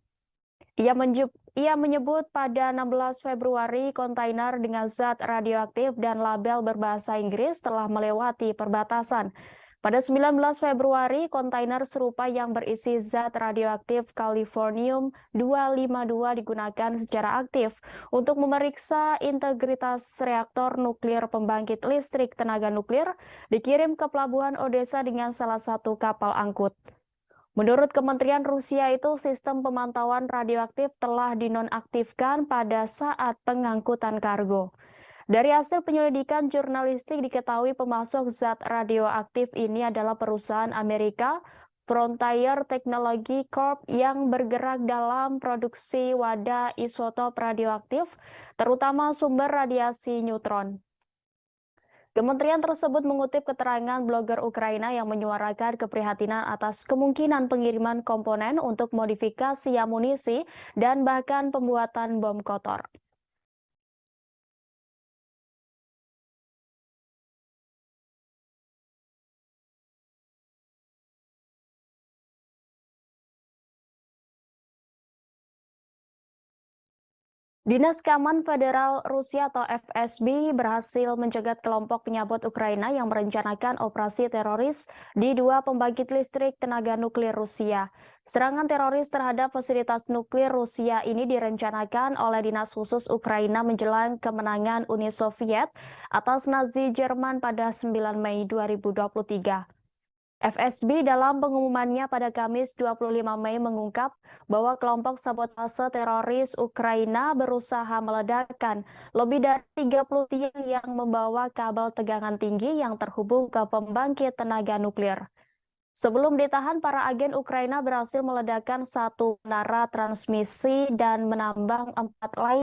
Ia menyebut pada 16 Februari kontainer dengan zat radioaktif dan label berbahasa Inggris telah melewati perbatasan. Pada 19 Februari, kontainer serupa yang berisi zat radioaktif Californium-252 digunakan secara aktif untuk memeriksa integritas reaktor nuklir pembangkit listrik tenaga nuklir dikirim ke pelabuhan Odessa dengan salah satu kapal angkut. Menurut Kementerian Rusia itu, sistem pemantauan radioaktif telah dinonaktifkan pada saat pengangkutan kargo. Dari hasil penyelidikan jurnalistik diketahui pemasok zat radioaktif ini adalah perusahaan Amerika Frontier Technology Corp yang bergerak dalam produksi wadah isotop radioaktif, terutama sumber radiasi neutron. Kementerian tersebut mengutip keterangan blogger Ukraina yang menyuarakan keprihatinan atas kemungkinan pengiriman komponen untuk modifikasi amunisi dan bahkan pembuatan bom kotor. Dinas Keamanan Federal Rusia atau FSB berhasil mencegat kelompok penyabot Ukraina yang merencanakan operasi teroris di dua pembangkit listrik tenaga nuklir Rusia. Serangan teroris terhadap fasilitas nuklir Rusia ini direncanakan oleh Dinas Khusus Ukraina menjelang kemenangan Uni Soviet atas Nazi Jerman pada 9 Mei 2023. FSB dalam pengumumannya pada Kamis 25 Mei mengungkap bahwa kelompok sabotase teroris Ukraina berusaha meledakkan lebih dari 30 tiang yang membawa kabel tegangan tinggi yang terhubung ke pembangkit tenaga nuklir. Sebelum ditahan, para agen Ukraina berhasil meledakkan satu menara transmisi dan menambang 4 lain